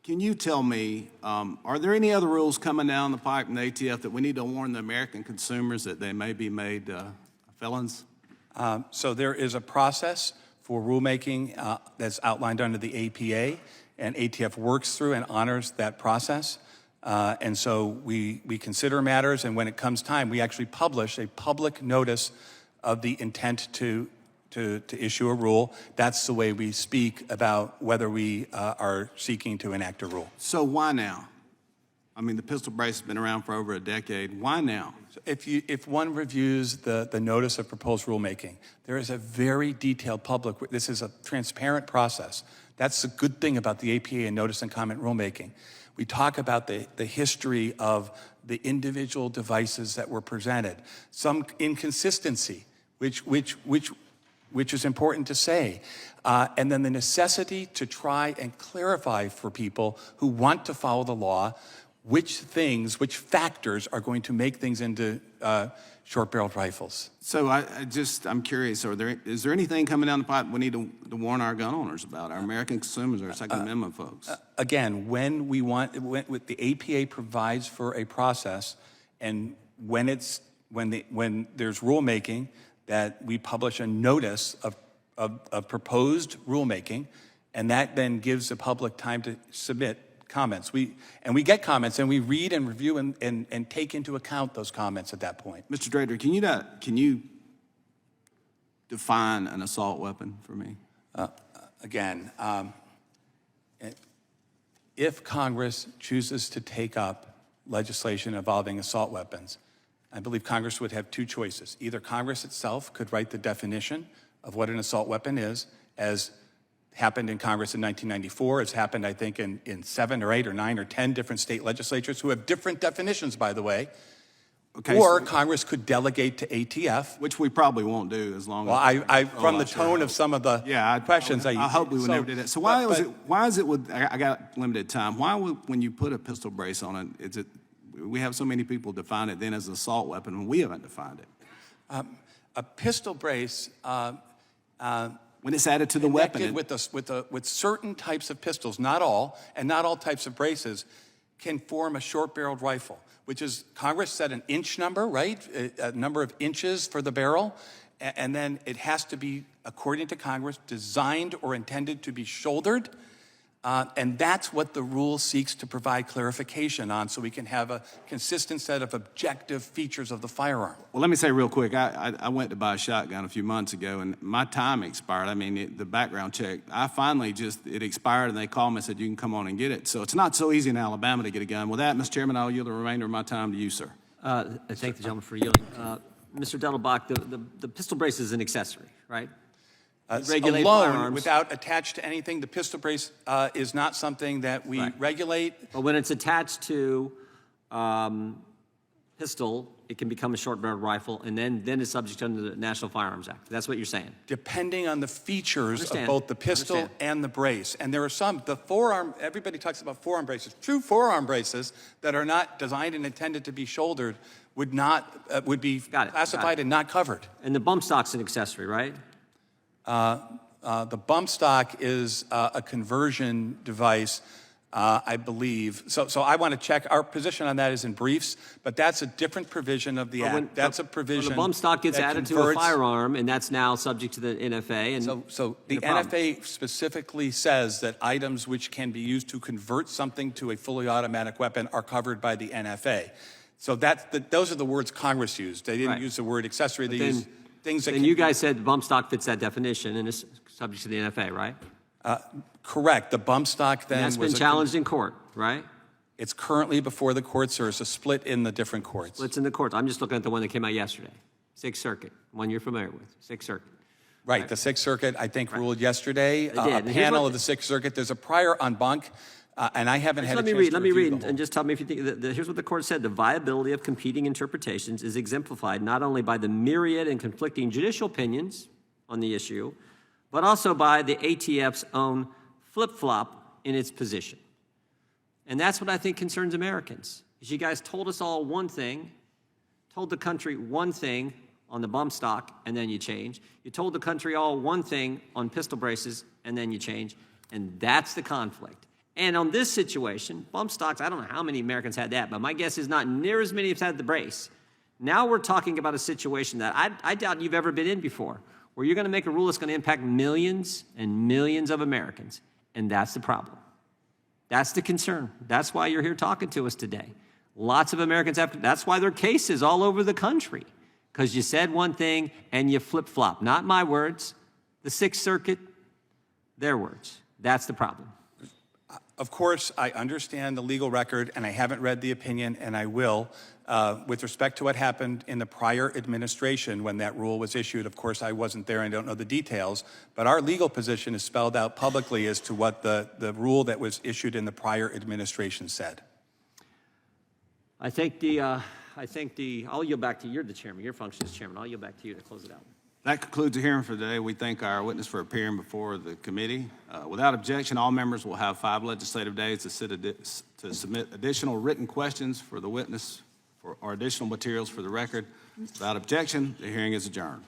Can you tell me, are there any other rules coming down the pipe in the ATF that we need to warn the American consumers that they may be made felons? So there is a process for rulemaking that's outlined under the APA, and ATF works through and honors that process. And so we consider matters, and when it comes time, we actually publish a public notice of the intent to issue a rule. That's the way we speak about whether we are seeking to enact a rule. So why now? I mean, the pistol brace has been around for over a decade. Why now? If one reviews the notice of proposed rulemaking, there is a very detailed this is a transparent process. That's the good thing about the APA and notice and comment rulemaking. We talk about the history of the individual devices that were presented, some inconsistency, which is important to say, and then the necessity to try and clarify for people who want to follow the law which factors are going to make things into short-barreled rifles. So I'm curious, is there anything coming down the pipe we need to warn our gun owners about, our American consumers, our Second Amendment folks? Again, when the APA provides for a process, and when there's rulemaking, that we publish a notice of proposed rulemaking, and that then gives the public time to submit comments. We get comments, and we read and review and take into account those comments at that point. Mr. Drader, can you define an assault weapon for me? Again, if Congress chooses to take up legislation involving assault weapons, I believe Congress would have two choices. Either Congress itself could write the definition of what an assault weapon is, as happened in Congress in 1994. It's happened, I think, in 7 or 8 or 9 or 10 different state legislatures who have different definitions, by the way. Okay, or Congress could delegate to ATF. Which we probably won't do as long as... Well, from the tone of some of the questions... I hope we would never do that. So why is it with... I got limited time. Why would, when you put a pistol brace on it, we have so many people define it then as an assault weapon when we haven't defined it? A pistol brace... when it's added to the weapon. With certain types of pistols, not all, and not all types of braces, can form a short-barreled rifle, which is, Congress set an inch number, right? A number of inches for the barrel, and then it has to be, according to Congress, designed or intended to be shouldered, and that's what the rule seeks to provide clarification on, so we can have a consistent set of objective features of the firearm. Well, let me say real quick, I went to buy a shotgun a few months ago, and my time expired. I mean, the background check, it expired, and they called me and said, you can come on and get it. So it's not so easy in Alabama to get a gun. With that, Mr. Chairman, I'll yield the remainder of my time to you, sir. Thank the gentleman for yielding. Mr. Dettelbach, the pistol brace is an accessory, right? Regulate alone, firearms. Without attached to anything, the pistol brace is not something that we regulate. But when it's attached to pistol, it can become a short-barreled rifle, and then it's subject under the National Firearms Act. That's what you're saying. Depending on the features of both the pistol and the brace. And there are some, the forearm, everybody talks about forearm braces. True forearm braces that are not designed and intended to be shouldered would be classified and not covered. And the bump stock's an accessory, right? The bump stock is a conversion device I believe. So I want to check. Our position on that is in briefs, but that's a different provision of the act. That's a provision. When the bump stock gets that added to a converts- firearm, and that's now subject to the NFA. And So the and a problem. NFA specifically says that items which can be used to convert something to a fully automatic weapon are covered by the NFA. So those are the words Congress used. They didn't Right. use the word accessory. They used things that Then can you be- guys said the bump stock fits that definition and is subject to the NFA, right? Correct. The bump stock then And that's was been challenged in court, right? It's currently before the courts. There is a split in the different courts. Splits in the courts. I'm just looking at the one that came out yesterday. Sixth Circuit, one you're familiar with, Sixth Circuit. Right. The Sixth Circuit, I think, ruled yesterday. It did. A And here's panel what- of the Sixth Circuit. There's a prior en banc, and I haven't had a Let me chance read. to Let me review read the whole. and just tell me if you think. Here's what the court said: the viability of competing interpretations is exemplified not only by the myriad and conflicting judicial opinions on the issue, but also by the ATF's own flip-flop in its position. And that's what I think concerns Americans. Is you guys told us all one thing, told the country one thing on the bump stock, and then you change. You told the country all one thing on pistol braces, and then you change. And that's the conflict. And on this situation, bump stocks, I don't know how many Americans had that, but my guess is not near as many have had the brace. Now we're talking about a situation that I doubt you've ever been in before, where you're going to make a rule that's going to impact millions and millions of Americans. And that's the problem. That's the concern. That's why you're here talking to us today. Lots of Americans have, that's why there are cases all over the country, because you said one thing and you flip-flop. Not my words, the Sixth Circuit, their words. That's the problem. Of course, I understand the legal record, and I haven't read the opinion, and I will. With respect to what happened in the prior administration when that rule was issued, of course, I wasn't there and don't know the details, but our legal position is spelled out publicly as to what the rule that was issued in the prior administration said. I think I'll yield back to you. You're the chairman. Your function is chairman. I'll yield back to you to close it out. That concludes the hearing for today. We thank our witness for appearing before the committee. Without objection, all members will have 5 legislative days to submit additional written questions for the witness or additional materials for the record. Without objection, the hearing is adjourned.